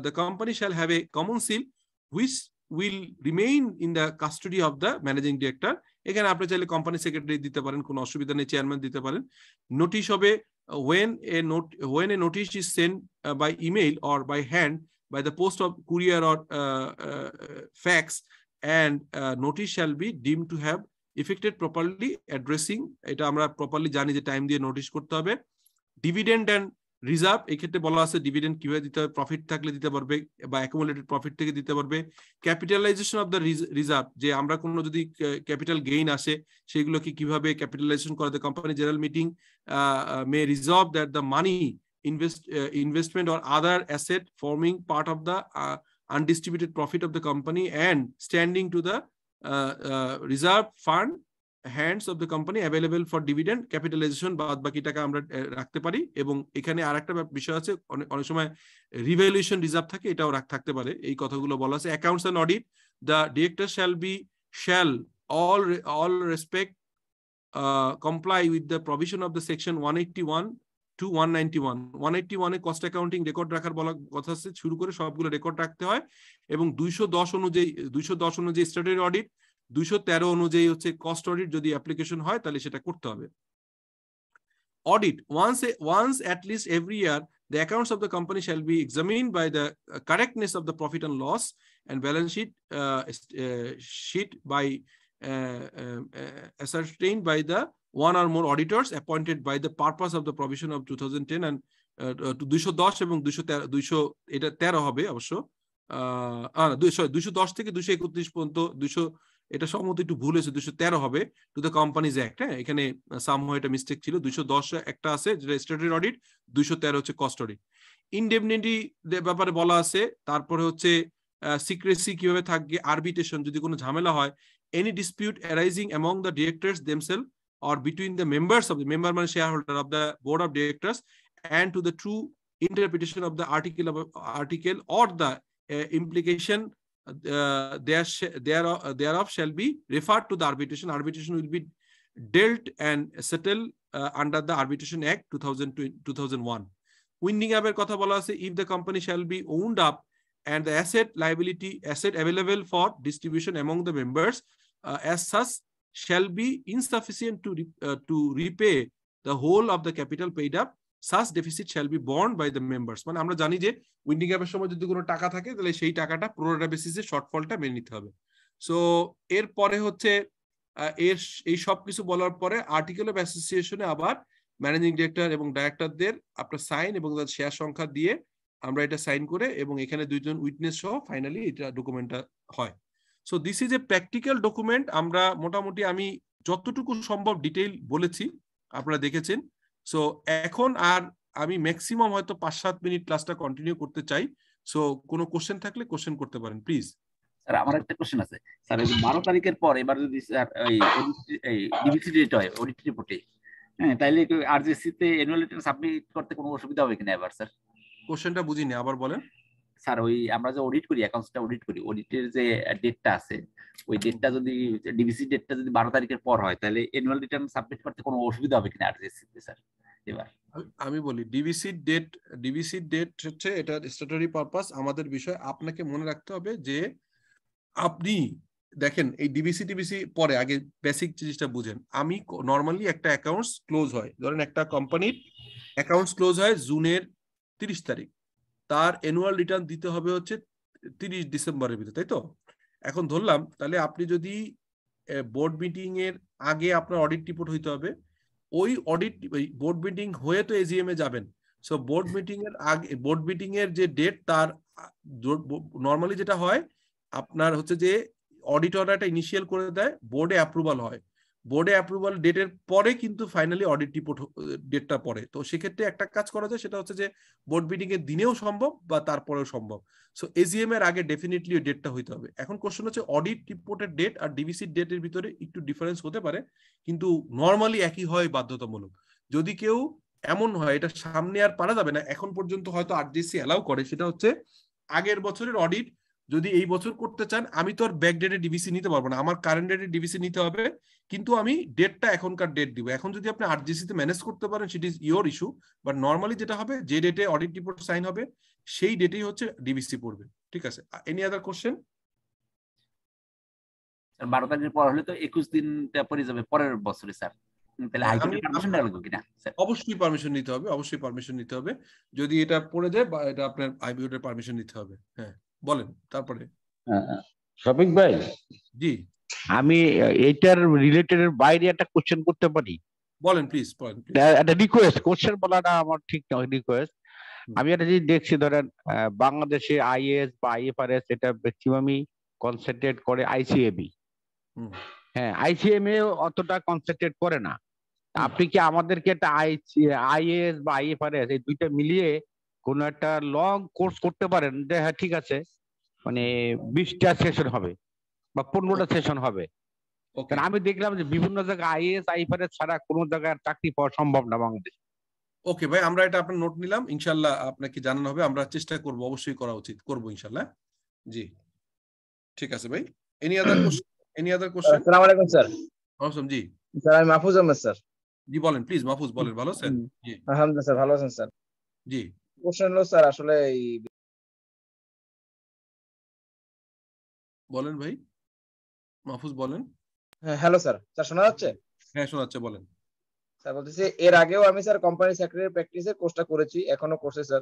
the company shall have a common seal which will remain in the custody of the managing director. এখানে আপনি চাইলে কোম্পানি সেক্রেটারি দিতে পারেন, কোনো অসুবিধা নেই, চেয়ারম্যান দিতে পারেন। নোটিশ হবে when a notice is sent by email or by hand, by the post of courier or fax, and notice shall be deemed to have effected properly addressing, এটা আমরা প্রপারলি জানি যে টাইম দিয়ে notice করতে হবে। Dividend and reserve, এই ক্ষেত্রে বলা আছে ডিভিডেন্ড কিভাবে দিতে হবে, প্রফিট থাকলে দিতে পারবে বা অ্যাকুমুলেটেড প্রফিট থেকে দিতে পারবে। ক্যাপিটালাইজেশন অফ দ্য রিজার্ভ, যে আমরা কোনো যদি ক্যাপিটাল গেইন আসে সেগুলোকে কিভাবে ক্যাপিটালাইজেশন করা, the company general meeting May resolve that the money investment or other asset forming part of the undistributed profit of the company and standing to the reserve fund hands of the company available for dividend capitalization, বাদ বাকি টাকা আমরা রাখতে পারি। এবং এখানে আরেকটা বিষয় আছে, অনেক সময় রিভ্যালুয়েশন রিজার্ভ থাকে, এটাও থাকতে পারে। এই কথাগুলো বলা আছে। Accounts and audit, the director shall all respect comply with the provision of the section 181 to 191 181 A cost accounting record রাখার বলা কথা আছে, শুরু করে সবগুলো রেকর্ড রাখতে হয়। এবং 210 অনুযায়ী স্ট্যাটুটরি অডিট, 213 অনুযায়ী হচ্ছে কস্ট অডিট যদি অ্যাপ্লিকেশন হয় তাহলে সেটা করতে হবে। Audit, once at least every year the accounts of the company shall be examined by the correctness of the profit and loss and balance sheet by ascertained by the one or more auditors appointed by the purpose of the provision of 2010 and 210 এবং 213 এটা 13 হবে অবশ্য, 210 থেকে 231 পর্যন্ত, 200 এটা সম্ভবত একটু ভুল হয়েছে, 213 হবে টু দ্য কোম্পানিজ অ্যাক্ট। হ্যাঁ, এখানে সামহাও এটা মিস্টেক ছিল, 210 একটা আছে যেটা স্ট্যাটুটরি অডিট, 213 হচ্ছে কস্ট অডিট। ইনডেমনিটি ব্যাপারে বলা আছে। তারপরে হচ্ছে সিক্রেসি কিভাবে থাকবে, আরবিট্রেশন, যদি কোনো ঝামেলা হয়, any dispute arising among the directors themselves or between the members of the member shareholder of the board of directors and to the true interpretation of the article or the implication thereof shall be referred to the arbitration. Arbitration will be dealt and settled under the Arbitration Act 2001. Winding up এর কথা বলা আছে, if the company shall be owned up and the asset available for distribution among the members as such shall be insufficient to repay the whole of the capital paid up, such deficit shall be borne by the members. মানে আমরা জানি যে winding আপের সময় যদি কোনো টাকা থাকে তাহলে সেই টাকাটা প্রোরাটা বেসিসে শর্টফলটা মেনে নিতে হবে। সো এরপরে হচ্ছে এই সব কিছু বলার পরে আর্টিকেল অফ অ্যাসোসিয়েশনে আবার ম্যানেজিং ডিরেক্টর এবং ডাইরেক্টরদের আপনার সাইন এবং তাদের শেয়ার সংখ্যা দিয়ে আমরা এটা সাইন করে এবং এখানে দুইজন উইটনেস সহ ফাইনালি এটা ডকুমেন্টটা হয়। So this is a practical document. আমরা মোটামুটি আমি যতটুকু সম্ভব ডিটেইল বলেছি, আপনারা দেখেছেন। সো এখন আর আমি ম্যাক্সিমাম হয়তো 5-7 মিনিট ক্লাসটা কন্টিনিউ করতে চাই। সো কোনো কোশ্চেন থাকলে কোশ্চেন করতে পারেন প্লিজ। স্যার আমার একটা কোশ্চেন আছে স্যার, 12 তারিখের পর এবার যদি স্যার এই ডিবিসি ডেট হয় অডিট রিপোর্টে, হ্যাঁ, তাইলে আরজিসি তে অ্যানুয়াল রিটার্ন সাবমিট করতে কোনো অসুবিধা হবে কিনা এবার স্যার? কোশ্চেনটা বুঝিনি, আবার বলেন। স্যার ওই আমরা যে অডিট করি, অ্যাকাউন্টসটা অডিট করি, অডিটের যে ডেটটা আছে ওই ডেটটা যদি ডিবিসি ডেটটা যদি 12 তারিখের পর হয় তাহলে অ্যানুয়াল রিটার্ন সাবমিট করতে কোনো অসুবিধা হবে কিনা আরজিসি তে স্যার? এবার আমি বলি ডিবিসি ডেট হচ্ছে এটা স্ট্যাটুটরি পারপাস। আমাদের বিষয় আপনাকে মনে রাখতে হবে যে আপনি দেখেন এই ডিবিসি টিবিসি পরে, আগে বেসিক জিনিসটা বুঝেন। আমি নর্মালি একটা অ্যাকাউন্টস ক্লোজ হয়, ধরেন একটা কোম্পানির অ্যাকাউন্টস ক্লোজ হয় জুনের 30 তারিখ, তার অ্যানুয়াল রিটার্ন দিতে হবে হচ্ছে 30 ডিসেম্বরের ভিতরে, তাই তো? এখন ধরলাম তাহলে আপনি যদি বোর্ড মিটিং এর আগে আপনার অডিট রিপোর্ট হইতে হবে, ওই অডিট বোর্ড মিটিং হয়ে তো এজিএম এ যাবেন। সো বোর্ড মিটিং এর আগে, বোর্ড মিটিং এর যে ডেট, তার নর্মালি যেটা হয় আপনার হচ্ছে যে অডিটররা একটা ইনিশিয়াল করে দেয়, বোর্ডে অ্যাপ্রুভাল হয়, বোর্ডে অ্যাপ্রুভাল ডেটের পরে কিন্তু ফাইনালি অডিট রিপোর্ট ডেটটা পড়ে। তো সেক্ষেত্রে একটা কাজ করা যায়, সেটা হচ্ছে যে বোর্ড মিটিং এর দিনেও সম্ভব বা তারপরেও সম্ভব। সো এজিএম এর আগে ডেফিনেটলি ওই ডেটটা হইতে হবে। এখন কোশ্চেন হচ্ছে অডিট রিপোর্টের ডেট আর ডিভিসির ডেটের ভিতরে একটু ডিফারেন্স হতে পারে, কিন্তু নর্মালি একই হয় বাধ্যতামূলক। যদি কেউ এমন হয় এটা সামনে আর পারা যাবে না, এখন পর্যন্ত হয়তো আরডিসি অ্যালাউ করে, সেটা হচ্ছে আগের বছরের অডিট যদি এই বছর করতে চান, আমি তো আর ব্যাক ডেটে ডিভিসি নিতে পারবো না, আমার কারেন্ট ডেটে ডিভিসি নিতে হবে, কিন্তু আমি ডেটটা এখনকার ডেট দিব। এখন যদি আপনি আরজিসি তে ম্যানেজ করতে পারেন set is your issue, but normally যেটা হবে যে ডেটে অডিট রিপোর্ট সাইন হবে সেই ডেটেই হচ্ছে ডিভিসি পড়বে। ঠিক আছে, এনি আদার কোশ্চেন? 12 তারিখের পর হলে তো 21 দিন পরে যাবে পরের বছরে স্যার, তাহলে হাইকোর্টের পারমিশন লাগবে কিনা স্যার? অবশ্যই পারমিশন নিতে হবে, অবশ্যই পারমিশন নিতে হবে, যদি এটা পড়ে যায় বা এটা আপনার আইবিওর পারমিশন নিতে হবে। হ্যাঁ বলেন তারপরে। শফিক ভাই, জি আমি এইটার রিলেটেড বাইরে একটা কোশ্চেন করতে পারি? বলেন প্লিজ, বলেন। একটা রিকোয়েস্ট, কোশ্চেন বলাটা আমার ঠিক নয়, রিকোয়েস্ট। আমি একটা জিনিস দেখছি, ধরেন বাংলাদেশে আইএএস বা আইএফআরএস এটা ম্যাক্সিমামই কনসেন্ট্রেট করে আইসিএবি। হ্যাঁ, আইসিএমএ অতটা কনসেন্ট্রেট করে না। আপনি কি আমাদেরকে একটা আইএএস বা আইএফআরএস এই দুইটা মিলিয়ে কোন একটা লং কোর্স করতে পারেন, যে হ্যাঁ ঠিক আছে মানে 20টা সেশন হবে বা 15টা সেশন হবে? আমি দেখলাম যে বিভিন্ন জায়গায় আইএএস আইএফআরএস ছাড়া কোনো জায়গায় চাকরি পাওয়া সম্ভব না বাংলাদেশে। ওকে ভাই, আমরা এটা আপনার নোট নিলাম, ইনশাআল্লাহ আপনাকে জানানো হবে, আমরা চেষ্টা করব, অবশ্যই করা উচিত, করব ইনশাআল্লাহ। জি ঠিক আছে ভাই। Any other question? Any other question? আসসালামু আলাইকুম স্যার। awesome জি স্যার আমি মাহফুজ আহমেদ স্যার। জি বলেন প্লিজ, মাহফুজ বলেন। ভালো স্যার? জি আলহামদুলিল্লাহ স্যার, ভালো আছেন স্যার? জি কোশ্চেন হলো স্যার, আসলে এই বলেন ভাই, মাহফুজ বলেন। হ্যালো স্যার, স্যার শোনা যাচ্ছে? হ্যাঁ শোনা যাচ্ছে, বলেন। স্যার বলতেছি এর আগেও আমি স্যার কোম্পানি সেক্রেটারি প্র্যাকটিসে কোর্সটা করেছি, এখনো করছি স্যার।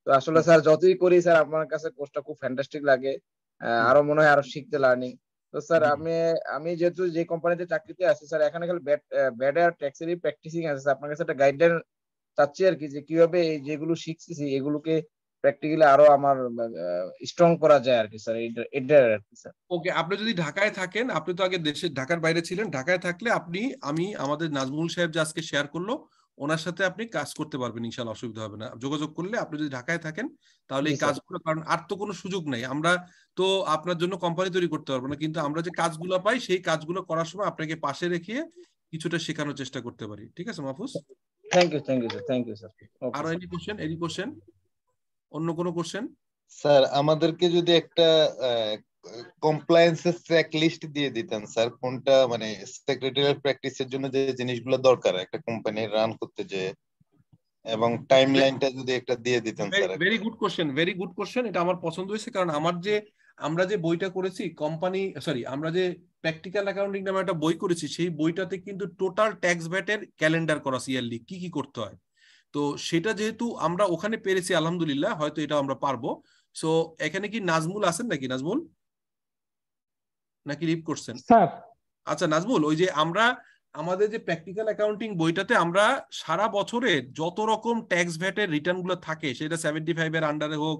তো আসলে স্যার যতই করি স্যার আমার কাছে কোর্সটা খুব ফ্যান্টাস্টিক লাগে, আরো মনে হয় আরো শিখতে লার্নিং। তো স্যার আমি যেহেতু যে কোম্পানিতে চাকরিতে আছি স্যার, এখানে খালি ব্যাড আর ট্যাক্সেরই প্র্যাকটিসিং আছে স্যার। আপনার কাছে একটা গাইডলাইন চাচ্ছি আর কি, যে কিভাবে এই যেগুলো শিখতেছি এগুলোকে প্র্যাকটিক্যালি আরো আমার স্ট্রং করা যায় আর কি স্যার, এটা আর কি স্যার। ওকে, আপনি যদি ঢাকায় থাকেন, আপনি তো আগে দেশে ঢাকার বাইরে ছিলেন, ঢাকায় থাকলে আমি আমাদের নাজমুল সাহেব যে আজকে শেয়ার করলো ওনার সাথে আপনি কাজ করতে পারবেন ইনশাআল্লাহ, অসুবিধা হবে না। যোগাযোগ করলে আপনি যদি ঢাকায় থাকেন তাহলে এই কাজগুলো, কারণ আর তো কোনো সুযোগ নাই, আমরা তো আপনার জন্য কোম্পানি তৈরি করতে পারবো না, কিন্তু আমরা যে কাজগুলো পাই সেই কাজগুলো করার সময় আপনাকে পাশে রেখে কিছুটা শেখানোর চেষ্টা করতে পারি। ঠিক আছে Mahfuz? Thank you sir, thank you sir. আর এনি কোশ্চেন? অন্য কোনো কোশ্চেন? স্যার আমাদেরকে যদি একটা কমপ্লায়েন্সের চেক লিস্ট দিয়ে দিতেন স্যার, কোনটা মানে সেক্রেটারিয়াল প্র্যাকটিসের জন্য যে জিনিসগুলো দরকার একটা কোম্পানি রান করতে, যে এবং টাইমলাইনটা যদি একটা দিয়ে দিতেন sir. Very good question, very good question, এটা আমার পছন্দ হয়েছে, কারণ আমরা যে বইটা করেছি আমরা যে প্র্যাকটিক্যাল অ্যাকাউন্টিং নামে একটা বই করেছি, সেই বইটাতে কিন্তু টোটাল ট্যাক্স ভ্যাটের ক্যালেন্ডার করা ইয়ারলি কি কি করতে হয়। তো সেটা যেহেতু আমরা ওখানে পেরেছি আলহামদুলিল্লাহ, হয়তো এটা আমরা পারবো। সো এখানে কি নাজমুল আছেন নাকি? নাজমুল নাকি লিভ করছেন? স্যার আচ্ছা নাজমুল, ওই যে আমাদের যে প্র্যাকটিক্যাল অ্যাকাউন্টিং বইটাতে আমরা সারা বছরের যত রকম ট্যাক্স ভ্যাটের রিটার্ন গুলো থাকে, সেটা 75 এর আন্ডারে হোক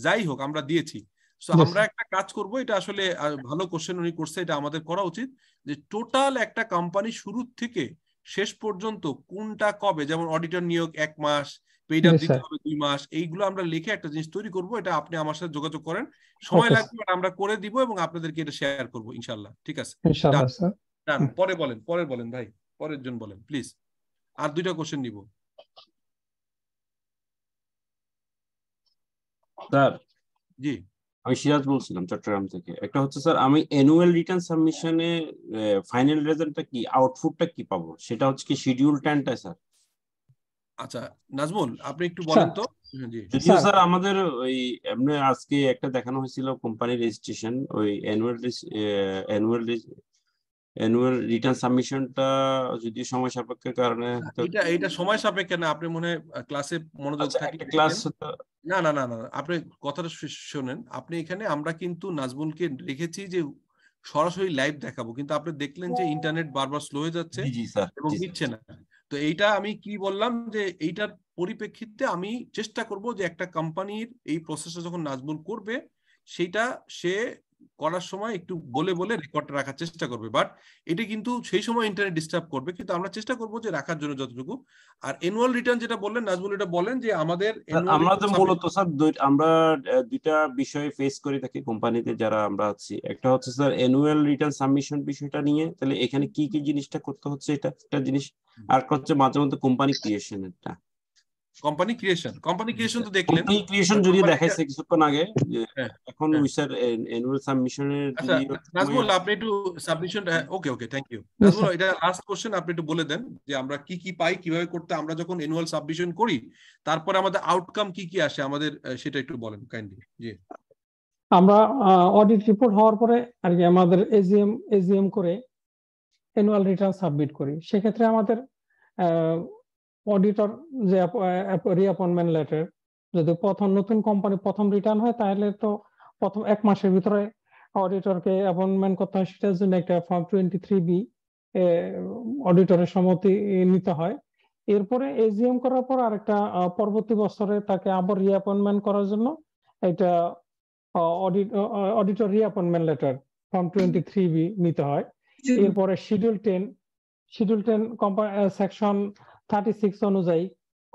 যাই হোক আমরা দিয়েছি। সো আমরা একটা কাজ করব, এটা আসলে ভালো কোশ্চেন উনি করছে, এটা আমাদের করা উচিত, যে টোটাল একটা কোম্পানি শুরু থেকে শেষ পর্যন্ত কোনটা কবে, যেমন অডিটর নিয়োগ 1 মাস, পেইড আপ দিতে হবে 2 মাস, এইগুলো আমরা লিখে একটা জিনিস তৈরি করব। এটা আপনি আমার সাথে যোগাযোগ করেন, সময় লাগবে আমরা করে দিব এবং আপনাদেরকে এটা শেয়ার করব ইনশাআল্লাহ। ঠিক আছে? ইনশাআল্লাহ স্যার। পরে বলেন ভাই, পরের জন বলেন প্লিজ। আর 2টা কোশ্চেন নিব স্যার। জি আমি সিরাজ বলছিলাম চট্টগ্রাম থেকে। একটা হচ্ছে স্যার, আমি অ্যানুয়াল রিটার্ন সাবমিশনে ফাইনাল রেজাল্টটা কি, আউটপুটটা কি পাবো, সেটা হচ্ছে কি শিডিউল 10টা স্যার? আচ্ছা নাজমুল, আপনি একটু বলেন তো যদিও স্যার আমাদের ওই এমনি আজকে একটা দেখানো হয়েছিল কোম্পানি রেজিস্ট্রেশন, ওই অ্যানুয়াল রিটার্ন সাবমিশনটা যদি সময় সাপেক্ষের কারণে এটা সময় সাপেক্ষে না, আপনি মনে হয় ক্লাসে মনোযোগ থাকলে ক্লাস না না না না আপনি কথাটা শোনেন। আপনি এখানে আমরা কিন্তু নাজমুলকে রেখেছি যে সরাসরি লাইভ দেখাবো, কিন্তু আপনি দেখলেন যে ইন্টারনেট বারবার স্লো হয়ে যাচ্ছে এবং নিচ্ছে না। তো এইটা আমি কি বললাম যে এইটার পরিপ্রেক্ষিতে আমি চেষ্টা করব যে একটা কোম্পানির এই প্রসেসটা যখন নাজমুল করবে সেইটা সে করার সময় একটু বলে বলে রেকর্ড রাখার চেষ্টা করবে, বাট এটা কিন্তু সেই সময় ইন্টারনেট ডিস্টার্ব করবে, কিন্তু আমরা চেষ্টা করব যে রাখার জন্য যতটুকু। আর অ্যানুয়াল রিটার্ন যেটা বললেন নাজমুল, এটা বলেন যে আমাদের আমরা তো মূলত স্যার আমরা দুইটা বিষয় ফেস করে থাকি কোম্পানিতে যারা আমরা আছি। একটা হচ্ছে স্যার অ্যানুয়াল রিটার্ন সাবমিশন বিষয়টা নিয়ে, তাহলে এখানে কি কি জিনিসটা করতে হচ্ছে এটা একটা জিনিস, আর হচ্ছে মাঝে মধ্যে কোম্পানি ক্রিয়েশনেরটা। কোম্পানি ক্রিয়েশন তো দেখলেন, কোম্পানি ক্রিয়েশন যদি দেখাইছে কিছুক্ষণ আগে, এখন ওই স্যার অ্যানুয়াল সাবমিশনের আচ্ছা নাজমুল আপনি একটু submission, okay okay thank you Nazmul, এটা লাস্ট কোশ্চেন, আপনি একটু বলে দেন যে আমরা কি কি পাই, কিভাবে করতে আমরা যখন অ্যানুয়াল সাবমিশন করি তারপরে আমাদের আউটকাম কি কি আসে আমাদের, সেটা একটু বলেন কাইন্ডলি। জি, আমরা অডিট রিপোর্ট হওয়ার পরে আর কি আমাদের এজিএম করে অ্যানুয়াল রিটার্ন সাবমিট করি। সেক্ষেত্রে আমাদের অডিটর যে রিঅ্যাপয়েন্টমেন্ট লেটার, যদি নতুন কোম্পানি প্রথম রিটার্ন হয় তাহলে তো প্রথম 1 মাসের ভিতরে অডিটরকে অ্যাপয়েন্টমেন্ট করতে হয়, সেটার জন্য একটা ফর্ম 23B অডিটরের সম্মতি নিতে হয়। এরপরে এজিএম করার পর আরেকটা পরবর্তী বছরে তাকে আবার রিঅ্যাপয়েন্টমেন্ট করার জন্য এটা অডিটর রিঅ্যাপয়েন্টমেন্ট লেটার ফর্ম 23B নিতে হয়। এরপরে শিডিউল 10 কোম্পানি সেকশন 36 অনুযায়ী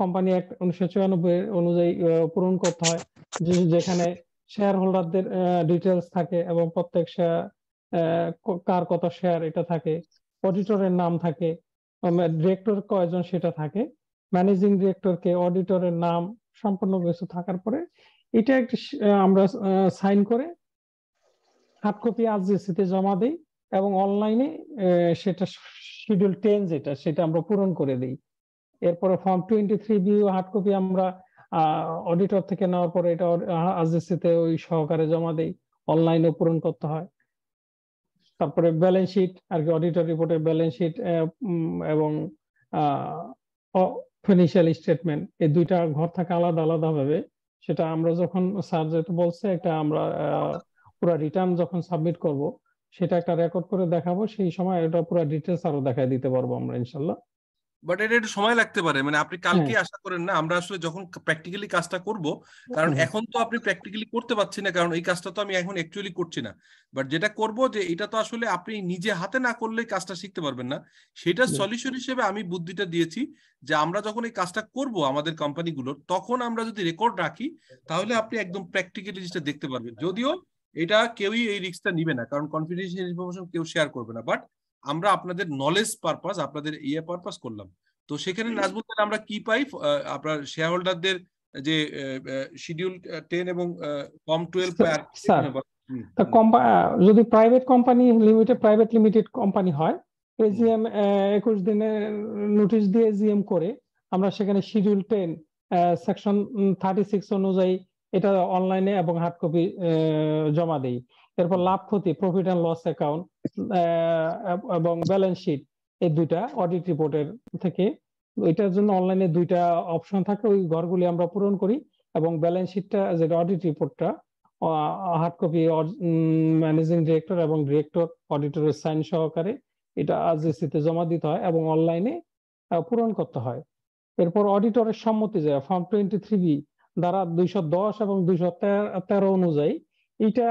কোম্পানি অ্যাক্ট 1994 অনুযায়ী পূরণ করতে হয়, যেখানে শেয়ার হোল্ডারদের ডিটেলস থাকে এবং প্রত্যেক শেয়ার কার কত শেয়ার এটা থাকে, অডিটরের নাম থাকে, ডিরেক্টর কয়জন সেটা থাকে, ম্যানেজিং ডিরেক্টরকে অডিটরের নাম সম্পূর্ণ কিছু থাকার পরে এটা একটা আমরা সাইন করে হার্ড কপি আরজিসিতে জমা দেই এবং অনলাইনে সেটা শিডিউল 10 যেটা সেটা আমরা পূরণ করে দিই। এরপরে ফর্ম 23B হার্ড কপি আমরা অডিটর থেকে নেওয়ার পরে এটা আরজিসিতে ওই সহকারে জমা দেই, অনলাইনে পূরণ করতে হয়। তারপরে ব্যালেন্স শিট আর কি, অডিটর রিপোর্টের ব্যালেন্স শিট এবং ফিনান্সিয়াল স্টেটমেন্ট, এই দুইটা ঘর থাকে আলাদা আলাদা ভাবে। সেটা আমরা যখন স্যার যেটা বলছে একটা আমরা পুরো রিটার্ন যখন সাবমিট করব সেটা একটা রেকর্ড করে দেখাবো, সেই সময় এটা পুরো ডিটেইলস আরো দেখায় দিতে পারবো আমরা ইনশাআল্লাহ। বাট এটা একটু সময় লাগতে পারে, মানে আপনি কালকে আশা করেন না, আমরা আসলে যখন প্র্যাকটিক্যালি কাজটা করব, কারণ এখন তো আপনি প্র্যাকটিক্যালি করতে পারছি না, কারণ এই কাজটা তো আমি এখন অ্যাকচুয়ালি করছি না। বাট যেটা করব যে এটা তো আসলে আপনি নিজে হাতে না করলে কাজটা শিখতে পারবেন না, সেটা সলিউশন হিসেবে আমি বুদ্ধিটা দিয়েছি যে আমরা যখন এই কাজটা করব আমাদের কোম্পানিগুলোর, তখন আমরা যদি রেকর্ড রাখি তাহলে আপনি একদম প্র্যাকটিক্যালি জিনিসটা দেখতে পারবেন। যদিও এটা কেউই এই রিস্কটা নিবে না, কারণ কনফিডেন্সিয়াল ইনফরমেশন কেউ শেয়ার করবে না, বাট আমরা আপনাদের নলেজ পারপাস, আপনাদের পারপাস করলাম। তো সেখানে নাজমুল আমরা কি পাই, আপনার শেয়ার হোল্ডারদের যে শিডিউল 10 এবং ফর্ম 12 যদি private company private limited company হয়, এজিএম 21 দিনের নোটিশ দিয়ে এজিএম করে আমরা সেখানে শিডিউল 10 সেকশন 36 অনুযায়ী এটা অনলাইনে এবং হার্ড কপি জমা দেই। এরপর লাভ ক্ষতি, প্রফিট এন্ড লস অ্যাকাউন্ট এবং ব্যালেন্স শিট, এই দুইটা অডিট রিপোর্টের থেকে, এটার জন্য অনলাইনে দুইটা অপশন থাকে, ওই ঘরগুলি আমরা পূরণ করি এবং ব্যালেন্স শিটটা যেটা অডিট রিপোর্টটা হার্ড কপি ম্যানেজিং ডিরেক্টর এবং ডিরেক্টর অডিটরের সাইন সহকারে এটা আরজিসিতে জমা দিতে হয় এবং অনলাইনে পূরণ করতে হয়। এরপর অডিটরের সম্মতি যায় ফর্ম 23B দ্বারা 210 এবং 213 অনুযায়ী এটা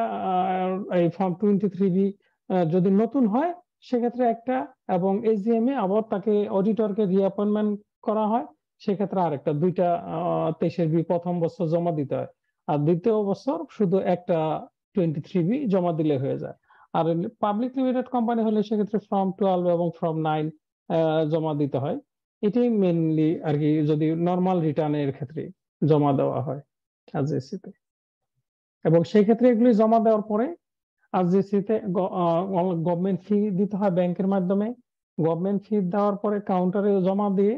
এই ফর্ম 23B যদি নতুন হয় সেক্ষেত্রে একটা, এবং এজিএম এ আবার তাকে অডিটরকে রিঅ্যাপয়েন্টমেন্ট করা হয় সেক্ষেত্রে আরেকটা, দুইটা 23B প্রথম বছর জমা দিতে হয়, আর দ্বিতীয় বছর শুধু একটা 23B জমা দিলে হয়ে যায়। আর পাবলিক লিমিটেড কোম্পানি হলে সেক্ষেত্রে ফর্ম 12 এবং ফর্ম 9 জমা দিতে হয়। এটাই মেইনলি আর কি যদি নরমাল রিটার্নের ক্ষেত্রে জমা দেওয়া হয় আরজিসিতে, এবং সেই ক্ষেত্রে এগুলি জমা দেওয়ার পরে আরজিসিতে গভর্নমেন্ট ফি দিতে হয় ব্যাংকের মাধ্যমে। গভর্নমেন্ট ফি দেওয়ার পরে কাউন্টারে জমা দিয়ে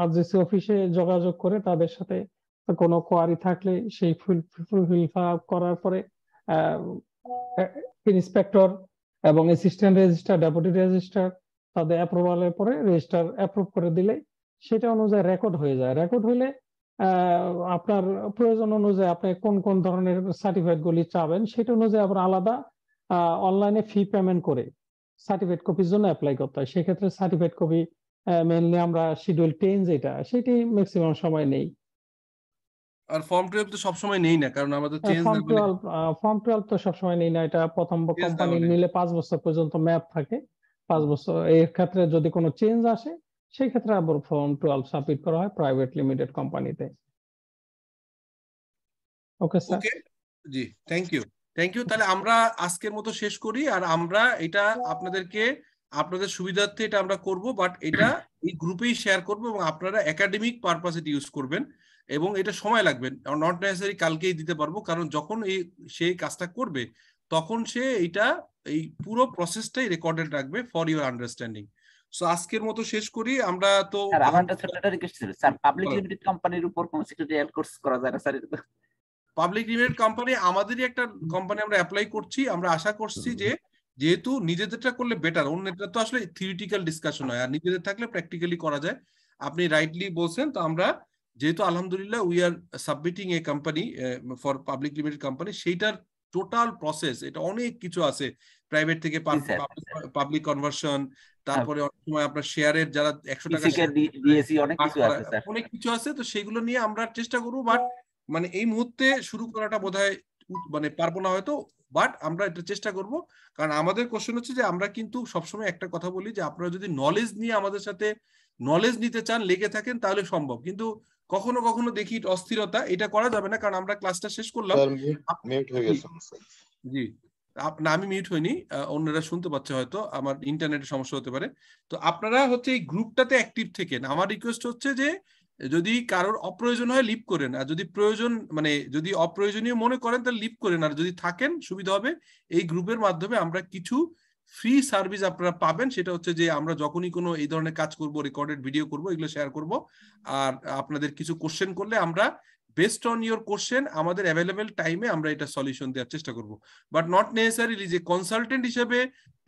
আরজিসি অফিসে যোগাযোগ করে তাদের সাথে কোনো কোয়ারি থাকলে সেই ফিল আপ করার পরে ইন্সপেক্টর এবং অ্যাসিস্ট্যান্ট রেজিস্ট্রার, ডেপুটি রেজিস্ট্রার তাদের অ্যাপ্রুভালের পরে রেজিস্ট্রার অ্যাপ্রুভ করে দিলে সেটা অনুযায়ী রেকর্ড হয়ে যায়। রেকর্ড হইলে আপনার প্রয়োজন অনুযায়ী আপনি কোন কোন ধরনের সার্টিফিকেট গুলি চাবেন সেটা অনুযায়ী আবার আলাদা অনলাইনে ফি পেমেন্ট করে সার্টিফিকেট কপির জন্য অ্যাপ্লাই করতে হয়। সেক্ষেত্রে সার্টিফিকেট কপি মেইনলি আমরা শিডিউল 10 যেটা সেটি ম্যাক্সিমাম সময় নেই। আর ফর্ম 12 তো সব সময় নেই না, কারণ আমাদের চেঞ্জ ফর্ম 12 তো সব সময় নেই না। এটা প্রথম কোম্পানি নিলে 5 বছর পর্যন্ত ম্যাপ থাকে, 5 বছর। এর ক্ষেত্রে যদি কোনো চেঞ্জ আসে সেই ক্ষেত্রে আবার ফর্ম 12 সাবমিট করা হয় প্রাইভেট লিমিটেড কোম্পানিতে। Okay sir. ওকে জি, থ্যাংক ইউ। তাহলে আমরা আজকের মতো শেষ করি। আর আমরা এটা আপনাদের সুবিধার্থে এটা আমরা করব, বাট এটা এই গ্রুপেই শেয়ার করব এবং আপনারা একাডেমিক পারপাস এটা ইউজ করবেন এবং এটা সময় লাগবে, নট নেসেসারি কালকেই দিতে পারবো, কারণ যখন সেই কাজটা করবে তখন সে এই পুরো প্রসেসটাই রেকর্ডেড রাখবে ফর ইউর আন্ডারস্ট্যান্ডিং। সো আজকের মতো শেষ করি আমরা। তো আমার একটা ছোট একটা রিকোয়েস্ট ছিল স্যার, পাবলিক লিমিটেড কোম্পানির উপর কোন সেক্রেটারিয়াল কোর্স করা যায় না স্যার? পাবলিক লিমিটেড কোম্পানি আমাদেরই একটা কোম্পানি আমরা অ্যাপ্লাই করছি। আমরা আশা করছি যে যেহেতু নিজেদেরটা করলে বেটার, অন্যটা তো আসলে থিওরিটিক্যাল ডিসকাশন হয়, আর নিজেদের থাকলে প্র্যাকটিক্যালি করা যায়। আপনি রাইটলি বলছেন। তো আমরা যেহেতু আলহামদুলিল্লাহ we are submitting a company for public limited company, সেইটার টোটাল প্রসেস এটা অনেক কিছু আছে, প্রাইভেট থেকে পাবলিক কনভার্সন, তারপরে অনেক সময় আপনার শেয়ারের যারা 100 টাকা অনেক কিছু আছে। তো সেগুলো নিয়ে আমরা চেষ্টা করবো, বাট মানে এই মুহূর্তে শুরু করাটা বোধহয় মানে পারবো না হয়তো, বাট আমরা এটা চেষ্টা করব। কারণ আমাদের কোশ্চেন হচ্ছে যে আমরা কিন্তু সবসময় একটা কথা বলি যে আপনারা যদি নলেজ নিয়ে আমাদের সাথে নলেজ নিতে চান, লেগে থাকেন, তাহলে সম্ভব। কিন্তু কখনো কখনো দেখি অস্থিরতা, এটা করা যাবে না, কারণ আমরা ক্লাসটা শেষ করলাম। জি না, আমি মিউট হইনি, অন্যরা শুনতে পাচ্ছে, হয়তো আমার ইন্টারনেটের সমস্যা হতে পারে। তো আপনারা হচ্ছে এই গ্রুপটাতে অ্যাক্টিভ থেকেন। আমার রিকোয়েস্ট হচ্ছে যে যদি কারোর অপ্রয়োজন হয় লিভ করেন, আর যদি প্রয়োজন মানে যদি অপ্রয়োজনীয় মনে করেন তাহলে লিভ করেন, আর যদি থাকেন সুবিধা হবে এই গ্রুপের মাধ্যমে আমরা কিছু ফ্রি সার্ভিস আপনারা পাবেন। সেটা হচ্ছে যে আমরা যখনই কোনো এই ধরনের কাজ করব, রেকর্ডেড ভিডিও করব, এগুলো শেয়ার করব। আর আপনাদের কিছু কোশ্চেন করলে আমরা বেসড অন ইউর কোশ্চেন আমাদের অ্যাভেলেবেল টাইমে আমরা এটা সলিউশন দেওয়ার চেষ্টা করব। বাট নট নেসেসারিলি যে কনসালটেন্ট হিসেবে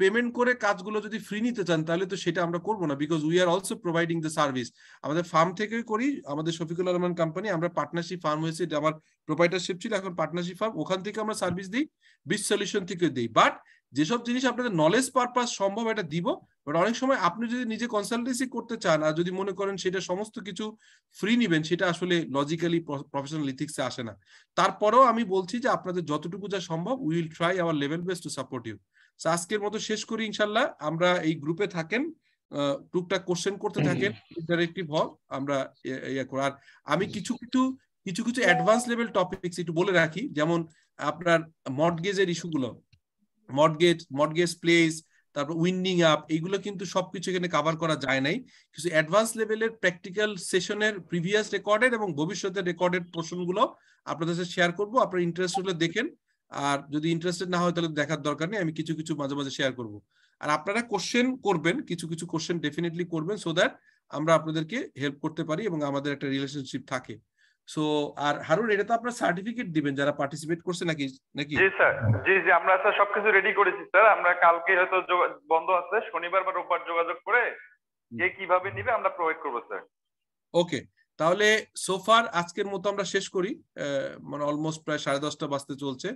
পেমেন্ট করে কাজগুলো যদি ফ্রি নিতে চান তাহলে তো সেটা আমরা করবো না, because we are also providing the service. আমাদের ফার্ম থেকেই করি, আমাদের শফিকুল রহমান কোম্পানি, আমরা পার্টনারশিপ ফার্ম হয়েছে, এটা আমার প্রোপাইটারশিপ ছিল, এখন পার্টনারশিপ ফার্ম, ওখান থেকে আমরা সার্ভিস দিই, বিচ সলিউশন থেকে দিই। বাট যেসব জিনিস আপনাদের নলেজ পারপাস সম্ভব এটা দিব, বাট অনেক সময় আপনি যদি নিজে কনসালটেন্সি করতে চান আর যদি মনে করেন সেটা সমস্ত কিছু ফ্রি নিবেন, সেটা আসলে লজিক্যালি প্রফেশনাল ইথিক্সে আসে না। তারপরেও আমি বলছি যে আপনাদের যতটুকু যা সম্ভব we will try our level best to support you. আজকের মতো শেষ করি ইনশাল্লাহ। আমরা এই গ্রুপে থাকেন, টুকটাক কোশ্চেন করতে থাকেন, ইন্টারেক্টিভ হও, আমরা ইয়ে করি। আর আমি কিছু অ্যাডভান্স লেভেল টপিকস একটু বলে রাখি, যেমন আপনার মর্টগেজের ইস্যুগুলো, মর্টগেজ প্লেস, তারপর উইন্ডিং আপ, এইগুলো কিন্তু সবকিছু এখানে কভার করা যায় নাই। কিছু অ্যাডভান্স লেভেলের প্র্যাকটিক্যাল সেশনের প্রিভিয়াস রেকর্ডেড এবং ভবিষ্যতের রেকর্ডেড পোর্শনগুলো আপনাদের সাথে শেয়ার করবো। আপনার ইন্টারেস্ট হলে দেখেন, আর যদি ইন্টারেস্টেড না হয় তাহলে দেখার দরকার নেই, আমি কিছু মাঝে মাঝে শেয়ার করব। আর আপনারা কোশ্চেন করবেন, কিছু কোশ্চেন ডেফিনেটলি করবেন, সো দ্যাট আমরা আপনাদেরকে হেল্প করতে পারি এবং আমাদের একটা রিলেশনশিপ থাকে। সো আর হারুন, এটা তো আপনার সার্টিফিকেট দিবেন যারা পার্টিসিপেট করছে নাকি? জি স্যার, জি আমরা স্যার সবকিছু রেডি করেছি স্যার। আমরা কালকে হয়তো বন্ধ আছে, শনিবার বা রোববার যোগাযোগ করে যে কিভাবে নিবে আমরা প্রোভাইড করব স্যার। ওকে, তাহলে সোফার আজকের মতো আমরা শেষ করি, মানে অলমোস্ট প্রায় 10:30 বাজতে চলছে।